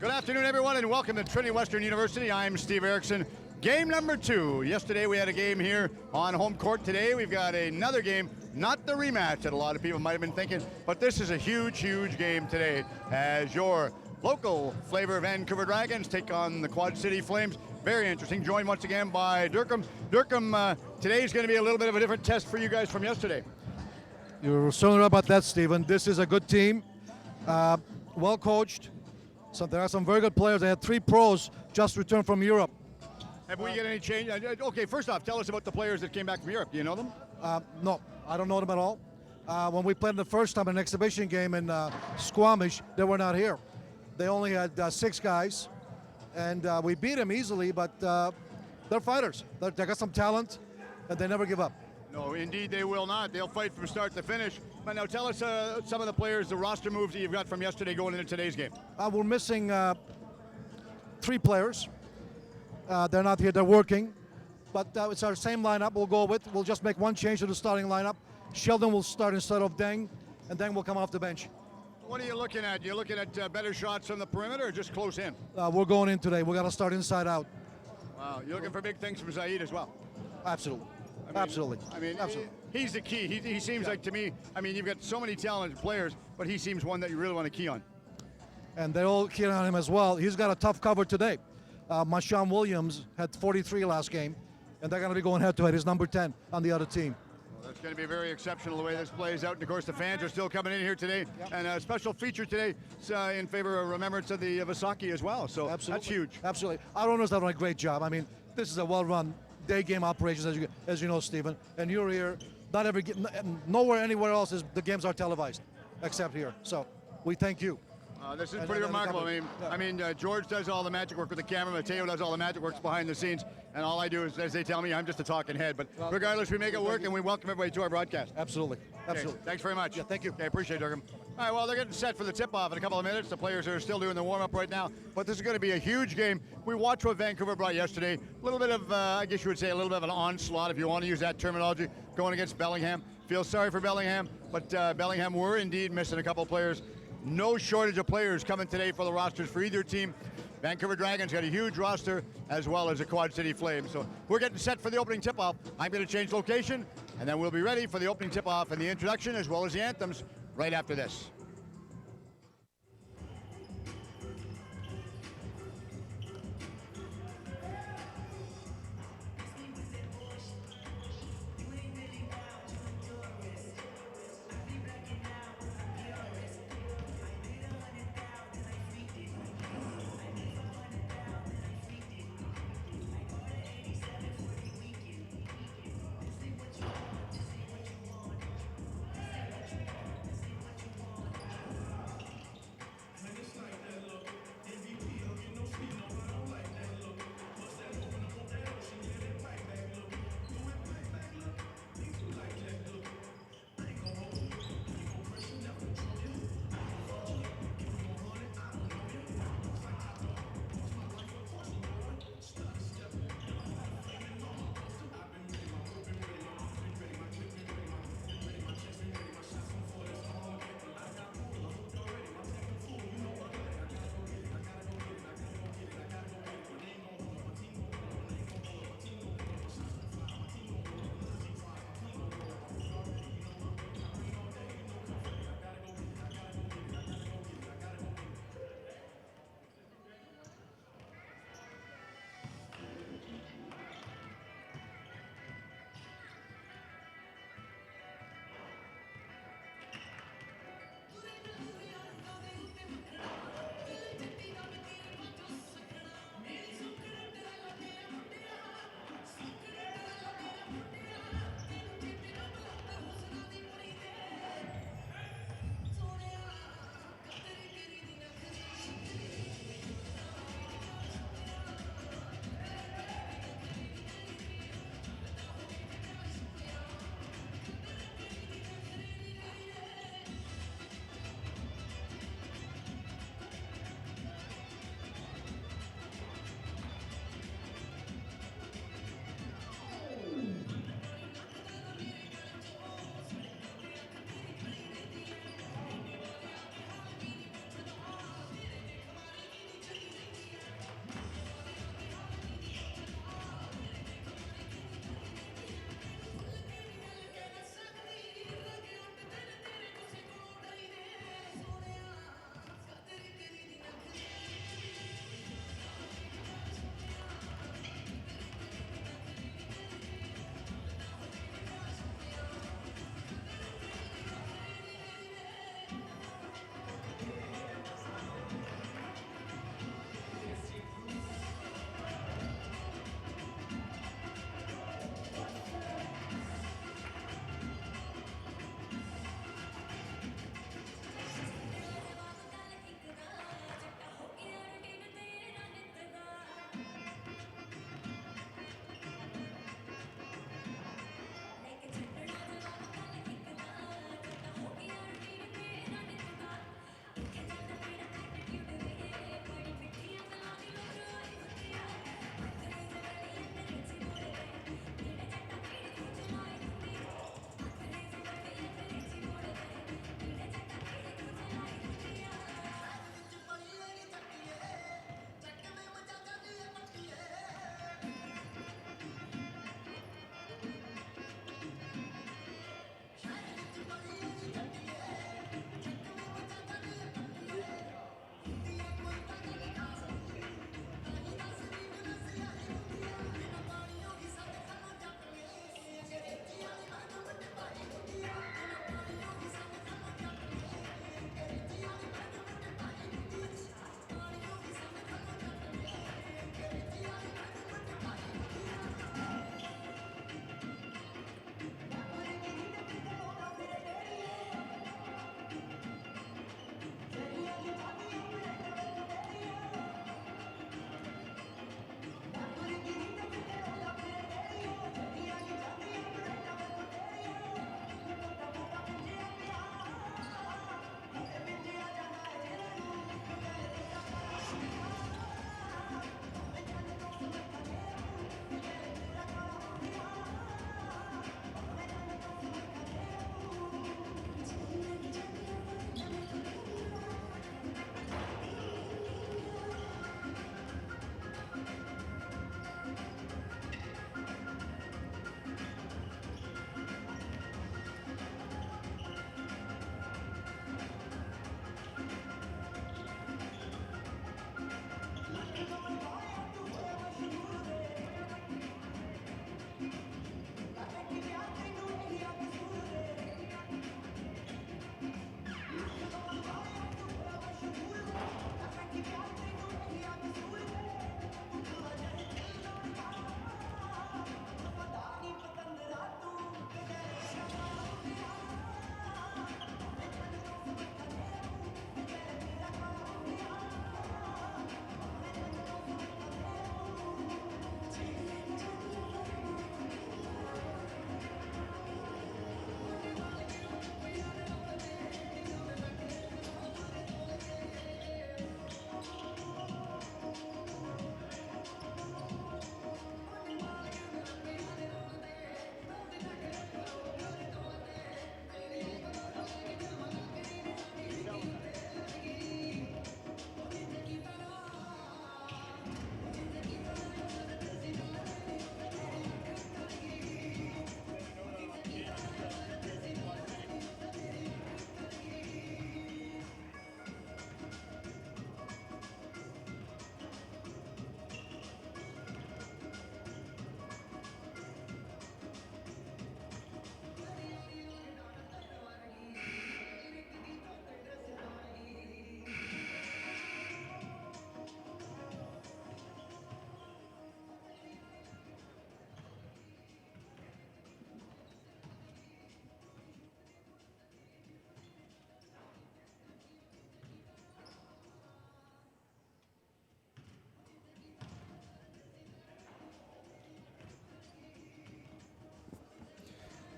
Good afternoon, everyone, and welcome to Trinity Western University. I'm Steve Erickson. Game number 2. Yesterday we had a game here on home court. Today we've got another game, not the rematch that a lot of people might have been thinking, but this is a huge, huge game today as your local flavor Vancouver Dragons take on the Quad City Flames. Very interesting. Joined once again by Durkham. Durkham, today's going to be a little bit of a different test for you guys from yesterday. You're certainly right about that, Stephen. This is a good team, well coached. So there are some very good players. They had 3 pros just returned from Europe. Have we get any change? Okay, first off, tell us about the players that came back from Europe. Do you know them? No, I don't know them at all. When we played the first time an exhibition game in Squamish, they were not here. They only had 6 guys, and we beat them easily, but they're fighters. They got some talent, and they never give up. No, indeed they will not. They'll fight from start to finish. But now tell us some of the players, the roster moves that you've got from yesterday going into today's game. We're missing 3 players. They're not here, they're working. But it's our same lineup we'll go with. We'll just make one change to the starting lineup. Sheldon will start instead of Deng, and Deng will come off the bench. What are you looking at? You looking at better shots from the perimeter or just close in? We're going in today. We've got to start inside out. Wow, you're looking for big things from Zaid as well. Absolutely. Absolutely. Absolutely. He's the key. He seems like, to me, you've got so many talented players, but he seems one that you really want to key on. And they all key on him as well. He's got a tough cover today. Marshawn Williams had 43 last game, and they're going to be going head-to-head. He's number 10 on the other team. Well, that's going to be very exceptional the way this plays out. And, of course, the fans are still coming in here today. Yep. And a special feature today in favor of remembrance of the Vasaki as well. So absolutely. That's huge. Absolutely. Our owners have done a great job. This is a well-run day game operations, as you know, Stephen. And you're here. Nowhere anywhere else is the games are televised, except here. So we thank you. This is pretty remarkable. George does all the magic work with the camera. Mateo does all the magic works behind the scenes. And all I do is, as they tell me, I'm just a talking head. But regardless, we make it work, and we welcome everybody to our broadcast. Absolutely. Absolutely. Okay, thanks very much. Yeah, thank you. Okay, appreciate it, Durham. All right, well, they're getting set for the tip-off in a couple of minutes. The players are still doing the warm-up right now. But this is going to be a huge game. We watched what Vancouver brought yesterday. A little bit of, I guess you would say, a little bit of an onslaught, if you want to use that terminology, going against Bellingham. Feel sorry for Bellingham, but Bellingham were indeed missing a couple of players. No shortage of players coming today for the rosters for either team. Vancouver Dragons got a huge roster, as well as the Quad City Flames. So we're getting set for the opening tip-off. I'm going to change location, and then we'll be ready for the opening tip-off and the introduction, as well as the anthems, right after this.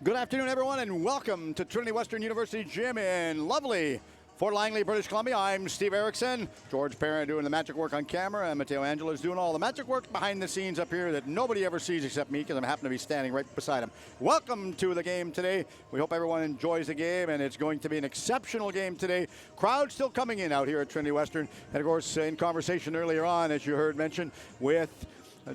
Good afternoon, everyone, and welcome to Trinity Western University Gym in lovely Fort Langley, British Columbia. I'm Steve Erickson. George Perrin doing the magic work on camera, and Mateo Angela's doing all the magic work behind the scenes up here that nobody ever sees except me, because I happen to be standing right beside him. Welcome to the game today. We hope everyone enjoys the game, and it's going to be an exceptional game today. Crowd still coming in out here at Trinity Western, and of course, in conversation earlier on, as you heard mentioned, with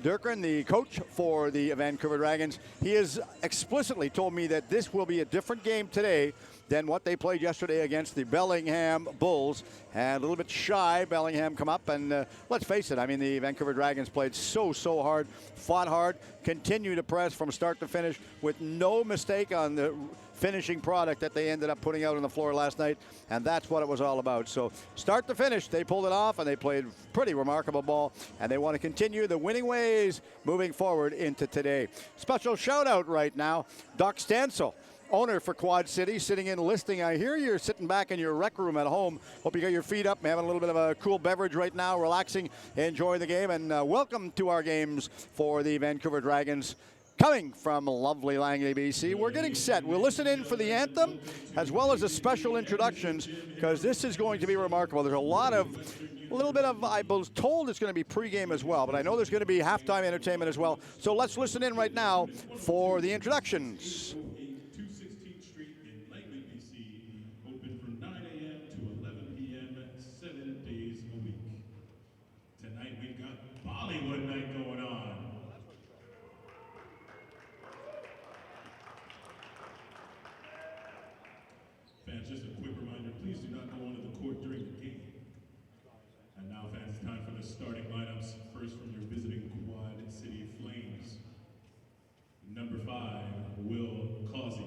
Durkin, the coach for the Vancouver Dragons, he has explicitly told me that this will be a different game today than what they played yesterday against the Bellingham Bulls. And a little bit shy, Bellingham come up, and let's face it, I mean, the Vancouver Dragons played so hard, fought hard, continue to press from start to finish with no mistake on the finishing product that they ended up putting out on the floor last night, and that's what it was all about. So start to finish, they pulled it off, and they played pretty remarkable ball, and they want to continue the winning ways moving forward into today. Special shout out right now, Doc Stansel, owner for Quad City, sitting in listing. I hear you're sitting back in your rec room at home. Hope you got your feet up, having a little bit of a cool beverage right now, relaxing, enjoying the game, and welcome to our games for the Vancouver Dragons. Coming from lovely Langley, BC, we're getting set. We'll listen in for the anthem as well as the special introductions, because this is going to be remarkable. There's a little bit of, I was told it's going to be pregame as well, but I know there's going to be halftime entertainment as well. So let's listen in right now for the introductions. 216th Street in Langley, BC, open from 9 a.m. to 11 p.m. 7 days a week. Tonight we've got Bollywood night going on. Fans, just a quick reminder, please do not go onto the court during the game. And now, fans, it's time for the starting lineups. First from your visiting Quad City Flames. Number 5, Will Causey.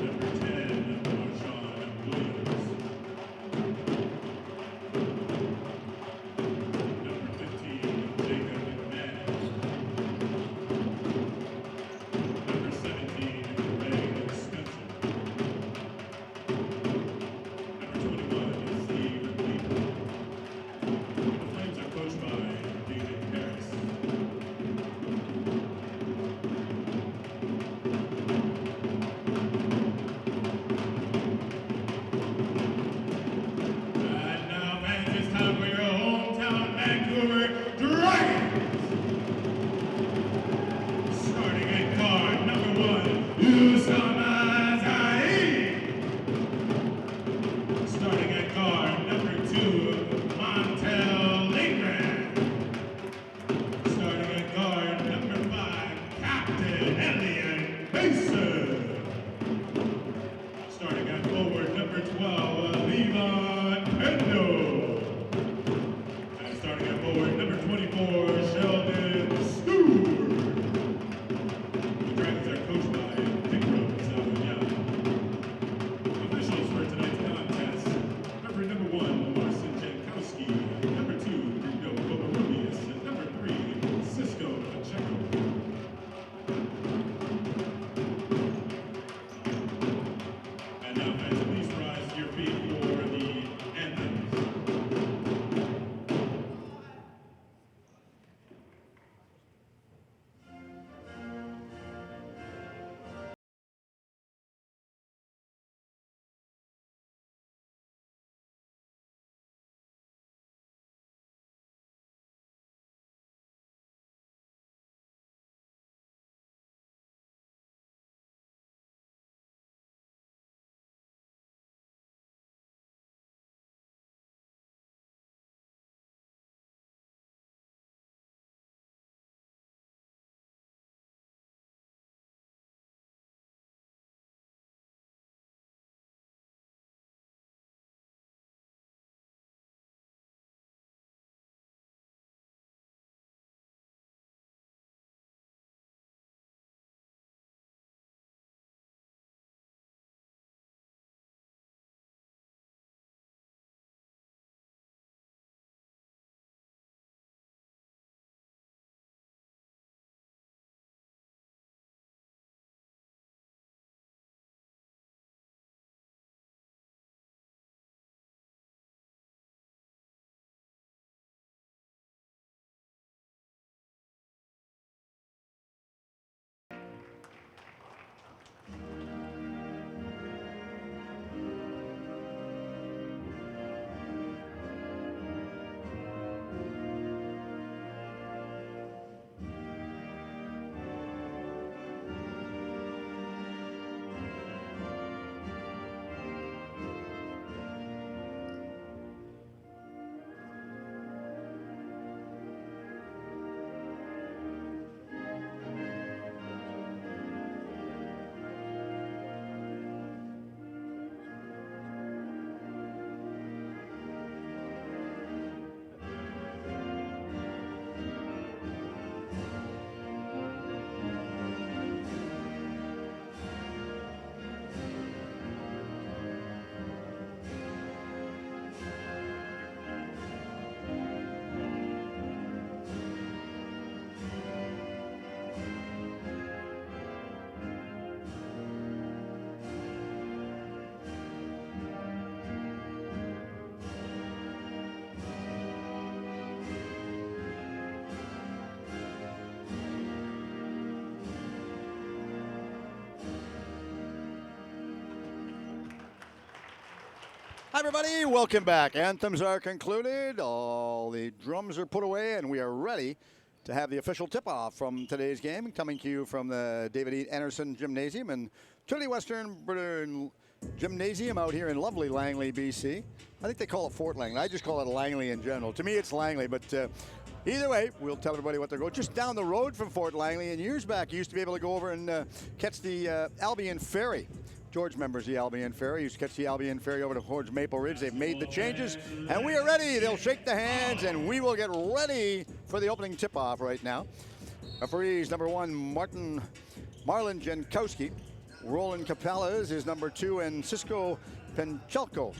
Number 10, Marshawn Williams. Number 15, Jacob McMahon. Number 17, Ray Spencer. Number 21, Steve Lee. The Flames are coached by David Harris. And now, fans, it's time for your hometown Vancouver Dragons. Starting at guard, number 1, Usama Zaid. Starting at guard, number 2, Montel Lindgren. Starting at guard, number 5, Captain Elliot Mason. Starting at forward, number 12, Levan Pendo. And starting at forward, number 24, Sheldon Stewart. The Dragons are coached by Vikram Savanya. Officials for tonight's contest: referee number 1, Marcin Jankowski; number 2, Bruno Covarrubias; and number 3, Cisco Pacheco. And now, fans, please rise to your feet for the anthems. Hi, everybody. Welcome back. Anthems are concluded. All the drums are put away, and we are ready to have the official tip-off from today's game, coming to you from the David E. Anderson Gymnasium and Trinity Western Gymnasium out here in lovely Langley, BC. I think they call it Fort Langley. I just call it Langley in general. To me, it's Langley, but either way, we'll tell everybody what they're going. Just down the road from Fort Langley, and years back, you used to be able to go over and catch the Albion Ferry. George remembers the Albion Ferry. He used to catch the Albion Ferry over towards Maple Ridge. They've made the changes, and we are ready. They'll shake the hands, and we will get ready for the opening tip-off right now. Referees, number 1, Marlon Jankowski. Roland Capellas is number 2, and Cisco Penchelko.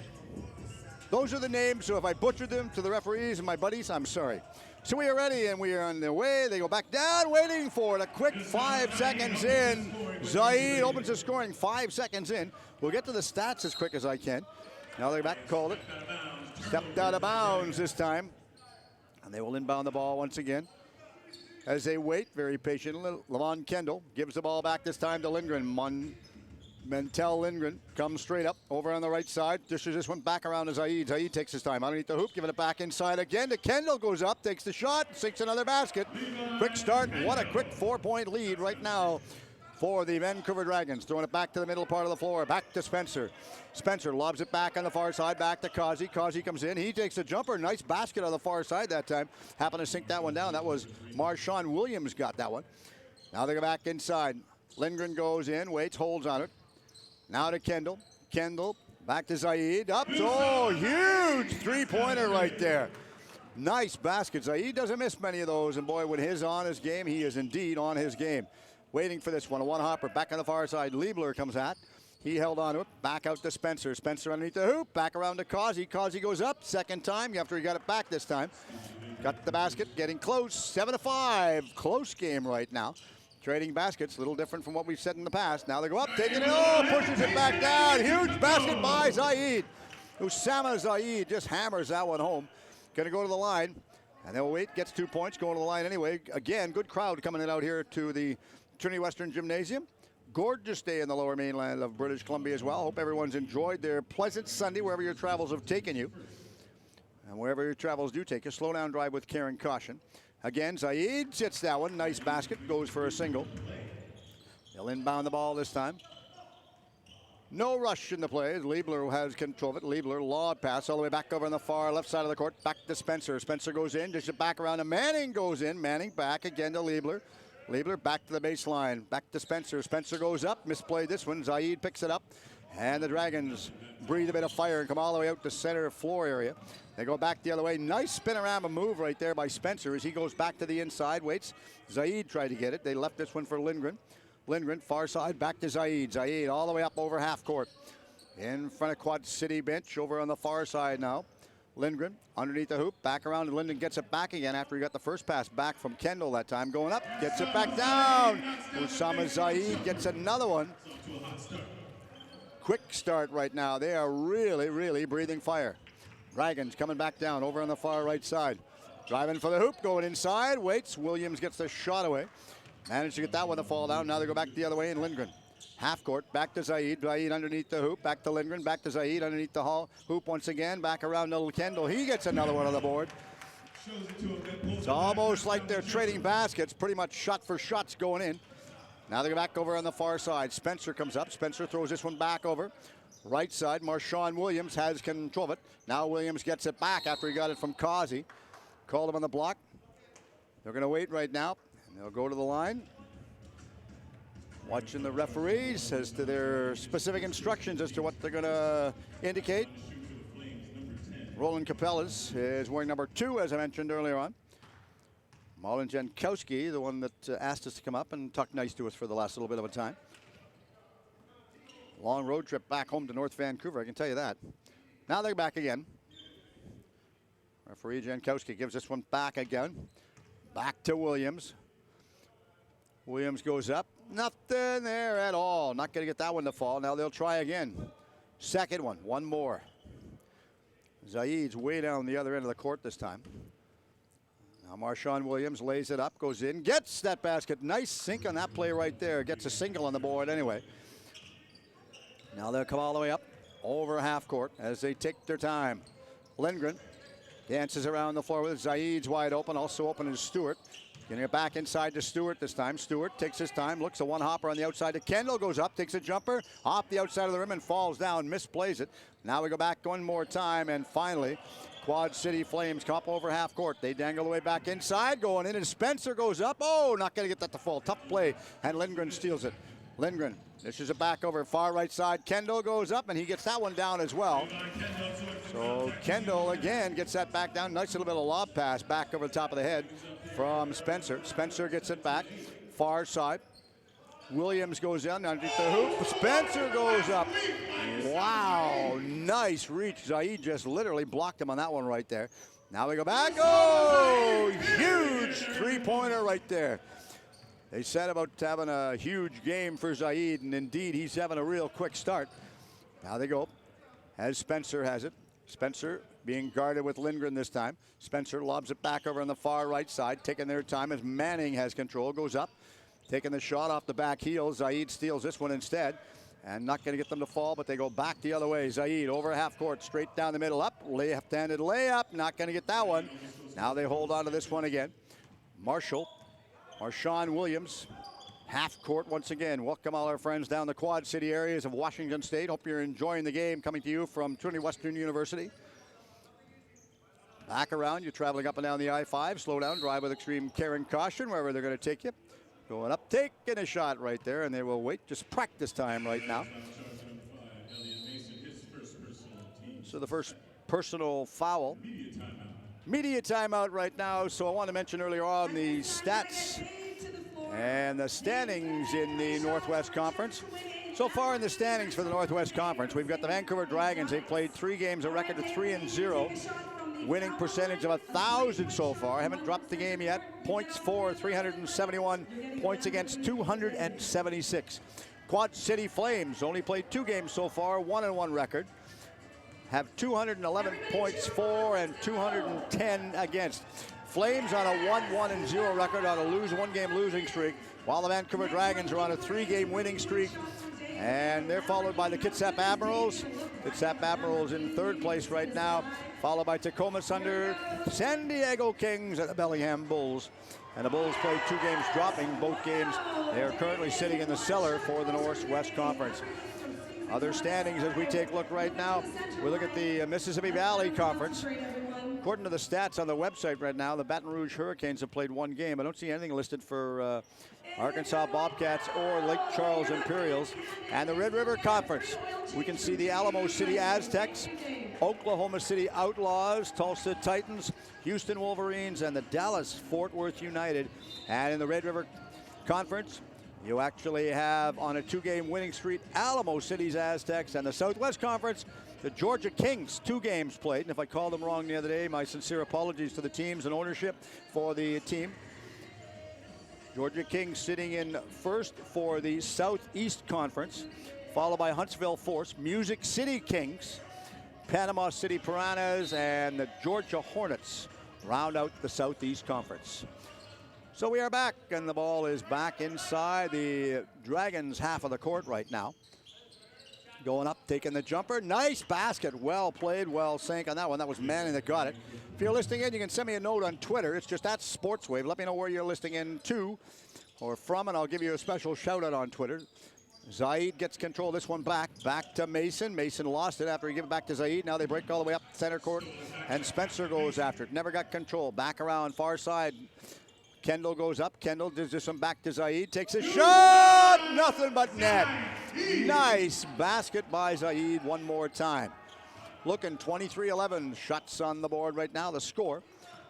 Those are the names, so if I butchered them to the referees and my buddies, I'm sorry. So we are ready, and we are on the way. They go back down, waiting for it. A quick 5 seconds in. Zaid opens the scoring 5 seconds in. We'll get to the stats as quick as I can. Now they're back, called it. Stepped out of bounds this time. And they will inbound the ball once again. As they wait, very patient, Lavon Kendall gives the ball back this time to Lindgren. Mentel Lindgren comes straight up over on the right side. Dishes this one back around to Zaid. Zaid takes his time underneath the hoop, giving it back inside again to Kendall. Goes up, takes the shot, sinks another basket. Quick start. What a quick 4-point lead right now for the Vancouver Dragons. Throwing it back to the middle part of the floor. Back to Spencer. Spencer lobs it back on the far side. Back to Causey. Causey comes in. He takes a jumper. Nice basket on the far side that time. Happened to sink that one down. That was Marshawn Williams got that one. Now they go back inside. Lindgren goes in, waits, holds on it. Now to Kendall. Kendall back to Zaid. Up. Oh, huge three-pointer right there. Nice basket. Zaid doesn't miss many of those. And boy, when he's on his game, he is indeed on his game. Waiting for this one. A one-hopper back on the far side. Liebler comes at. He held on to it. Back out to Spencer. Spencer underneath the hoop. Back around to Causey. Causey goes up. Second time after he got it back this time. Got the basket. Getting close. 7-5. Close game right now. Trading baskets, a little different from what we've said in the past. Now they go up, taking it, pushes it back down. Huge basket by Zaid. Usama Zaid just hammers that one home. Gonna go to the line, and they'll wait, gets 2 points, going to the line anyway. Again, good crowd coming in out here to the Trinity Western Gymnasium. Gorgeous day in the lower mainland of British Columbia as well. Hope everyone's enjoyed their pleasant Sunday wherever your travels have taken you. And wherever your travels do take you, slow down, drive with care and caution. Again, Zaid hits that one. Nice basket. Goes for a single. They'll inbound the ball this time. No rush in the play. Liebler has control of it. Liebler, lob pass all the way back over on the far left side of the court. Back to Spencer. Spencer goes in. Dishes it back around to Manning. Goes in. Manning back again to Liebler. Liebler back to the baseline. Back to Spencer. Spencer goes up. Misplayed this one. Zaid picks it up. And the Dragons breathe a bit of fire and come all the way out to center floor area. They go back the other way. Nice spin-around move right there by Spencer as he goes back to the inside. Waits. Zaid tried to get it. They left this one for Lindgren. Lindgren, far side, back to Zaid. Zaid all the way up over half court. In front of Quad City bench over on the far side now. Lindgren underneath the hoop. Back around, and Lindgren gets it back again after he got the first pass back from Kendall that time. Going up, gets it back down. Usama Zaid gets another one. Quick start right now. They are really, really breathing fire. Dragons coming back down over on the far right side. Driving for the hoop, going inside. Waits. Williams gets the shot away. Managed to get that one to fall down. Now they go back the other way in Lindgren. Half court, back to Zaid. Zaid underneath the hoop. Back to Lindgren. Back to Zaid underneath the hoop once again. Back around to Kendall. He gets another one on the board. It's almost like they're trading baskets. Pretty much shot for shots going in. Now they go back over on the far side. Spencer comes up. Spencer throws this one back over. Right side, Marshawn Williams has control of it. Now Williams gets it back after he got it from Causey. Called him on the block. They're going to wait right now. And they'll go to the line. Watching the referees as to their specific instructions as to what they're going to indicate. Roland Capellas is wearing number 2, as I mentioned earlier on. Marlon Jankowski, the one that asked us to come up and talk nice to us for the last little bit of a time. Long road trip back home to North Vancouver, I can tell you that. Now they're back again. Referee Jankowski gives this one back again. Back to Williams. Williams goes up. Nothing there at all. Not going to get that one to fall. Now they'll try again. Second one. One more. Zaid's way down the other end of the court this time. Now Marshawn Williams lays it up, goes in, gets that basket. Nice sink on that play right there. Gets a single on the board anyway. Now they'll come all the way up over half court as they take their time. Lindgren dances around the floor with it. Zaid's wide open. Also open is Stewart. Getting it back inside to Stewart this time. Stewart takes his time, looks a one-hopper on the outside to Kendall, goes up, takes a jumper, off the outside of the rim and falls down, misplays it. Now we go back one more time, and finally, Quad City Flames come up over half court. They dangle the way back inside, going in, and Spencer goes up. Oh, not going to get that to fall. Tough play, and Lindgren steals it. Lindgren, this is a back over far right side. Kendall goes up, and he gets that one down as well. So Kendall again gets that back down. Nice little bit of lob pass back over the top of the head from Spencer. Spencer gets it back, far side. Williams goes in underneath the hoop. Spencer goes up. Wow, nice reach. Zaid just literally blocked him on that one right there. Now we go back. Oh, huge three-pointer right there. They said about having a huge game for Zaid, and indeed he's having a real quick start. Now they go as Spencer has it. Spencer being guarded with Lindgren this time. Spencer lobs it back over on the far right side, taking their time as Manning has control, goes up, taking the shot off the back heel. Zaid steals this one instead, and not going to get them to fall, but they go back the other way. Zaid over half court, straight down the middle, up, left-handed layup, not going to get that one. Now they hold on to this one again. Marshawn Williams, half court once again. Welcome all our friends down the Quad City areas of Washington State. Hope you're enjoying the game coming to you from Trinity Western University. Back around, you're traveling up and down the I-5. Slow down, drive with extreme care and caution wherever they're going to take you. Going up, taking a shot right there, and they will wait. Just practice time right now. So the first personal foul. Media timeout right now. So I want to mention earlier on the stats and the standings in the Northwest Conference. So far in the standings for the Northwest Conference, we've got the Vancouver Dragons. They've played 3 games, a record of 3-0. Winning percentage of 1,000 so far. Haven't dropped the game yet. Points for 371. Points against 276. Quad City Flames only played 2 games so far. 1-1 record. Have 211 points for and 210 against. Flames on a 1-1-0 record on a 1-game losing streak, while the Vancouver Dragons are on a 3-game winning streak. And they're followed by the Kitsap Admirals. Kitsap Admirals in 3rd place right now, followed by Tacoma Thunder, San Diego Kings, and the Bellingham Bulls. And the Bulls played 2 games, dropping both games. They are currently sitting in the cellar for the Northwest Conference. Other standings as we take a look right now, we look at the Mississippi Valley Conference. According to the stats on the website right now, the Baton Rouge Hurricanes have played 1 game. I don't see anything listed for Arkansas Bobcats or Lake Charles Imperials. And the Red River Conference, we can see the Alamo City Aztecs, Oklahoma City Outlaws, Tulsa Titans, Houston Wolverines, and the Dallas Fort Worth United. And in the Red River Conference, you actually have on a 2-game winning streak Alamo City's Aztecs, and the Southwest Conference, the Georgia Kings, 2 games played. And if I called them wrong the other day, my sincere apologies to the teams and ownership for the team. Georgia Kings sitting in first for the Southeast Conference, followed by Huntsville Force, Music City Kings, Panama City Piranhas, and the Georgia Hornets round out the Southeast Conference. So we are back, and the ball is back inside the Dragons' half of the court right now. Going up, taking the jumper. Nice basket. Well played, well sank on that one. That was Manning that got it. If you're listening in, you can send me a note on Twitter. It's just at sportswave. Let me know where you're listening in to or from, and I'll give you a special shout-out on Twitter. Zaid gets control of this one back to Mason. Mason lost it after he gave it back to Zaid. Now they break all the way up center court, and Spencer goes after it. Never got control. Back around, far side. Kendall goes up. Kendall does this one back to Zaid. Takes a shot. Nothing but net. Nice basket by Zaid one more time. Looking 23-11. Shots on the board right now. The score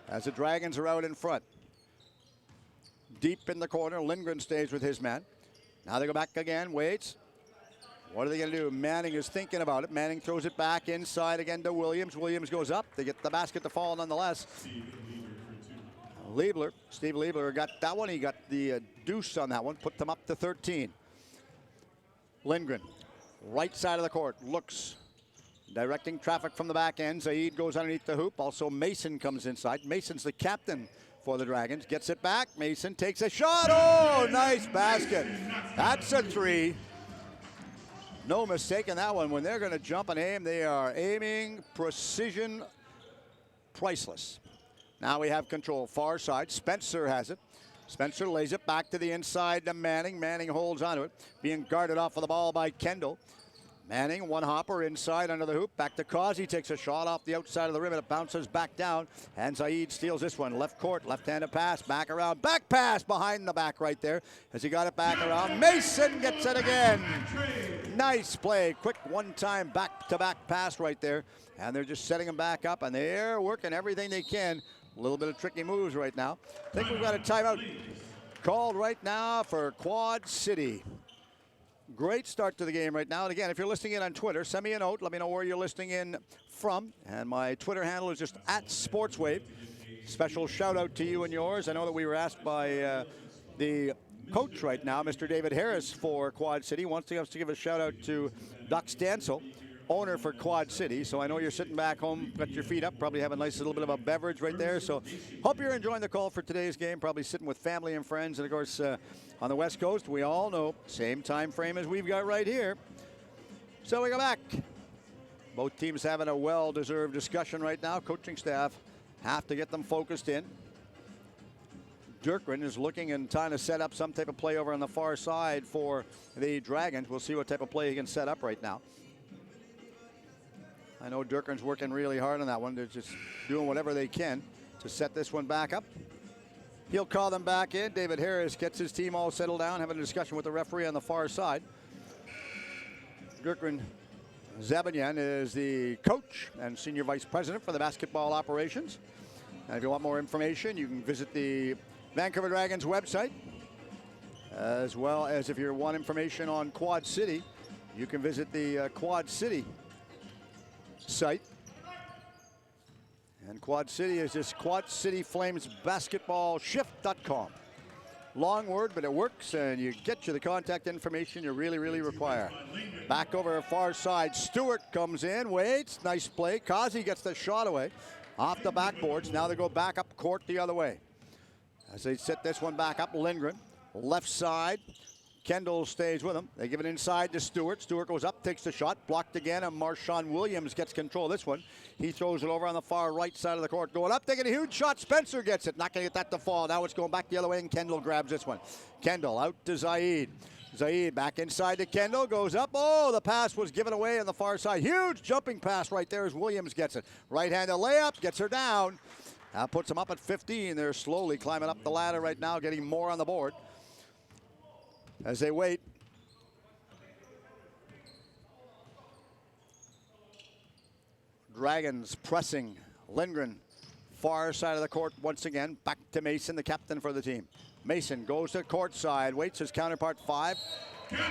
as the Dragons are out in front. Deep in the corner. Lindgren stays with his man. Now they go back again. Waits. What are they going to do? Manning is thinking about it. Manning throws it back inside again to Williams. Williams goes up. They get the basket to fall nonetheless. Steve Liebler got that one. He got the deuce on that one. Put them up to 13. Lindgren, right side of the court, looks, directing traffic from the back end. Zaid goes underneath the hoop. Also Mason comes inside. Mason's the captain for the Dragons. Gets it back. Mason takes a shot. Oh, nice basket. That's a 3. No mistake in that one. When they're going to jump and aim, they are aiming precision, priceless. Now we have control. Far side. Spencer has it. Spencer lays it back to the inside to Manning. Manning holds onto it. Being guarded off of the ball by Kendall. Manning, one hopper inside under the hoop. Back to Causey. Takes a shot off the outside of the rim. And it bounces back down. And Zaid steals this one. Left court. Left-handed pass. Back around. Back pass behind the back right there. As he got it back around. Mason gets it again. Nice play. Quick one-time back-to-back pass right there. And they're just setting him back up. And they're working everything they can. A little bit of tricky moves right now. I think we've got a timeout called right now for Quad City. Great start to the game right now. And again, if you're listening in on Twitter, send me a note. Let me know where you're listening in from. And my Twitter handle is just @sportswave. Special shout out to you and yours. I know that we were asked by the coach right now, Mr. David Harris for Quad City. Wants us to give a shout out to Doc Stansel, owner for Quad City. So I know you're sitting back home, got your feet up, probably have a nice little bit of a beverage right there. So hope you're enjoying the call for today's game, probably sitting with family and friends. And of course, on the West Coast, we all know, same time frame as we've got right here. So we go back. Both teams having a well-deserved discussion right now. Coaching staff have to get them focused in. Durkran is looking and trying to set up some type of play over on the far side for the Dragons. We'll see what type of play he can set up right now. I know Durkran's working really hard on that one. They're just doing whatever they can to set this one back up. He'll call them back in. David Harris gets his team all settled down, having a discussion with the referee on the far side. Durkran Zabanyan is the coach and senior vice president for the basketball operations. And if you want more information, you can visit the Vancouver Dragons website, as well as if you want information on Quad City, you can visit the Quad City site. And Quad City is just Quad City Flames basketballshift.com. Long word, but it works, and you get you the contact information you really, really require. Back over far side, Stewart comes in, waits, nice play. Causey gets the shot away off the backboards. Now they go back up court the other way. As they set this one back up, Lindgren, left side. Kendall stays with him. They give it inside to Stewart. Stewart goes up, takes the shot, blocked again, and Marshawn Williams gets control of this one. He throws it over on the far right side of the court. Going up, taking a huge shot. Spencer gets it. Not going to get that to fall. Now it's going back the other way, and Kendall grabs this one. Kendall out to Zaid. Zaid back inside to Kendall. Goes up. Oh, the pass was given away on the far side. Huge jumping pass right there as Williams gets it. Right-handed layup. Gets her down. That puts them up at 15. They're slowly climbing up the ladder right now, getting more on the board. As they wait. Dragons pressing. Lindgren, far side of the court once again. Back to Mason, the captain for the team. Mason goes to court side, waits his counterpart 5.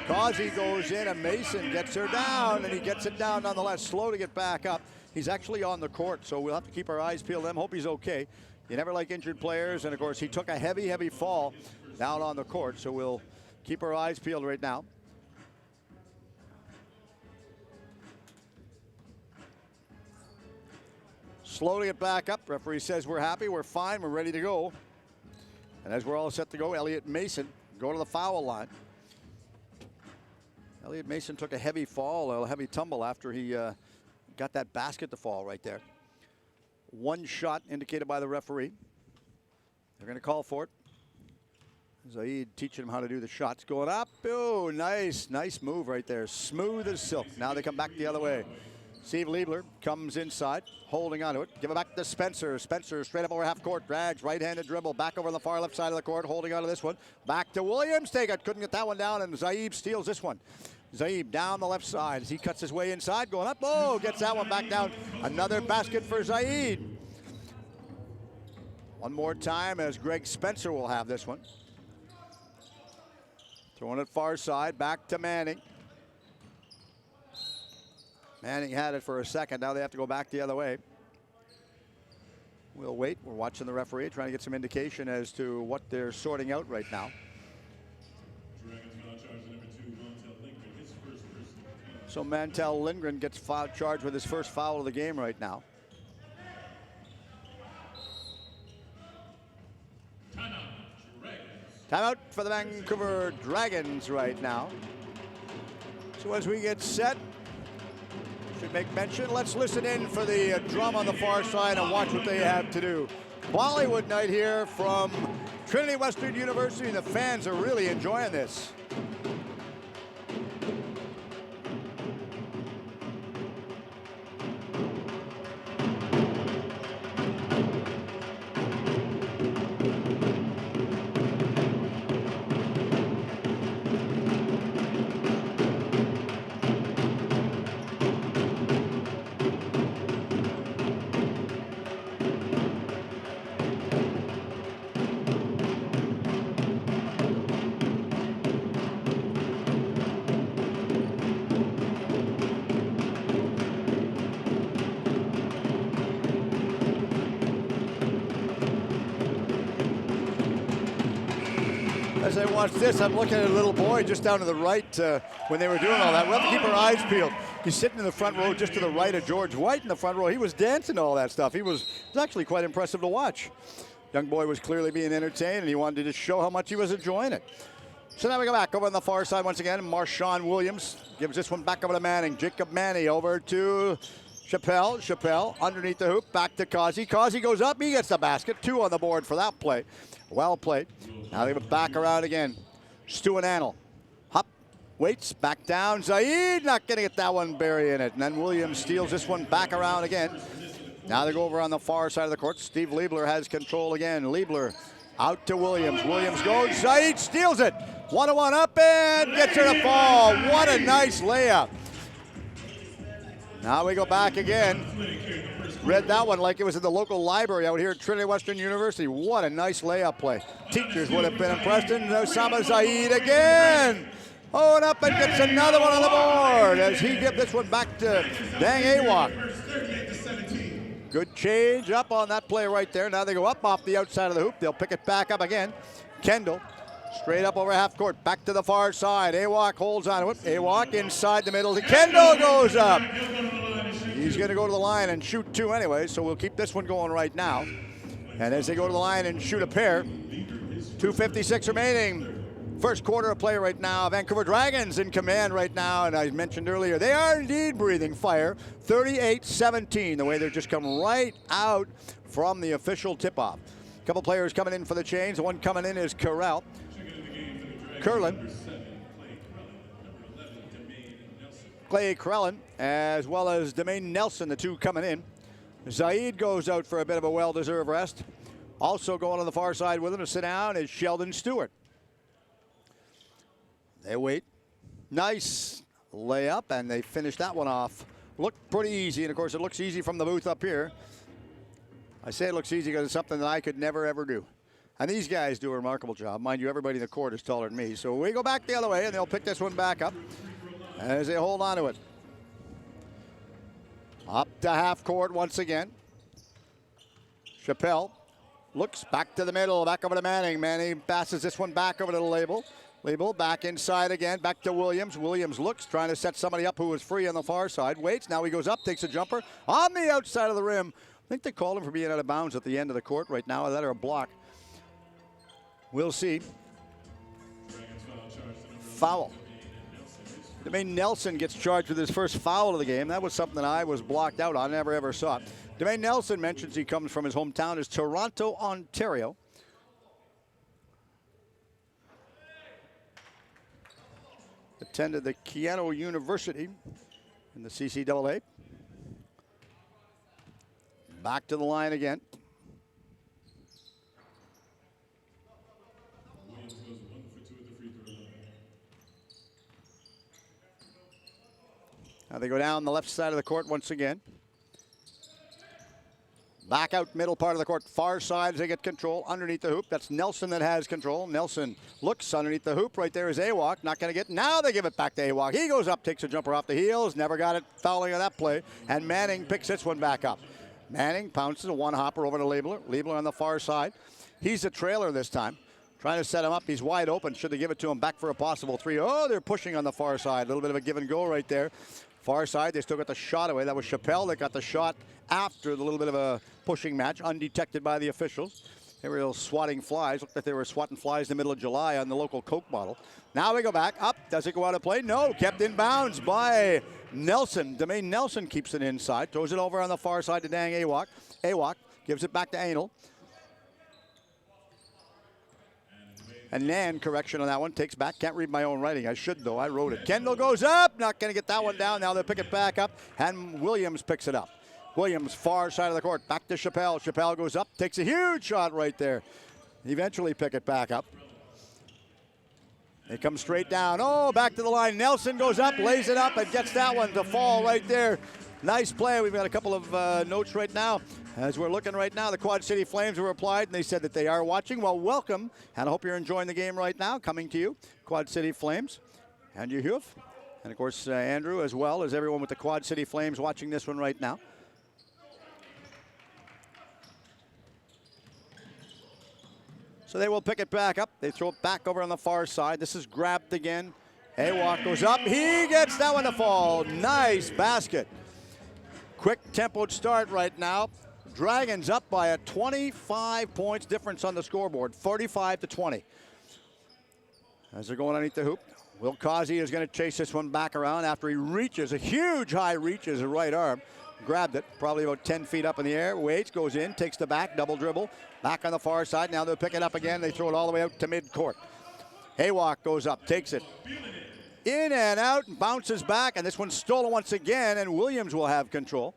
Causey goes in, and Mason gets her down, and he gets it down nonetheless. Slow to get back up. He's actually on the court, so we'll have to keep our eyes peeled. Hope he's okay. You never like injured players, and of course he took a heavy, heavy fall down on the court, so we'll keep our eyes peeled right now. Slowly get back up. Referee says we're happy, we're fine, we're ready to go. And as we're all set to go, Elliot Mason go to the foul line. Elliot Mason took a heavy fall, a heavy tumble after he got that basket to fall right there. One shot indicated by the referee. They're going to call for it. Zaid teaching him how to do the shots. Going up. Oh, nice move right there. Smooth as silk. Now they come back the other way. Steve Liebler comes inside, holding onto it. Give it back to Spencer. Spencer straight up over half court. Drags, right-handed dribble. Back over on the far left side of the court, holding onto this one. Back to Williams. Take it. Couldn't get that one down, and Zaid steals this one. Zaid down the left side as he cuts his way inside. Going up. Oh, gets that one back down. Another basket for Zaid. One more time as Greg Spencer will have this one. Throwing it far side, back to Manning. Manning had it for a second. Now they have to go back the other way. We'll wait. We're watching the referee, trying to get some indication as to what they're sorting out right now. So Mantel Lindgren gets charged with his first foul of the game right now. Timeout for the Vancouver Dragons right now. So as we get set, should make mention, let's listen in for the drum on the far side and watch what they have to do. Bollywood night here from Trinity Western University. The fans are really enjoying this. As I watch this, I'm looking at a little boy just down to the right when they were doing all that. We'll have to keep our eyes peeled. He's sitting in the front row just to the right of George White in the front row. He was dancing all that stuff. It was actually quite impressive to watch. Young boy was clearly being entertained, and he wanted to just show how much he was enjoying it. So now we go back over on the far side once again. Marshawn Williams gives this one back over to Manning. Jacob Manning over to Chappelle. Chappelle underneath the hoop, back to Causey. Causey goes up, he gets the basket. 2 on the board for that play. Well played. Now they go back around again. Stu and Anel. Hop, waits, back down. Zaid not going to get that one, bury in it. And then Williams steals this one back around again. Now they go over on the far side of the court. Steve Liebler has control again. Liebler out to Williams. Williams goes. Zaid steals it. 1-1 up and gets her to fall. What a nice layup. Now we go back again. Read that one like it was in the local library out here at Trinity Western University. What a nice layup play. Teachers would have been impressed. And Osama Zaid again. Oh, and up and gets another one on the board as he gives this one back to Dang Awok. Good change up on that play right there. Now they go up off the outside of the hoop. They'll pick it back up again. Kendall straight up over half court. Back to the far side. Awok holds on to it. Awok inside the middle. Kendall goes up. He's going to go to the line and shoot 2 anyway, so we'll keep this one going right now. And as they go to the line and shoot a pair, 2:56 remaining. First quarter of play right now. Vancouver Dragons in command right now, and I mentioned earlier, they are indeed breathing fire. 38-17, the way they're just come right out from the official tip-off. A couple players coming in for the change. The one coming in is Curlin. Clay Krellin, as well as Demaine Nelson, the 2 coming in. Zaid goes out for a bit of a well-deserved rest. Also going on the far side with him to sit down is Sheldon Stewart. They wait. Nice layup, and they finish that one off. Looked pretty easy, and of course it looks easy from the booth up here. I say it looks easy because it's something that I could never, ever do. And these guys do a remarkable job. Mind you, everybody in the court is taller than me. So we go back the other way, and they'll pick this one back up as they hold on to it. Up to half court once again. Chappelle looks back to the middle, back over to Manning. Manning passes this one back over to the Label. Label back inside again, back to Williams. Williams looks, trying to set somebody up who was free on the far side. Waits, now he goes up, takes a jumper on the outside of the rim. I think they called him for being out of bounds at the end of the court right now. That or a block. We'll see. Foul. Demaine Nelson gets charged with his first foul of the game. That was something that I was blocked out on. Never ever saw it. Demaine Nelson mentions he comes from his hometown is Toronto, Ontario. Attended the Keano University in the CCAA. Back to the line again. Now they go down the left side of the court once again. Back out middle part of the court, far side as they get control underneath the hoop. That's Nelson that has control. Nelson looks underneath the hoop. Right there is Awok. Not going to get. Now they give it back to Awok. He goes up, takes a jumper off the heels. Never got it fouling on that play. And Manning picks this one back up. Manning pounces a one-hopper over to Liebler. Liebler on the far side. He's a trailer this time. Trying to set him up. He's wide open. Should they give it to him back for a possible 3? Oh, they're pushing on the far side. A little bit of a give and go right there. Far side, they still got the shot away. That was Chappelle that got the shot after the little bit of a pushing match, undetected by the officials. They were swatting flies. Looked like they were swatting flies in the middle of July on the local Coke bottle. Now we go back, up, Does it go out of play? No, kept in bounds by Nelson. Demaine Nelson keeps it inside, throws it over on the far side to Dang Awak. Awak gives it back to Anal. And Nan, correction on that one, takes back. Can't read my own writing. I should, though. I wrote it. Kendall goes up. Not going to get that one down. Now they'll pick it back up. And Williams picks it up. Williams, far side of the court. Back to Chappelle. Chappelle goes up. Takes a huge shot right there. Eventually pick it back up. They come straight down. Oh, back to the line. Nelson goes up, lays it up, and gets that one to fall right there. Nice play. We've got a couple of notes right now. As we're looking right now, the Quad City Flames were replied, and they said that they are watching. Well, welcome, and I hope you're enjoying the game right now. Coming to you, Quad City Flames, and you Hugh, and of course Andrew, as well as everyone with the Quad City Flames watching this one right now. So they will pick it back up. They throw it back over on the far side. This is grabbed again. Awak goes up. He gets that one to fall. Nice basket. Quick tempoed start right now. Dragons up by a 25 points difference on the scoreboard, 45-20. As they're going underneath the hoop, Will Causey is going to chase this one back around after he reaches, a huge high reach as a right arm. Grabbed it, probably about 10 feet up in the air. Waits, goes in, takes the back, double dribble. Back on the far side, now they'll pick it up again. They throw it all the way out to midcourt. Awak goes up, takes it. In and out, bounces back, and this one's stolen once again, and Williams will have control.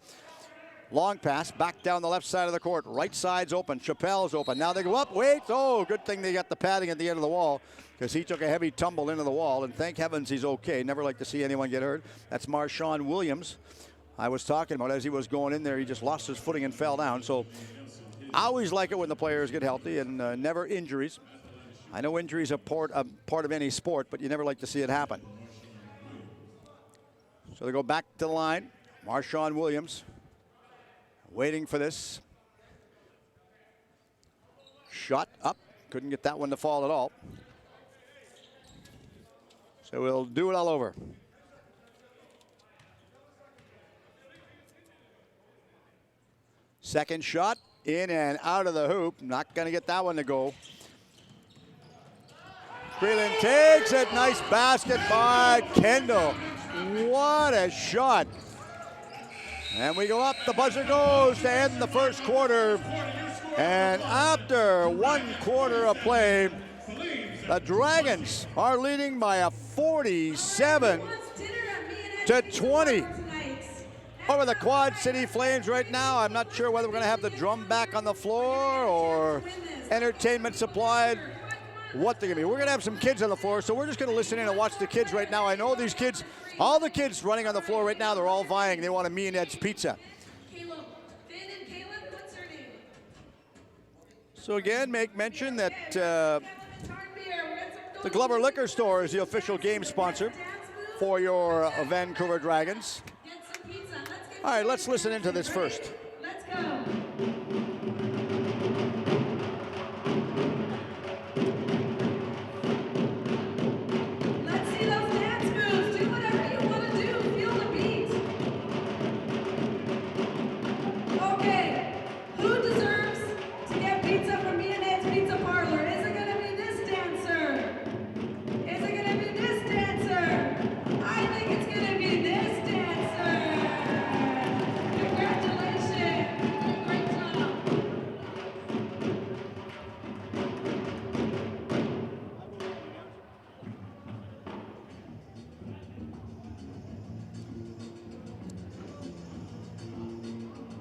Long pass, back down the left side of the court. Right side's open, Chappelle's open. Now they go up, wait, oh, good thing they got the padding at the end of the wall because he took a heavy tumble into the wall, and thank heavens he's okay. Never like to see anyone get hurt. That's Marshawn Williams. I was talking about as he was going in there, he just lost his footing and fell down. So I always like it when the players get healthy and never injuries. I know injuries are part of any sport, but you never like to see it happen. So they go back to the line. Marshawn Williams waiting for this. Shot up. Couldn't get that one to fall at all. So we'll do it all over. Second shot, in and out of the hoop. Not going to get that one to go. Freeland takes it. Nice basket by Kendall. What a shot. And we go up. The buzzer goes to end the first quarter. And after 1 quarter of play, the Dragons are leading by a 47-20 over the Quad City Flames right now. I'm not sure whether we're going to have the drum back on the floor or entertainment supplied. What they're going to be. We're going to have some kids on the floor, so we're just going to listen in and watch the kids right now. I know these kids, all the kids running on the floor right now, they're all vying. They want a Me and Ed's pizza. So again, make mention that the Glover Liquor Store is the official game sponsor for your Vancouver Dragons. All right, let's listen into this first. Let's go. Let's see those dance moves. Do whatever you want to do. Feel the beat. Okay, who deserves to get pizza from Me and Ed's Pizza Parlor? Is it going to be this dancer? Is it going to be this dancer? I think it's going to be this dancer. Congratulations. You did a great job.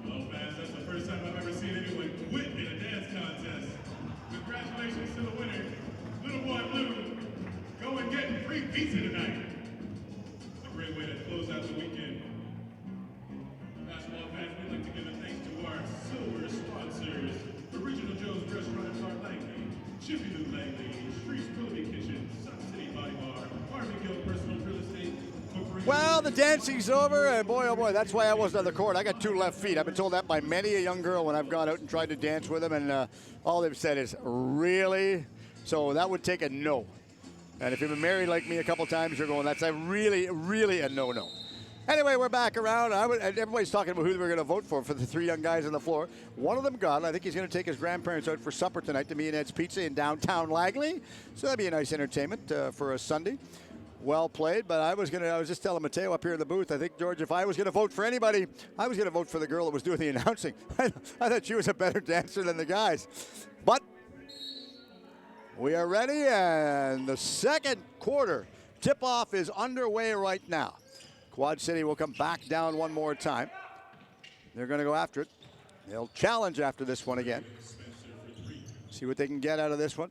Well, fans, that's the first time I've ever seen anyone quit in a dance contest. Congratulations to the winner, Little Boy Blue. Go and get free pizza tonight. A great way to close out the weekend. Basketball fans, we'd like to give a thanks to our silver sponsors, Original Joe's Restaurant Bar Langley, Chippy Lou Langley, Streets Willoughby Kitchen, Sun City Body Bar, Harvey Gill Personal Real Estate. Well, the dancing's over, and boy, oh boy, that's why I wasn't on the court. I got 2 left feet. I've been told that by many a young girl when I've gone out and tried to dance with them, and all they've said is, really? So that would take a no. And if you've been married like me a couple times, you're going, that's a really, really a no-no. Anyway, we're back around. And everybody's talking about who they were going to vote for the 3 young guys on the floor. One of them got, I think he's going to take his grandparents out for supper tonight to Me and Ed's Pizza in downtown Langley. So that'd be a nice entertainment for a Sunday. Well played, but I was just telling Mateo up here in the booth, I think, George, if I was going to vote for anybody, I was going to vote for the girl that was doing the announcing. I thought she was a better dancer than the guys. But we are ready, and the second quarter tip-off is underway right now. Quad City will come back down one more time. They're going to go after it. They'll challenge after this one again. See what they can get out of this one.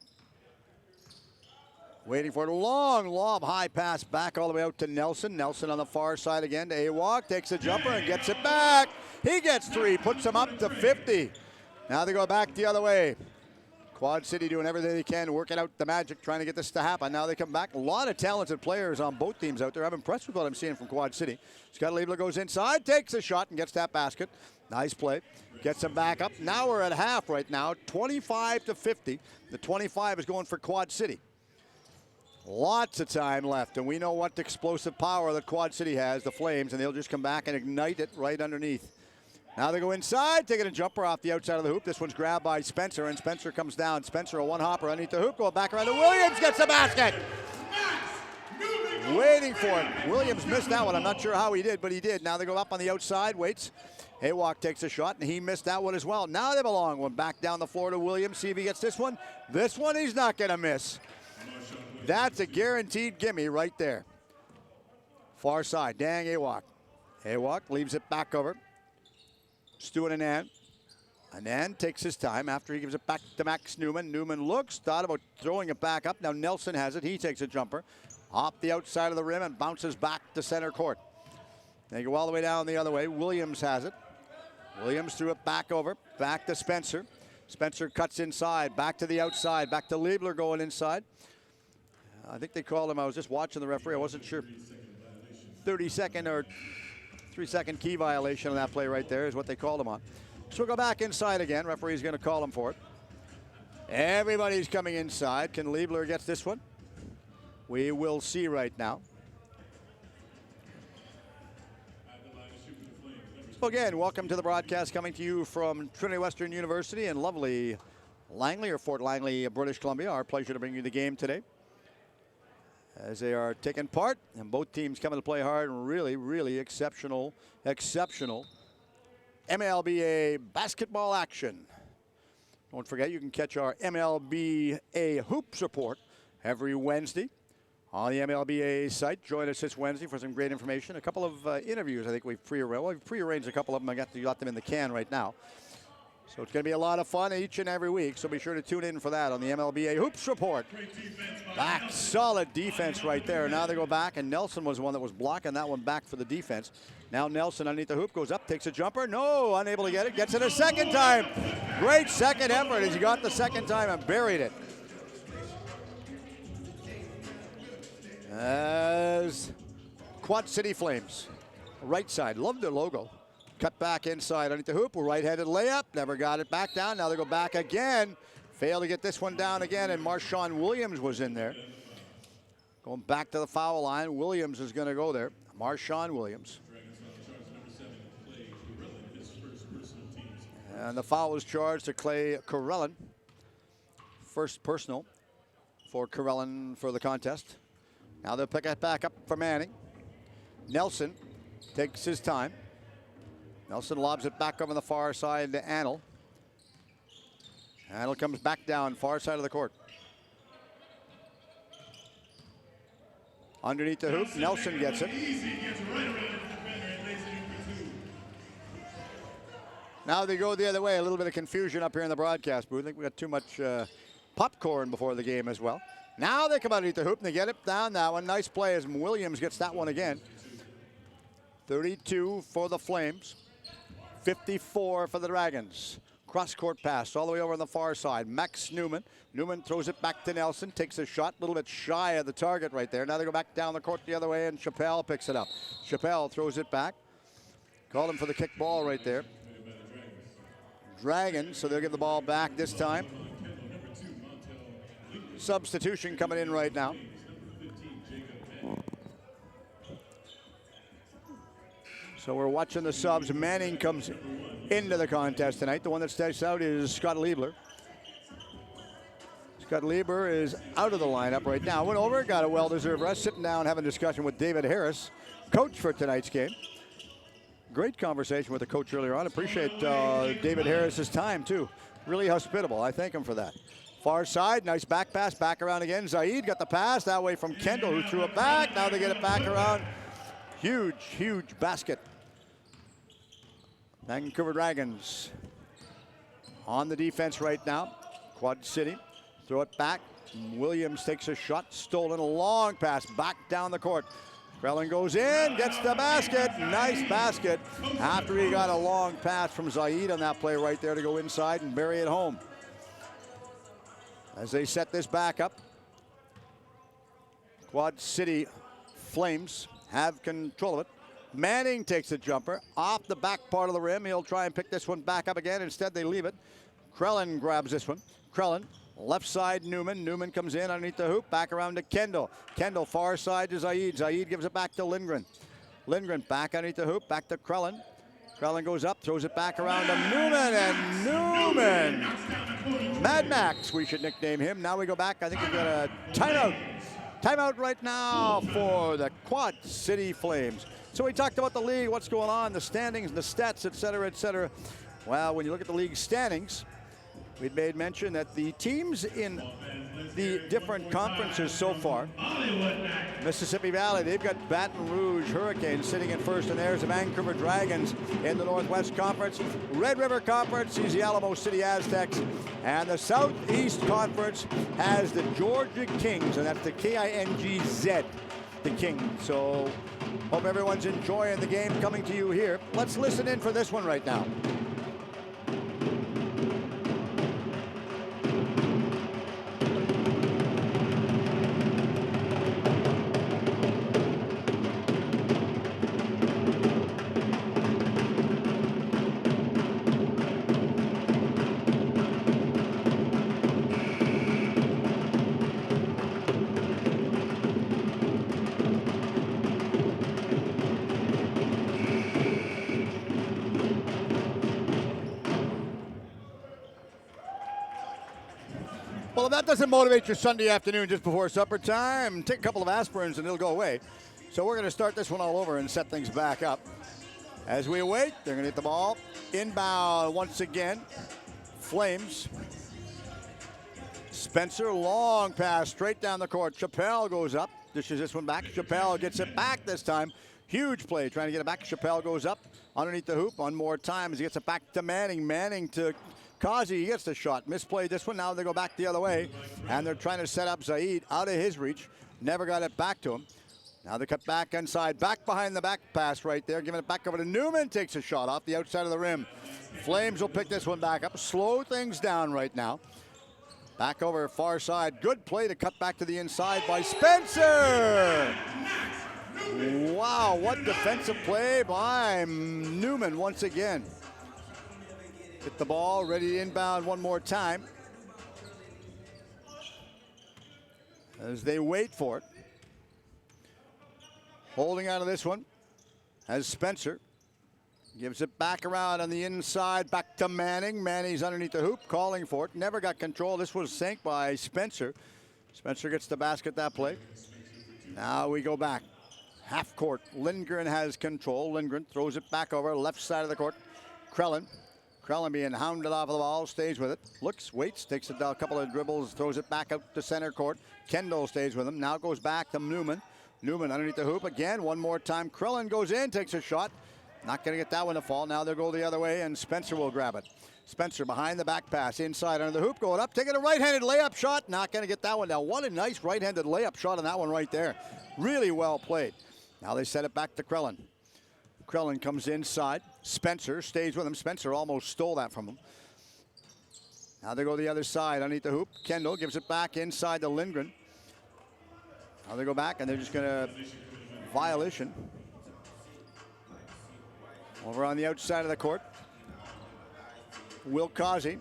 Waiting for a long lob, high pass back all the way out to Nelson. Nelson on the far side again to Awok. Takes a jumper and gets it back. He gets 3, puts him up to 50. Now they go back the other way. Quad City doing everything they can, working out the magic, trying to get this to happen. Now they come back. A lot of talented players on both teams out there. I'm impressed with what I'm seeing from Quad City. Scott Liebler goes inside, takes a shot, and gets that basket. Nice play. Gets him back up. Now we're at half right now, 25 to 50. The 25 is going for Quad City. Lots of time left, and we know what explosive power that Quad City has, the Flames, and they'll just come back and ignite it right underneath. Now they go inside, taking a jumper off the outside of the hoop. This one's grabbed by Spencer, and Spencer comes down. Spencer, a one-hopper underneath the hoop, going back around to Williams, gets the basket. Waiting for it. Williams missed that one. I'm not sure how he did, but he did. Now they go up on the outside, waits. Awok takes a shot, and he missed that one as well. Now they have a long one back down the floor to Williams. See if he gets this one. This one he's not going to miss. That's a guaranteed gimme right there. Far side, dang Awok. Awok leaves it back over. Stu and Anand. Anand takes his time after he gives it back to Max Newman. Newman looks, thought about throwing it back up. Now Nelson has it. He takes a jumper off the outside of the rim and bounces back to center court. They go all the way down the other way. Williams has it. Williams threw it back over, back to Spencer. Spencer cuts inside, back to the outside, back to Liebler going inside. I think they called him, I was just watching the referee, I wasn't sure. 30-second or 3-second key violation on that play right there is what they called him on. So we'll go back inside again. Referee's going to call him for it. Everybody's coming inside. Can Liebler get this one? We will see right now. So again, welcome to the broadcast coming to you from Trinity Western University in lovely Langley, or Fort Langley, British Columbia. Our pleasure to bring you the game today, as they are taking part, and both teams coming to play hard, and really exceptional MLBA basketball action. Don't forget, you can catch our MLBA Hoops Report every Wednesday on the MLBA site. Join us this Wednesday for some great information. A couple of interviews I think we've prearranged. Well, we've prearranged a couple of them. I got them in the can right now. So it's going to be a lot of fun each and every week, so be sure to tune in for that on the MLBA Hoops Report. Back, solid defense right there. Now they go back, and Nelson was the one that was blocking that one back for the defense. Now Nelson underneath the hoop, goes up, takes a jumper. No, unable to get it. Gets it a second time. Great second effort as he got the second time and buried it. As Quad City Flames, right side, love their logo. Cut back inside underneath the hoop, a right-handed layup, never got it back down. Now they go back again, fail to get this one down again, and Marshawn Williams was in there. Going back to the foul line, Williams is going to go there. Marshawn Williams. And the foul was charged to Clay Corellan. First personal for Corellan for the contest. Now they'll pick it back up for Manning. Nelson takes his time. Nelson lobs it back over the far side to Anel. Anel comes back down, far side of the court. Underneath the hoop, Nelson gets it. Now they go the other way. A little bit of confusion up here in the broadcast booth. I think we got too much popcorn before the game as well. Now they come underneath the hoop and they get it down that one. Nice play as Williams gets that one again. 32 for the Flames. 54 for the Dragons. Cross-court pass all the way over on the far side. Max Newman. Newman throws it back to Nelson. Takes a shot, a little bit shy of the target right there. Now they go back down the court the other way, and Chappelle picks it up. Chappelle throws it back. Called him for the kick ball right there. Dragons, so they'll give the ball back this time. Substitution coming in right now. So we're watching the subs. Manning comes into the contest tonight. The one that sticks out is Scott Liebler. Scott Lieber is out of the lineup right now. Went over, got a well-deserved rest, sitting down, having a discussion with David Harris, coach for tonight's game. Great conversation with the coach earlier on. Appreciate David Harris's time, too. Really hospitable. I thank him for that. Far side, nice back pass, back around again. Zaid got the pass that way from Kendall, who threw it back. Now they get it back around. Huge, huge basket. Vancouver Dragons on the defense right now. Quad City, throw it back. Williams takes a shot, stolen, a long pass back down the court. Krellin goes in, gets the basket. Nice basket after he got a long pass from Zaid on that play right there to go inside and bury it home. As they set this back up, Quad City Flames have control of it. Manning takes a jumper off the back part of the rim. He'll try and pick this one back up again. Instead, they leave it. Krellin grabs this one. Krellin, left side, Newman. Newman comes in underneath the hoop, back around to Kendall. Kendall, far side to Zaid. Zaid gives it back to Lindgren. Lindgren back underneath the hoop, back to Krellin. Krellin goes up, throws it back around to Newman, and Newman! Mad Max, we should nickname him. Now we go back. I think we've got a timeout. Timeout right now for the Quad City Flames. So we talked about the league, what's going on, the standings, the stats, et cetera, et cetera. Well, when you look at the league standings, we'd made mention that the teams in the different conferences so far, Mississippi Valley, they've got Baton Rouge Hurricanes sitting in first, and there's the Vancouver Dragons in the Northwest Conference. Red River Conference sees the Alamo City Aztecs, and the Southeast Conference has the Georgia Kings, and that's the Kingz, the King. So hope everyone's enjoying the game coming to you here. Let's listen in for this one right now. Well, if that doesn't motivate your Sunday afternoon just before supper time, take a couple of aspirins and it'll go away. So we're going to start this one all over and set things back up. As we wait, they're going to hit the ball. Inbound once again. Flames. Spencer, long pass straight down the court. Chappelle goes up. Dishes this one back. Chappelle gets it back this time. Huge play trying to get it back. Chappelle goes up underneath the hoop one more time as he gets it back to Manning. Manning to Kazi, he gets the shot. Misplayed this one. Now they go back the other way. And they're trying to set up Zaid out of his reach. Never got it back to him. Now they cut back inside. Back behind the back pass right there. Giving it back over to Newman. Takes a shot off the outside of the rim. Flames will pick this one back up. Slow things down right now. Back over far side. Good play to cut back to the inside by Spencer. Wow, what defensive play by Newman once again. Hit the ball, ready to inbound one more time. As they wait for it. Holding out of this one as Spencer gives it back around on the inside, back to Manning. Manning's underneath the hoop, calling for it. Never got control. This was sank by Spencer. Spencer gets the basket that play. Now we go back. Half court. Lindgren has control. Lindgren throws it back over left side of the court. Krellin being hounded off of the ball, stays with it. Looks, waits, takes a couple of dribbles, throws it back out to center court. Kendall stays with him. Now goes back to Newman. Newman underneath the hoop again. One more time. Krellin goes in, takes a shot. Not going to get that one to fall. Now they'll go the other way, and Spencer will grab it. Spencer behind the back pass, inside under the hoop, going up, taking a right-handed layup shot. Not going to get that one. Now, what a nice right-handed layup shot on that one right there. Really well played. Now they set it back to Krellin. Krellin comes inside. Spencer stays with him. Spencer almost stole that from him. Now they go the other side underneath the hoop. Kendall gives it back inside to Lindgren. Now they go back, and they're just going to violation. Over on the outside of the court. Will Kazi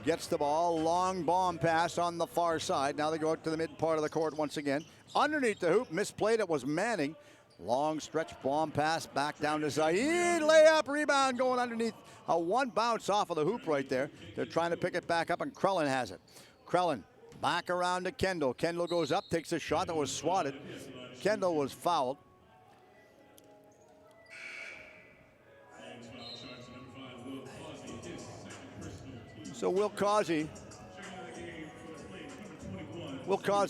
gets the ball. Long bomb pass on the far side. Now they go out to the mid part of the court once again. Underneath the hoop, misplayed it was Manning. Long stretch bomb pass back down to Zaid. Layup, rebound going underneath. A one bounce off of the hoop right there. They're trying to pick it back up, and Krellin has it. Krellin Back around to Kendall. Kendall goes up, takes a shot that was swatted. Kendall was fouled. So Will Causey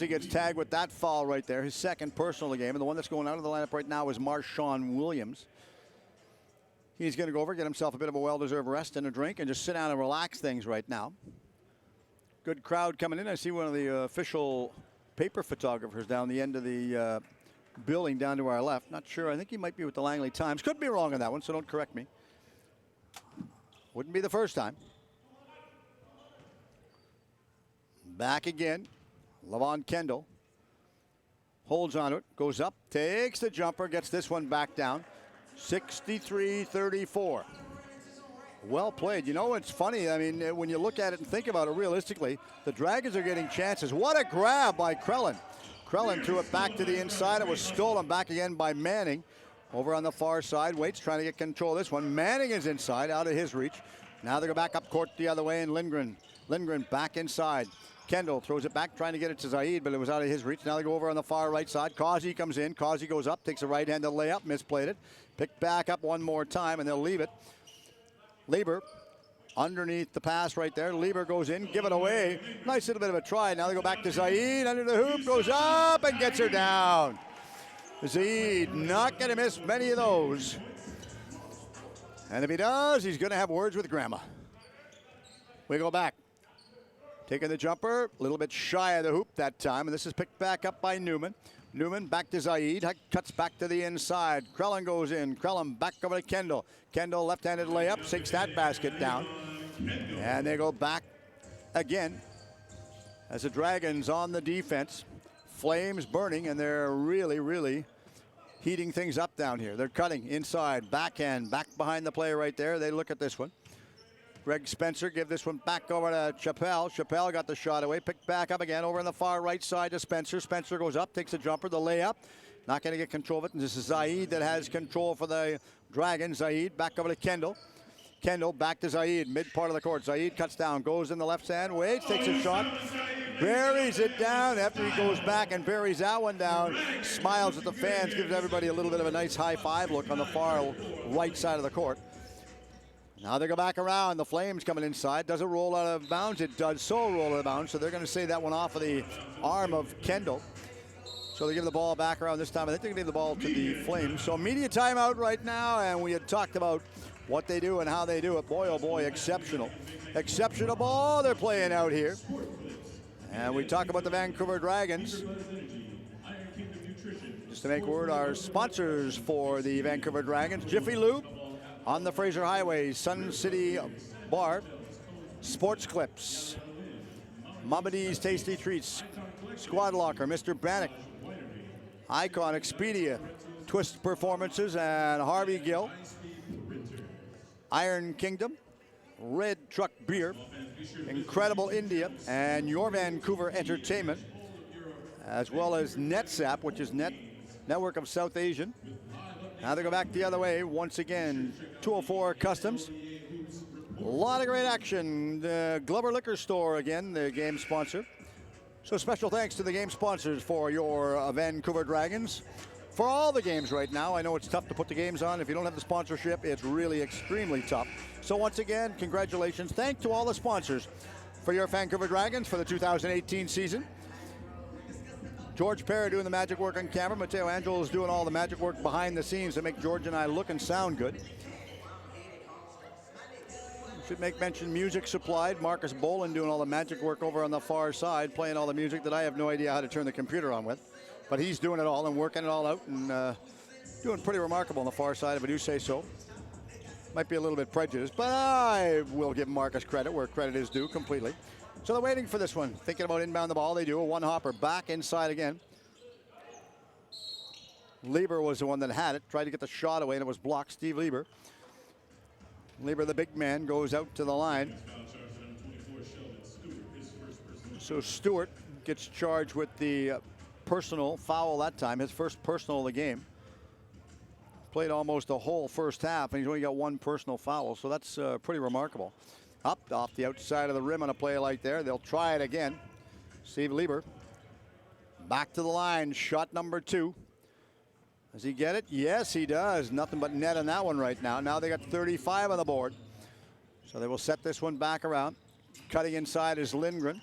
gets tagged with that foul right there, his second personal of the game. And the one that's going out of the lineup right now is Marshawn Williams. He's going to go over, get himself a bit of a well-deserved rest and a drink, and just sit down and relax things right now. Good crowd coming in. I see one of the official paper photographers down the end of the building down to our left. Not sure. I think he might be with the Langley Times. Could be wrong on that one, so don't correct me. Wouldn't be the first time. Back again. Levon Kendall holds on to it, goes up, takes the jumper, gets this one back down. 63-34. Well played. You know, it's funny. I mean, when you look at it and think about it realistically, the Dragons are getting chances. What a grab by Krellin. Krellin threw it back to the inside. It was stolen back again by Manning. Over on the far side, Waits trying to get control of this one. Manning is inside, out of his reach. Now they go back up court the other way, and Lindgren back inside. Kendall throws it back, trying to get it to Zaid, but it was out of his reach. Now they go over on the far right side. Causey comes in. Causey goes up, takes a right-handed layup, misplayed it. Picked back up one more time, and they'll leave it. Lieber underneath the pass right there. Lieber goes in, give it away. Nice little bit of a try. Now they go back to Zaid. Under the hoop, goes up and gets her down. Zaid not going to miss many of those. And if he does, he's going to have words with Grandma. We go back. Taking the jumper, a little bit shy of the hoop that time, and this is picked back up by Newman. Newman back to Zaid, cuts back to the inside. Krellin goes in, Krellin back over to Kendall. Kendall left-handed layup, sinks that basket down. And they go back again as the Dragons on the defense. Flames burning, and they're really, really heating things up down here. They're cutting inside, backhand, back behind the player right there. They look at this one. Greg Spencer give this one back over to Chappelle. Chappelle got the shot away, picked back up again over on the far right side to Spencer. Spencer goes up, takes a jumper, the layup. Not going to get control of it. And this is Zaid that has control for the Dragons. Zaid back over to Kendall. Kendall back to Zaid, mid part of the court. Zaid cuts down, goes in the left hand, waits, takes a shot, buries it down after he goes back and buries that one down. Smiles at the fans, gives everybody a little bit of a nice high five look on the far right side of the court. Now they go back around. The Flames coming inside. Does it roll out of bounds? It does so roll out of bounds. So they're going to say that one off of the arm of Kendall. So they give the ball back around this time. I think they give the ball to the Flames. So media timeout right now. And we had talked about what they do and how they do it. Boy, oh boy, exceptional. Exceptional ball they're playing out here. And we talk about the Vancouver Dragons. Just to make word, our sponsors for the Vancouver Dragons, Jiffy Lube, on the Fraser Highway, Sun City Bar, Sports Clips, Mama D's Tasty Treats, Squad Locker, Mr. Bannock, Icon, Expedia, Twist Performances, and Harvey Gill, Iron Kingdom, Red Truck Beer, Incredible India, and Your Vancouver Entertainment, as well as NetSap, which is Network of South Asian. Now they go back the other way once again. 204 Customs. A lot of great action. The Glover Liquor Store again, the game sponsor. So special thanks to the game sponsors for your Vancouver Dragons. For all the games right now, I know it's tough to put the games on. If you don't have the sponsorship, it's really extremely tough. So once again, congratulations. Thanks to all the sponsors for your Vancouver Dragons for the 2018 season. George Perry doing the magic work on camera. Mateo Angelo is doing all the magic work behind the scenes to make George and I look and sound good. Should make mention music supplied. Marcus Boland doing all the magic work over on the far side, playing all the music that I have no idea how to turn the computer on with. But he's doing it all and working it all out and doing pretty remarkable on the far side, if I do say so. Might be a little bit prejudiced, but I will give Marcus credit where credit is due completely. So they're waiting for this one. Thinking about inbound the ball. They do a one-hopper back inside again. Lieber was the one that had it. Tried to get the shot away, and it was blocked. Steve Lieber. Lieber, the big man, goes out to the line. So Stewart gets charged with the personal foul that time. His first personal of the game. Played almost a whole first half, and he's only got one personal foul. So that's pretty remarkable. Up off the outside of the rim on a play like there. They'll try it again. Steve Lieber back to the line. Shot number 2. Does he get it? Yes, he does. Nothing but net on that one right now. Now they got 35 on the board. So they will set this one back around. Cutting inside is Lindgren.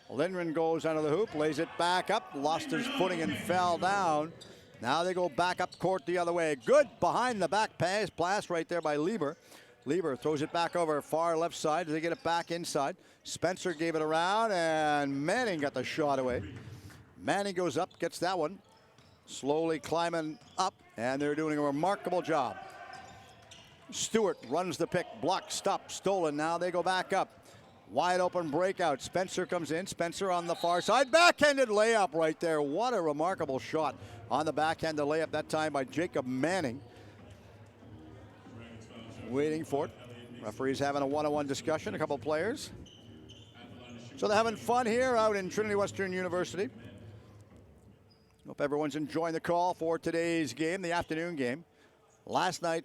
Lindgren goes under the hoop, lays it back up, lost his footing and fell down. Now they go back up court the other way. Good behind the back pass blast right there by Lieber. Lieber throws it back over far left side. They get it back inside. Spencer gave it around, and Manning got the shot away. Manning goes up, gets that one. Slowly climbing up, and they're doing a remarkable job. Stewart runs the pick, blocked, stopped, stolen. Now they go back up. Wide open breakout. Spencer comes in. Spencer on the far side. Backhanded layup right there. What a remarkable shot on the backhanded layup that time by Jacob Manning. Waiting for it. Referee's having a one-on-one discussion, a couple players. So they're having fun here out in Trinity Western University. Hope everyone's enjoying the call for today's game, the afternoon game. Last night,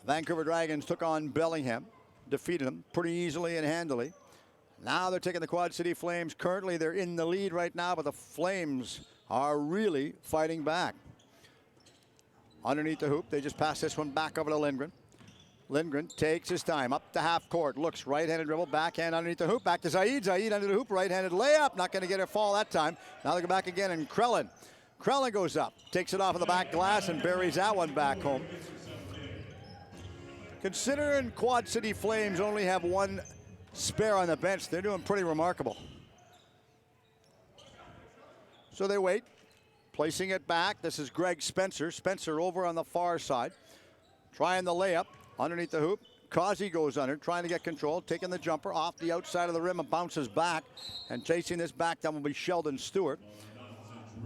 Vancouver Dragons took on Bellingham, defeated them pretty easily and handily. Now they're taking the Quad City Flames. Currently, they're in the lead right now, but the Flames are really fighting back. Underneath the hoop, they just pass this one back over to Lindgren. Lindgren takes his time up to half court, looks right-handed dribble, backhand underneath the hoop, back to Zaid. Zaid under the hoop, right-handed layup, not going to get a fall that time. Now they go back again, and Krellin goes up, takes it off of the back glass and buries that one back home. Considering Quad City Flames only have one spare on the bench, they're doing pretty remarkable. So they wait, placing it back. This is Greg Spencer. Spencer over on the far side, trying the layup. Underneath the hoop, Causey goes under, trying to get control, taking the jumper off the outside of the rim and bounces back. And chasing this back down will be Sheldon Stewart.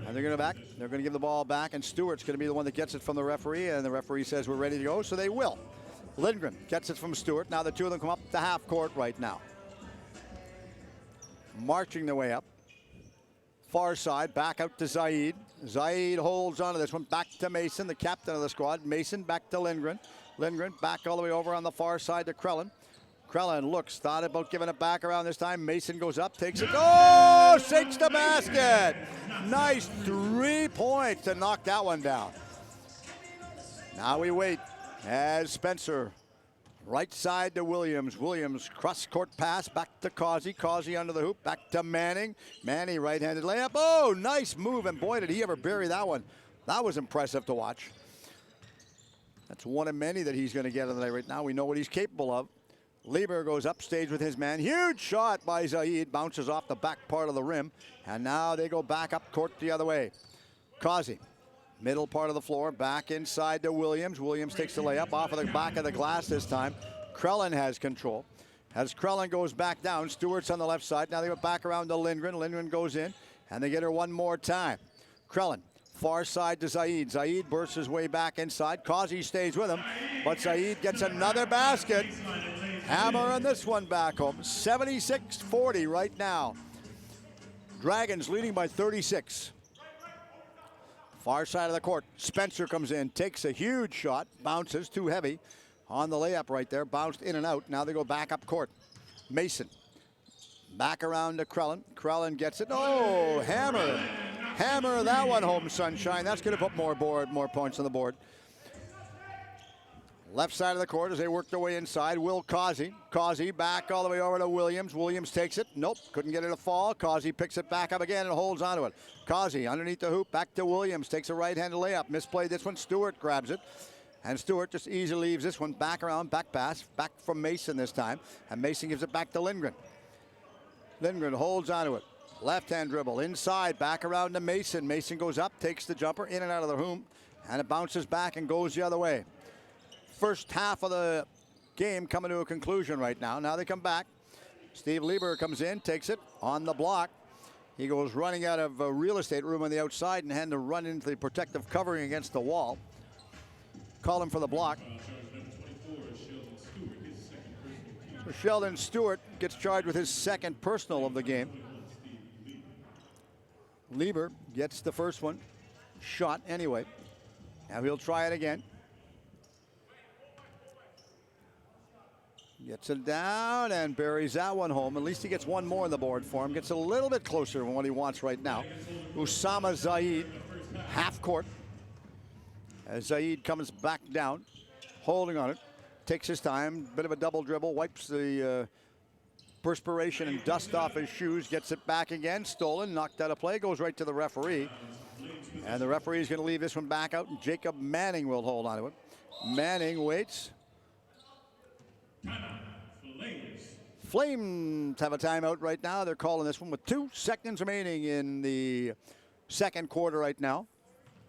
And they're going to give the ball back, and Stewart's going to be the one that gets it from the referee, and the referee says we're ready to go, so they will. Lindgren gets it from Stewart. Now the two of them come up to half court right now. Marching their way up. Far side, back out to Zaid. Zaid holds on to this one, back to Mason, the captain of the squad. Mason back to Lindgren. Lindgren back all the way over on the far side to Krellin. Krellin looks, thought about giving it back around this time. Mason goes up, takes it. Oh, sinks the basket. Nice 3 points to knock that one down. Now we wait as Spencer, right side to Williams. Williams cross-court pass back to Causey. Causey under the hoop, back to Manning. Manning right-handed layup. Oh, nice move, and boy, did he ever bury that one. That was impressive to watch. That's one of many that he's going to get in the night right now. We know what he's capable of. Lieber goes upstage with his man. Huge shot by Zaid. Bounces off the back part of the rim. And now they go back up court the other way. Causey, middle part of the floor. Back inside to Williams. Williams takes the layup off of the back of the glass this time. Krellin has control. As Krellin goes back down, Stewart's on the left side. Now they go back around to Lindgren. Lindgren goes in, and they get her one more time. Krellin. Far side to Zaid. Zaid bursts his way back inside. Causey stays with him, but Zaid gets another basket. Hammer on this one back home. 76-40 right now. Dragons leading by 36. Far side of the court. Spencer comes in, takes a huge shot, bounces, too heavy on the layup right there. Bounced in and out. Now they go back up court. Mason. Back around to Krellin. Krellin gets it. Oh, hammer. Hammer that one home, Sunshine. That's going to put more points on the board. Left side of the court as they work their way inside. Will Causey. Causey back all the way over to Williams. Williams takes it. Nope, couldn't get it to fall. Causey picks it back up again and holds onto it. Causey underneath the hoop. Back to Williams. Takes a right-handed layup. Misplayed this one. Stewart grabs it. And Stewart just easily leaves this one back around. Back pass. Back from Mason this time. And Mason gives it back to Lindgren. Lindgren holds onto it. Left-hand dribble inside, back around to Mason. Mason goes up, takes the jumper in and out of the room, and it bounces back and goes the other way. First half of the game coming to a conclusion right now. Now they come back. Steve Lieber comes in, takes it on the block. He goes running out of a real estate room on the outside and had to run into the protective covering against the wall. Call him for the block. So Sheldon Stewart gets charged with his second personal of the game. Lieber gets the first one. Shot anyway. Now he'll try it again. Get Puts it down and buries that one home. At least he gets one more on the board for him. Gets a little bit closer than what he wants right now. Usama Zaid, half court. As Zaid comes back down, holding on it. Takes his time, bit of a double dribble, wipes the perspiration and dust off his shoes, gets it back again, stolen, knocked out of play, goes right to the referee. And the referee is going to leave this one back out, and Jacob Manning will hold on to it. Manning waits. Flames have a timeout right now. They're calling this one with 2 seconds remaining in the second quarter right now.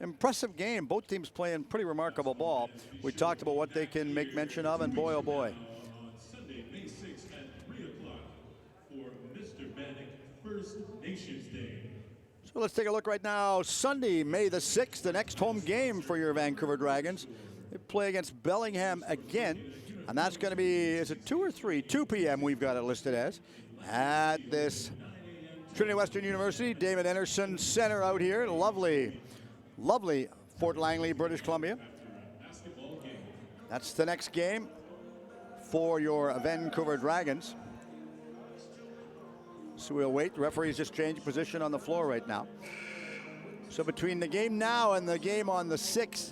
Impressive game. Both teams playing pretty remarkable ball. We talked about what they can make mention of, and boy, oh boy. On Sunday, May 6th at 3 o'clock for Mr. Bannock First Nations Day. So let's take a look right now. Sunday, May the 6th, the next home game for your Vancouver Dragons. They play against Bellingham again. And that's going to be, is it 2 or 3? 2 p.m. we've got it listed as. At this Trinity Western University, David Anderson Center out here. Lovely, lovely Fort Langley, British Columbia. That's the next game for your Vancouver Dragons. So we'll wait. The referee's just changing position on the floor right now. So between the game now and the game on the 6th,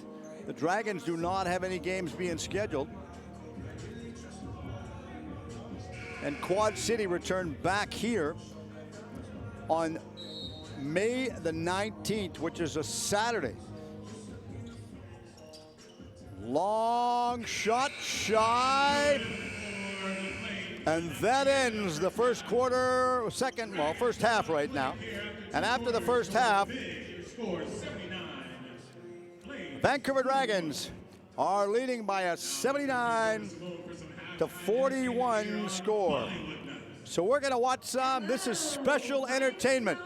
the Dragons do not have any games being scheduled. And Quad City returned back here on May the 19th, which is a Saturday. Long shot, shy. And that ends the first quarter, first half right now. And after the first half, Vancouver Dragons are leading by a 79-41 score. So we're going to watch some. This is special entertainment,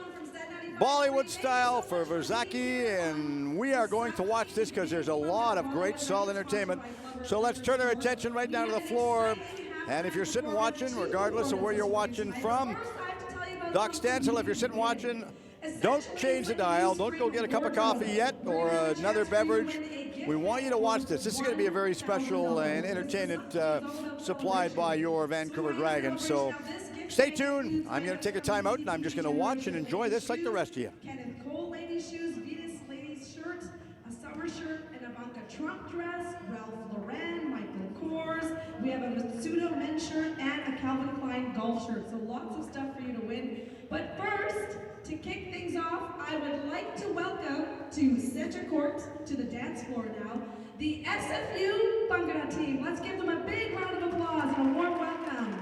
Bollywood style for Verzaki, and we are going to watch this because there's a lot of great, solid entertainment. So let's turn our attention right down to the floor. And if you're sitting watching, regardless of where you're watching from, Doc Stansel, if you're sitting watching, don't change the dial. Don't go get a cup of coffee yet or another beverage. We want you to watch this. This is going to be a very special and entertainment supplied by your Vancouver Dragons. So stay tuned. I'm going to take a timeout, and I'm just going to watch and enjoy this like the rest of you. Kenneth Cole ladies shoes, Venus ladies shirt, a summer shirt, an Ivanka Trump dress, Ralph Lauren, Michael Kors. We have a Matsudo men's shirt and a Calvin Klein golf shirt. So lots of stuff for you to win. But first, to kick things off, I would like to welcome to center court, to the dance floor now, the SFU Bhangra team. Let's give them a big round of applause and a warm welcome.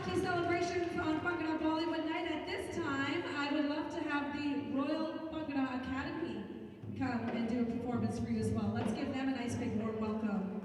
hockey celebrations on Pungana Bollywood Night. At this time, I would love to have the Royal Pungana Academy come and do a performance for you as well. Let's give them a nice big warm welcome.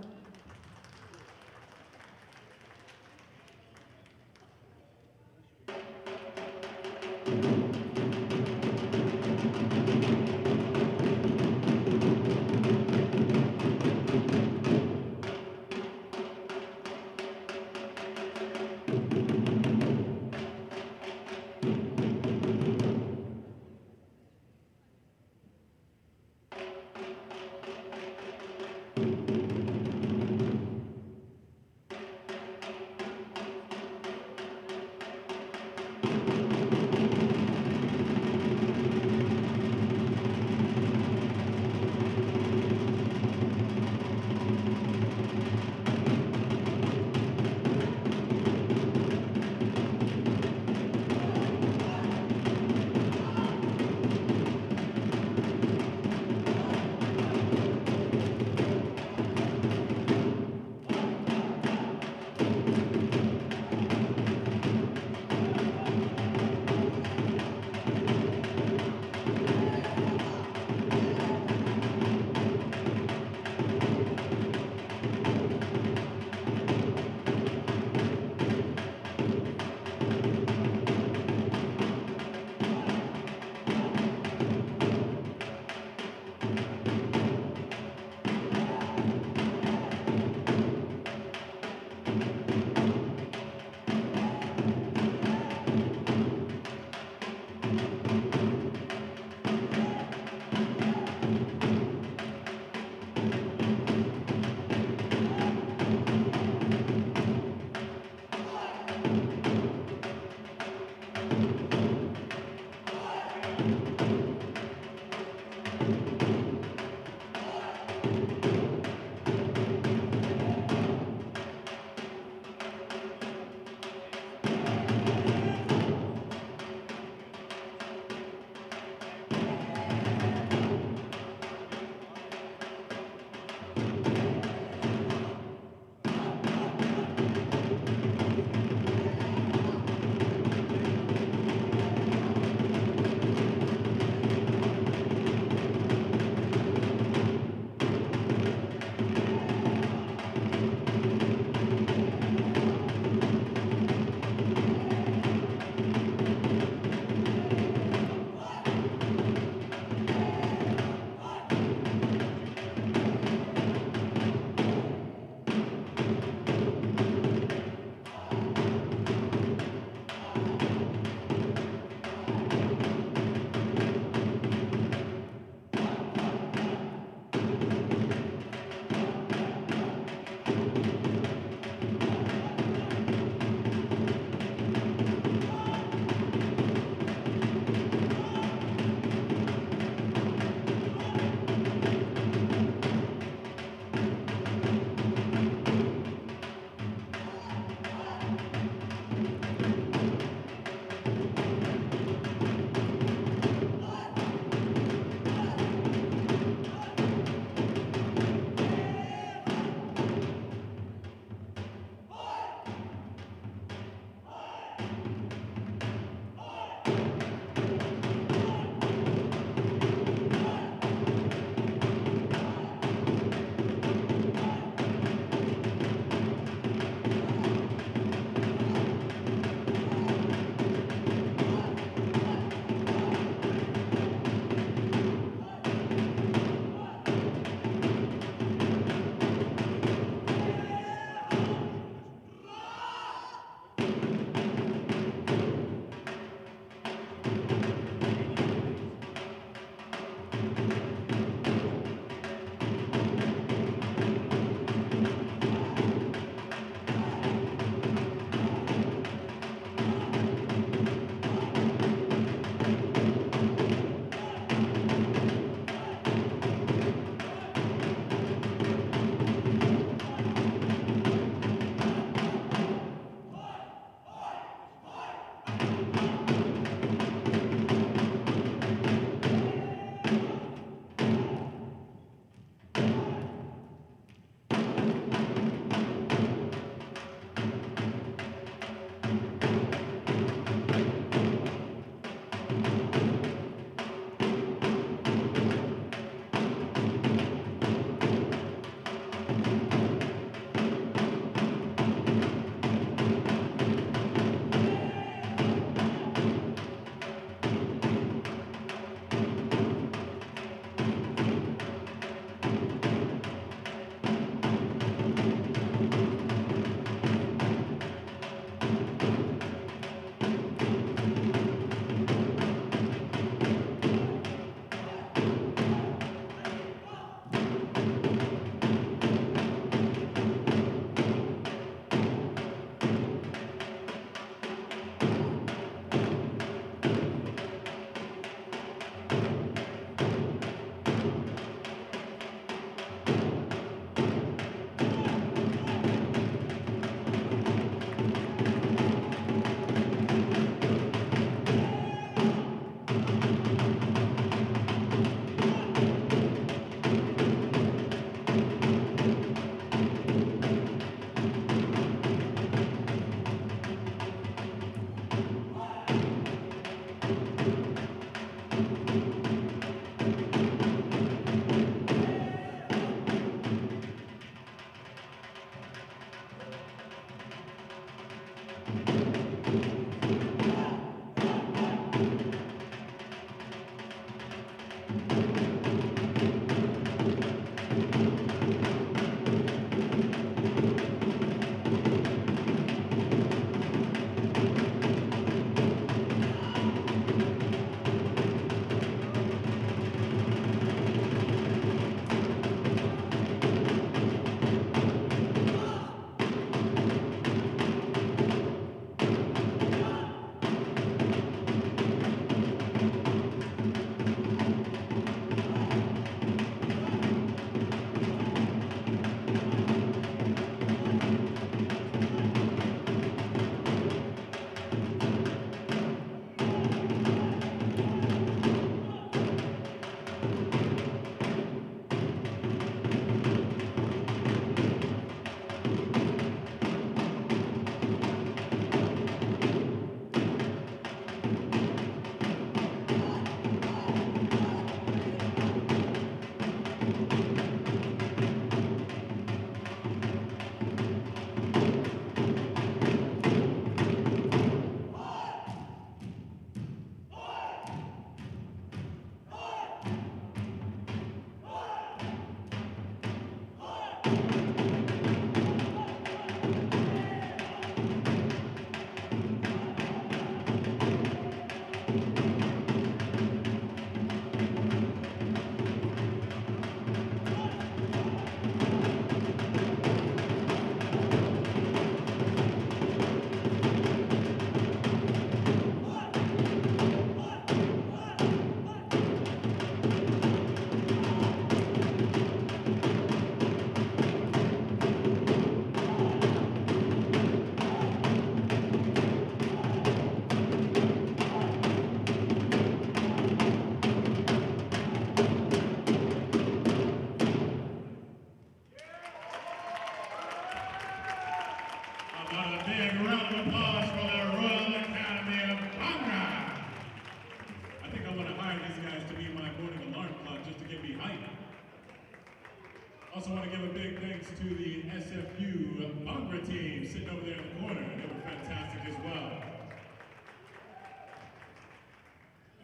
Also want to give a big thanks to the SFU Bungra team sitting over there in the corner. They were fantastic as well.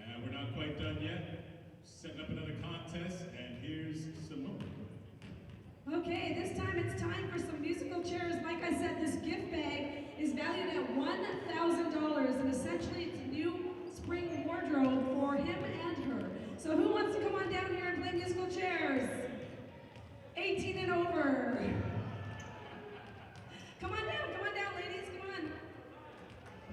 And we're not quite done yet. Setting up another contest, and here's some more. Okay, this time it's time for some musical chairs. Like I said, this gift bag is valued at $1,000, and essentially it's a new spring wardrobe for him and her. So who wants to come on down here and play musical chairs? 18 and over. Come on down, ladies, come on.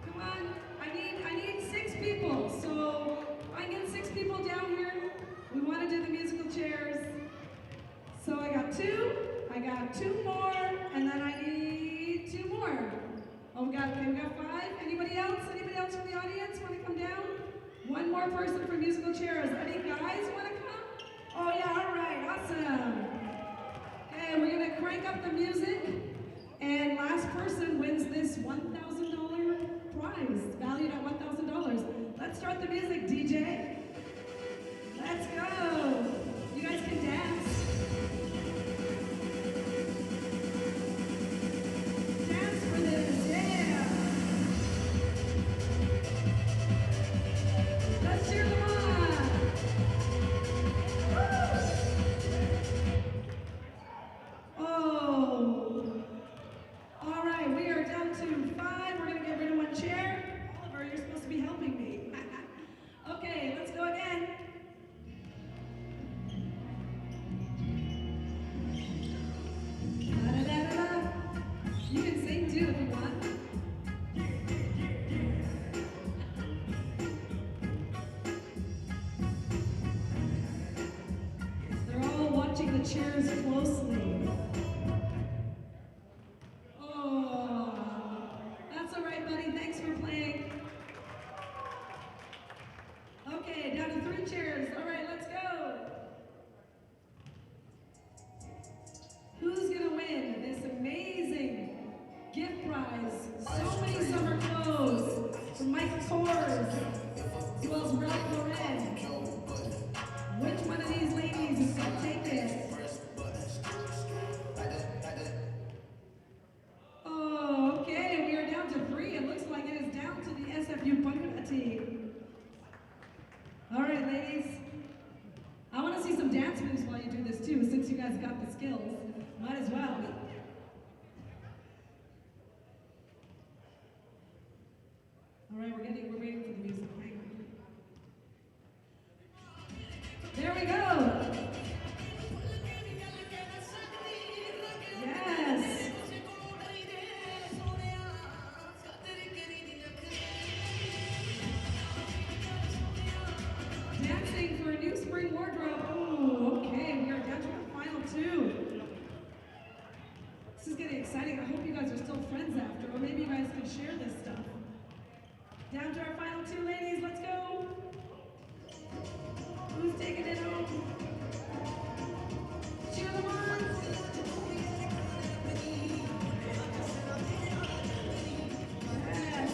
Come on, I need 6 people, so I can get 6 people down here. We want to do the musical chairs. So I got 2 more, and then I need 2 more. Oh, we got 5. Anybody else? Anybody else from the audience want to come down? 1 more person for musical chairs. Any guys want to come? Oh yeah, all right, awesome. Okay, we're gonna crank up the music, and last person wins this $1,000 prize, valued at $1,000. Let's start the music, DJ. Let's go. You guys can dance. Dance for this, yeah. Let's cheer them on. Woo! Oh. All right, we are down to 5. We're gonna get rid of 1 chair. Oliver, you're supposed to be helping me. Okay, let's go again. Da-da-da-da-da. You can sing too if you want. They're all watching the chairs closely. Oh, that's all right, buddy. Thanks for playing. Okay, down to 3 chairs. All right, let's go. Who's gonna win this amazing gift prize? So many summer clothes from Michael Kors, as well as Ralph Lauren. Which one of these ladies is gonna take it? Oh, okay, we are down to 3. It looks like it is down to the SFU Bunga team. All right, ladies. while you do this too, since you guys got the skills. Might as well. All right, we're waiting for the music. Hang on. There we go. Yes. Dancing for a new spring wardrobe. Oh, okay. We are down to our final two. This is getting exciting. I hope you guys are still friends after, or maybe you guys can share this stuff. Down to our final two, ladies. Let's go. Who's taking it home? Cheer them on. Yes.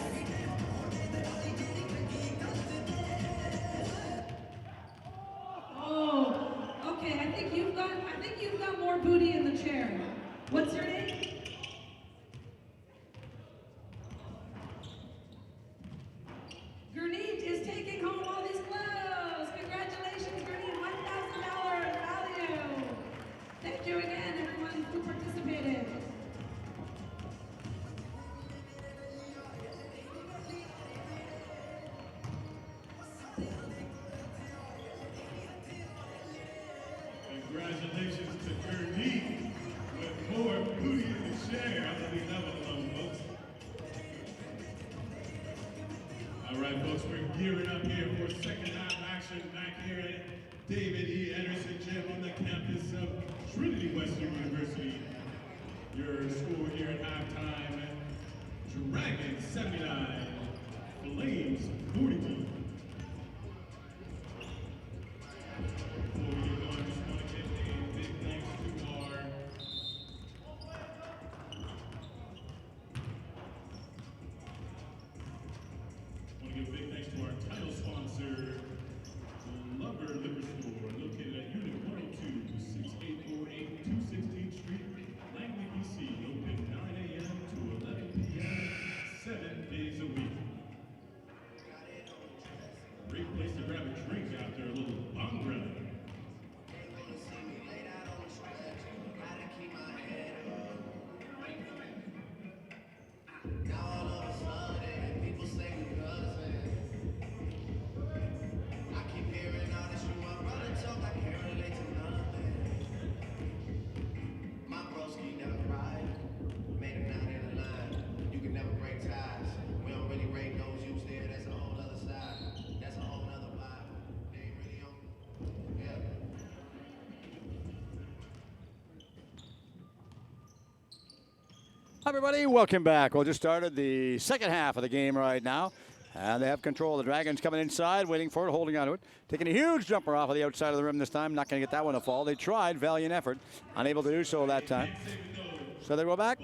Oh, okay. I think you've got more booty in the chair. What's your name? Gurnit is taking home all these clothes. Congratulations, Gurnit, $1,000 value. Thank you again, everyone who participated. Congratulations to Trinity with more booty in the chair. I believe that one alone, folks. All right, folks, we're gearing up here for second half action back here at David E. Anderson Gym on the campus of Trinity Western University. Your score here at halftime, Dragons 79, Flames 42. Before we get going, I just want to give a big thanks to our title sponsor, Lover Liquor Store, located at Unit 102, 6848 216th Street, Langley, BC, open 9 a.m. to 11 p.m., 7 days a week. Great place to grab a drink after a little bong run. Hi, everybody. Welcome back. Well, just started the second half of the game right now. And they have control. The Dragons coming inside, waiting for it, holding onto it. Taking a huge jumper off of the outside of the rim this time. Not going to get that one to fall. They tried. Valiant effort. Unable to do so that time. So they go back.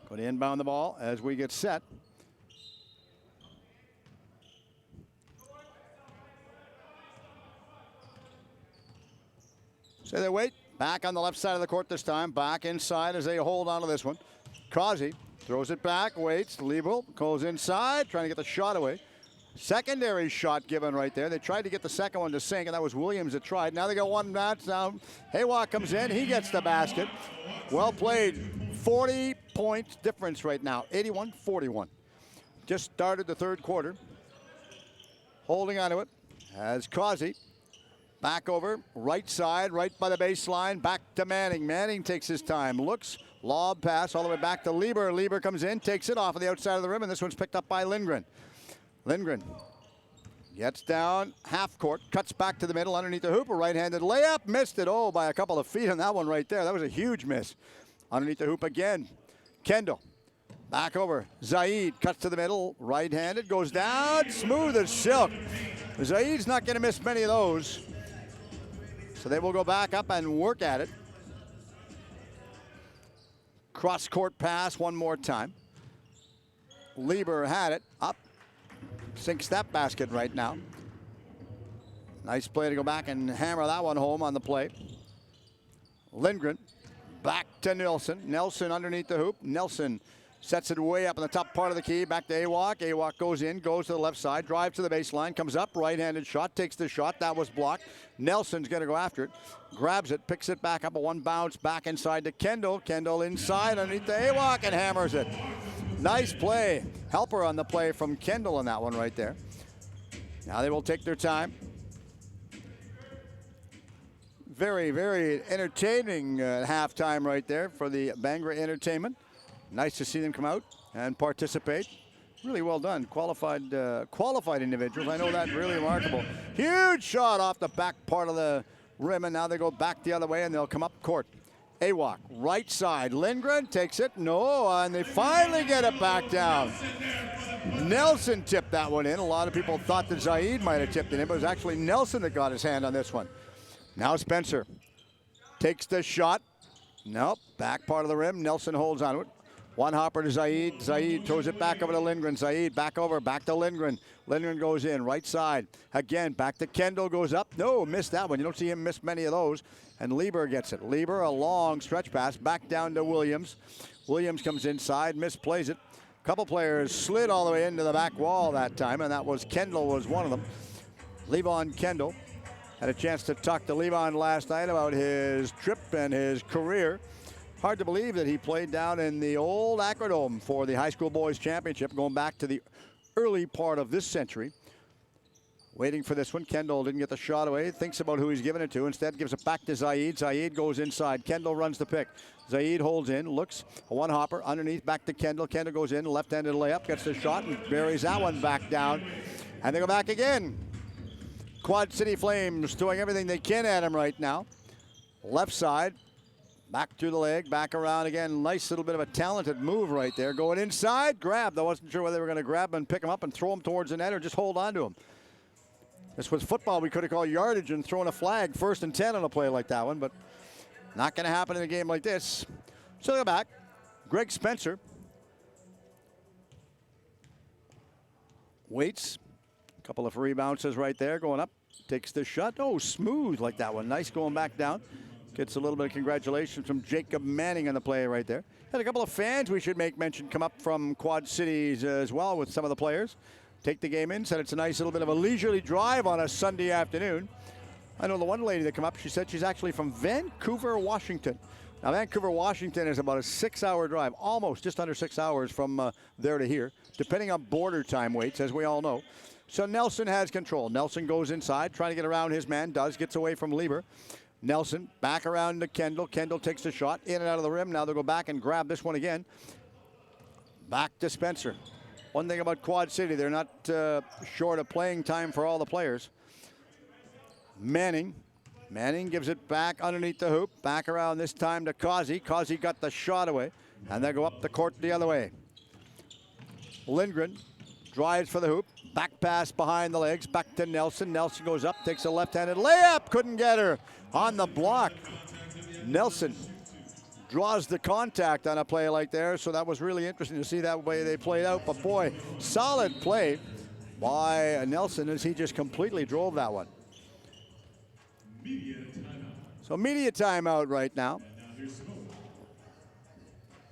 Go to inbound the ball as we get set. So they wait. Back on the left side of the court this time. Back inside as they hold on to this one. Crosby throws it back, waits. Liebel goes inside, trying to get the shot away. Secondary shot given right there. They tried to get the second one to sink, and that was Williams that tried. Now they got one match down. Haywa comes in. He gets the basket. Well played. 40 points difference right now. 81-41. Just started the third quarter. Holding onto it as Crosby. Back over, right side, right by the baseline, back to Manning. Manning takes his time, looks, lob pass all the way back to Lieber. Lieber comes in, takes it off of the outside of the rim, and this one's picked up by Lindgren. Lindgren gets down, half court, cuts back to the middle, underneath the hoop, a right-handed layup, missed it, by a couple of feet on that one right there. That was a huge miss. Underneath the hoop again, Kendall. Back over, Zaid cuts to the middle, right-handed, goes down, smooth as silk. Zaid's not going to miss many of those. So they will go back up and work at it. Cross-court pass one more time. Lieber had it, up, sinks that basket right now. Nice play to go back and hammer that one home on the play. Lindgren back to Nelson. Nelson underneath the hoop. Nelson Sets it way up in the top part of the key. Back to Awak. Awak goes in, goes to the left side, drives to the baseline, comes up, right-handed shot, takes the shot. That was blocked. Nelson's going to go after it. Grabs it, picks it back up a one bounce, back inside to Kendall. Kendall inside underneath to Awak and hammers it. Nice play. Helper on the play from Kendall on that one right there. Now they will take their time. Very, very entertaining halftime right there for the Bhangra Entertainment. Nice to see them come out and participate. Really well done. Qualified individuals. I know that. Really remarkable. Huge shot off the back part of the rim, and now they go back the other way, and they'll come up court. Awak, right side. Lindgren takes it. No, and they finally get it back down. Nelson tipped that one in. A lot of people thought that Zaid might have tipped it in, but it was actually Nelson that got his hand on this one. Now Spencer takes the shot. Nope, back part of the rim. Nelson holds on to it. One hopper to Zaid. Zaid throws it back over to Lindgren. Zaid back over, back to Lindgren. Lindgren goes in, right side. Again, back to Kendall, goes up. No, missed that one. You don't see him miss many of those. And Lieber gets it. Lieber, a long stretch pass, back down to Williams. Williams comes inside, misplays it. A couple players slid all the way into the back wall that time, and that was Kendall was one of them. Levon Kendall had a chance to talk to Levon last night about his trip and his career. Hard to believe that he played down in the old Acrodome for the high school boys championship, going back to the early part of this century. Waiting for this one. Kendall didn't get the shot away. Thinks about who he's giving it to. Instead gives it back to Zaid. Zaid goes inside. Kendall runs the pick. Zaid holds in, looks, a one hopper underneath, back to Kendall. Kendall goes in, left-handed layup, gets the shot and buries that one back down. And they go back again. Quad City Flames doing everything they can at him right now. Left side. Back to the leg, back around again. Nice little bit of a talented move right there. Going inside, grabbed. I wasn't sure whether they were going to grab him and pick him up and throw him towards the net or just hold on to him. This was football. We could have called yardage and thrown a flag 1st and 10 on a play like that one, but not going to happen in a game like this. So they go back. Greg Spencer waits. A couple of free bounces right there going up. Takes the shot. Oh, smooth like that one. Nice going back down. Gets a little bit of congratulations from Jacob Manning on the play right there. Had a couple of fans we should make mention come up from Quad Cities as well with some of the players. Take the game in, said it's a nice little bit of a leisurely drive on a Sunday afternoon. I know the one lady that came up, she said she's actually from Vancouver, Washington. Now, Vancouver, Washington is about a 6-hour drive, almost just under 6 hours from there to here, depending on border time waits, as we all know. So Nelson has control. Nelson goes inside, trying to get around his man, gets away from Lieber. Nelson back around to Kendall. Kendall takes the shot in and out of the rim. Now they'll go back and grab this one again. Back to Spencer. One thing about Quad City, they're not short of playing time for all the players. Manning gives it back underneath the hoop. Back around this time to Causey. Causey got the shot away. And they go up the court the other way. Lindgren drives for the hoop. Back pass behind the legs. Back to Nelson. Nelson goes up, takes a left-handed layup. Couldn't get her on the block. Nelson draws the contact on a play like there, so that was really interesting to see that way they played out. But boy, solid play by Nelson as he just completely drove that one. So media timeout right now.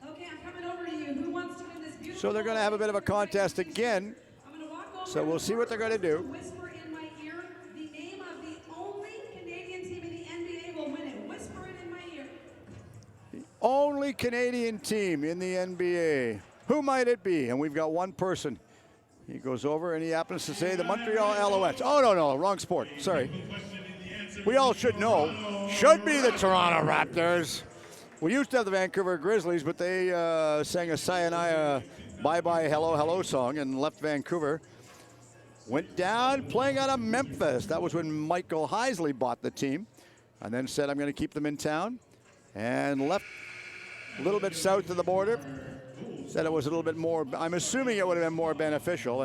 Okay, I'm coming over to you. Who wants to win this beautiful? So they're going to have a bit of a contest again. I'm going to walk over. So we'll see what they're going to do. Whisper in my ear the name of the only Canadian team in the NBA will win it. Whisper it in my ear. The only Canadian team in the NBA. Who might it be? And we've got one person. He goes over and he happens to say the Montreal Alouettes. Oh, no, wrong sport. Sorry. We all should know. Should be the Toronto Raptors. We used to have the Vancouver Grizzlies, but they sang a sayonara, bye-bye, hello song and left Vancouver. Went down playing out of Memphis. That was when Michael Heisley bought the team and then said, I'm going to keep them in town. And left a little bit south of the border. Said it was a little bit more, I'm assuming it would have been more beneficial.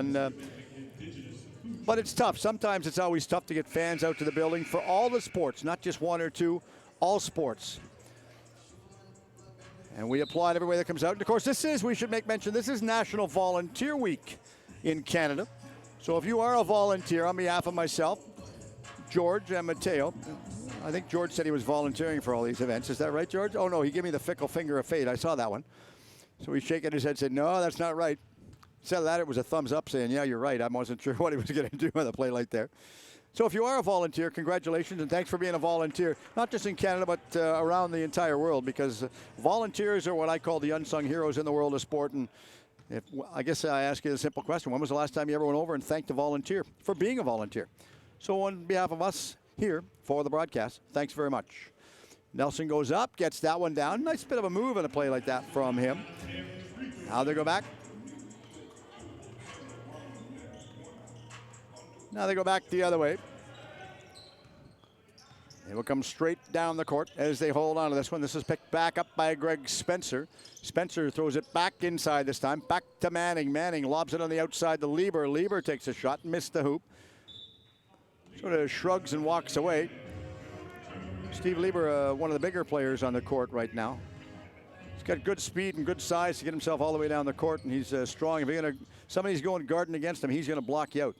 But it's tough. Sometimes it's always tough to get fans out to the building for all the sports, not just one or two, all sports. And we applaud everybody that comes out. And of course, we should make mention, this is National Volunteer Week in Canada. So if you are a volunteer, on behalf of myself, George and Mateo, I think George said he was volunteering for all these events. Is that right, George? Oh, no, he gave me the fickle finger of fate. I saw that one. So he's shaking his head, said, no, that's not right. Instead of that, it was a thumbs up saying, yeah, you're right. I wasn't sure what he was going to do on the play like there. So if you are a volunteer, congratulations, and thanks for being a volunteer, not just in Canada, but around the entire world, because volunteers are what I call the unsung heroes in the world of sport. And I guess I ask you a simple question. When was the last time you ever went over and thanked a volunteer for being a volunteer? So on behalf of us here for the broadcast, thanks very much. Nelson goes up, gets that one down. Nice bit of a move in a play like that from him. Now they go back. Now they go back the other way. They will come straight down the court as they hold on to this one. This is picked back up by Greg Spencer. Spencer throws it back inside this time. Back to Manning. Manning lobs it on the outside to Lieber. Lieber takes a shot, missed the hoop. Sort of shrugs and walks away. Steve Lieber, one of the bigger players on the court right now. He's got good speed and good size to get himself all the way down the court, and he's strong. If somebody's going guarding against him, he's going to block you out.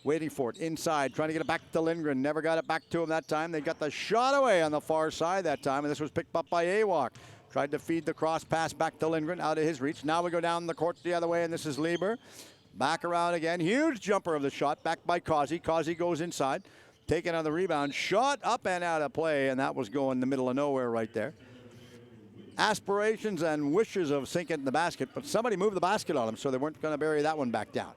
Waiting for it inside, trying to get it back to Lindgren. Never got it back to him that time. They got the shot away on the far side that time, and this was picked up by Awak. Tried to feed the cross pass back to Lindgren, out of his reach. Now we go down the court the other way, and this is Lieber. Back around again. Huge jumper of the shot, back by Causey. Causey goes inside, taking on the rebound. Shot up and out of play, and that was going in the middle of nowhere right there. Aspirations and wishes of sinking in the basket, but somebody moved the basket on him, so they weren't going to bury that one back down.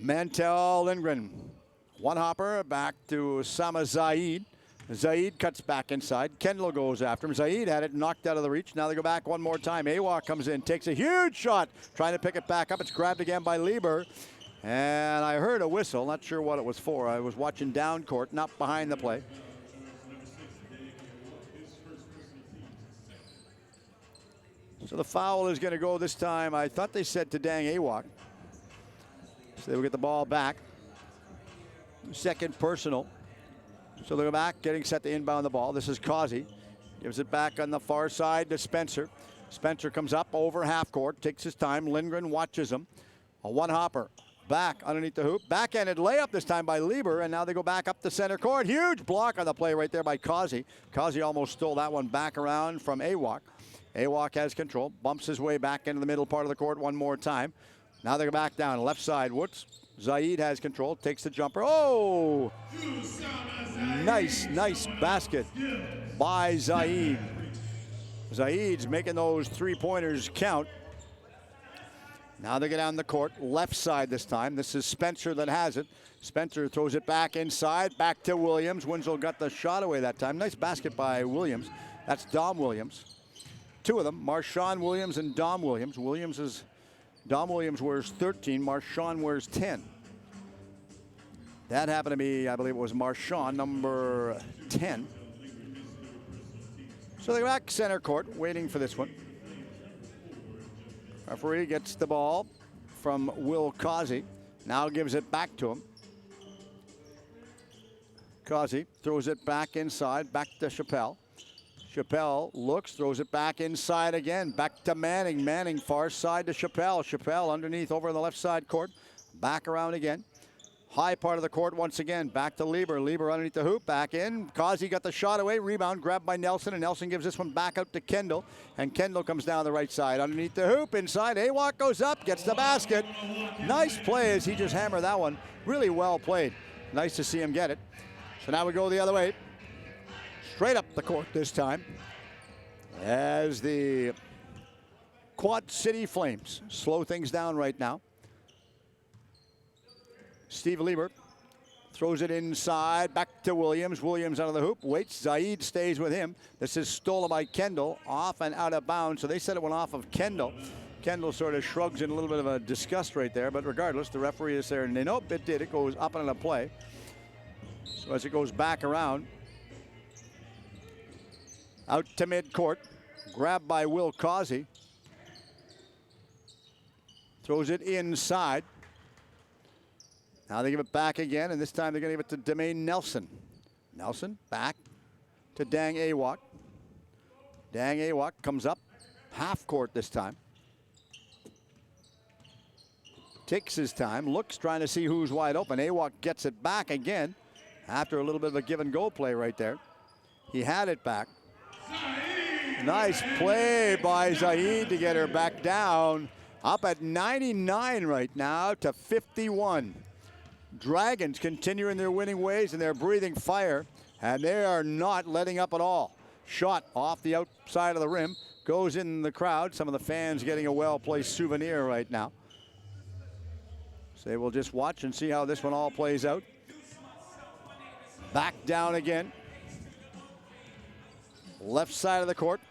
Mantel Lindgren. One hopper back to Sama Zaid. Zaid cuts back inside. Kendall goes after him. Zaid had it knocked out of the reach. Now they go back one more time. Awak comes in, takes a huge shot, trying to pick it back up. It's grabbed again by Lieber. And I heard a whistle. Not sure what it was for. I was watching down court, not behind the play. So the foul is going to go this time. I thought they said to Dang Awak. So they will get the ball back. Second personal. So they go back, getting set to inbound the ball. This is Causey. Gives it back on the far side to Spencer. Spencer comes up over half court, takes his time. Lindgren watches him. A one hopper. Back underneath the hoop. Backhanded layup this time by Lieber, and now they go back up the center court. Huge block on the play right there by Causey. Causey almost stole that one back around from Awak. Awak has control. Bumps his way back into the middle part of the court one more time. Now they go back down, left side, Woods. Zaid has control, takes the jumper. Oh! Nice basket by Zaid. Zaid's making those three-pointers count. Now they get down the court, left side this time. This is Spencer that has it. Spencer throws it back inside, back to Williams. Winslow got the shot away that time. Nice basket by Williams. That's Dom Williams. Two of them, Marshawn Williams and Dom Williams. Dom Williams wears 13, Marshawn wears 10. That happened to be, I believe it was Marshawn, number 10. So they go back center court, waiting for this one. Referee gets the ball from Will Causey. Now gives it back to him. Causey throws it back inside, back to Chappelle. Chappelle looks, throws it back inside again. Back to Manning. Manning far side to Chappelle. Chappelle underneath over on the left side court. Back around again. High part of the court once again. Back to Lieber. Lieber underneath the hoop. Back in. Causey got the shot away. Rebound grabbed by Nelson. And Nelson gives this one back out to Kendall. And Kendall comes down the right side. Underneath the hoop. Inside. Awak goes up. Gets the basket. Nice play as he just hammered that one. Really well played. Nice to see him get it. So now we go the other way. Straight up the court this time as the Quad City Flames slow things down right now. Steve Lieber throws it inside, back to Williams. Williams out of the hoop, waits. Zaid stays with him. This is stolen by Kendall, off and out of bounds. So they said it went off of Kendall. Kendall sort of shrugs in a little bit of a disgust right there, but regardless, the referee is there. And they nope, it did. It goes up and out of play. So as it goes back around, out to midcourt, grabbed by Will Causey. Throws it inside. Now they give it back again, and this time they're going to give it to Demaine Nelson. Nelson back to Dang Awak. Dang Awak comes up, half court this time. Takes his time, looks, trying to see who's wide open. Awak gets it back again after a little bit of a give and go play right there. He had it back. Nice play by Zaid to get her back down. Up at 99 right now to 51. Dragons continuing their winning ways, and they're breathing fire, and they are not letting up at all. Shot off the outside of the rim, goes in the crowd. Some of the fans getting a well-placed souvenir right now. So they will just watch and see how this one all plays out. Back down again. Left side of the court.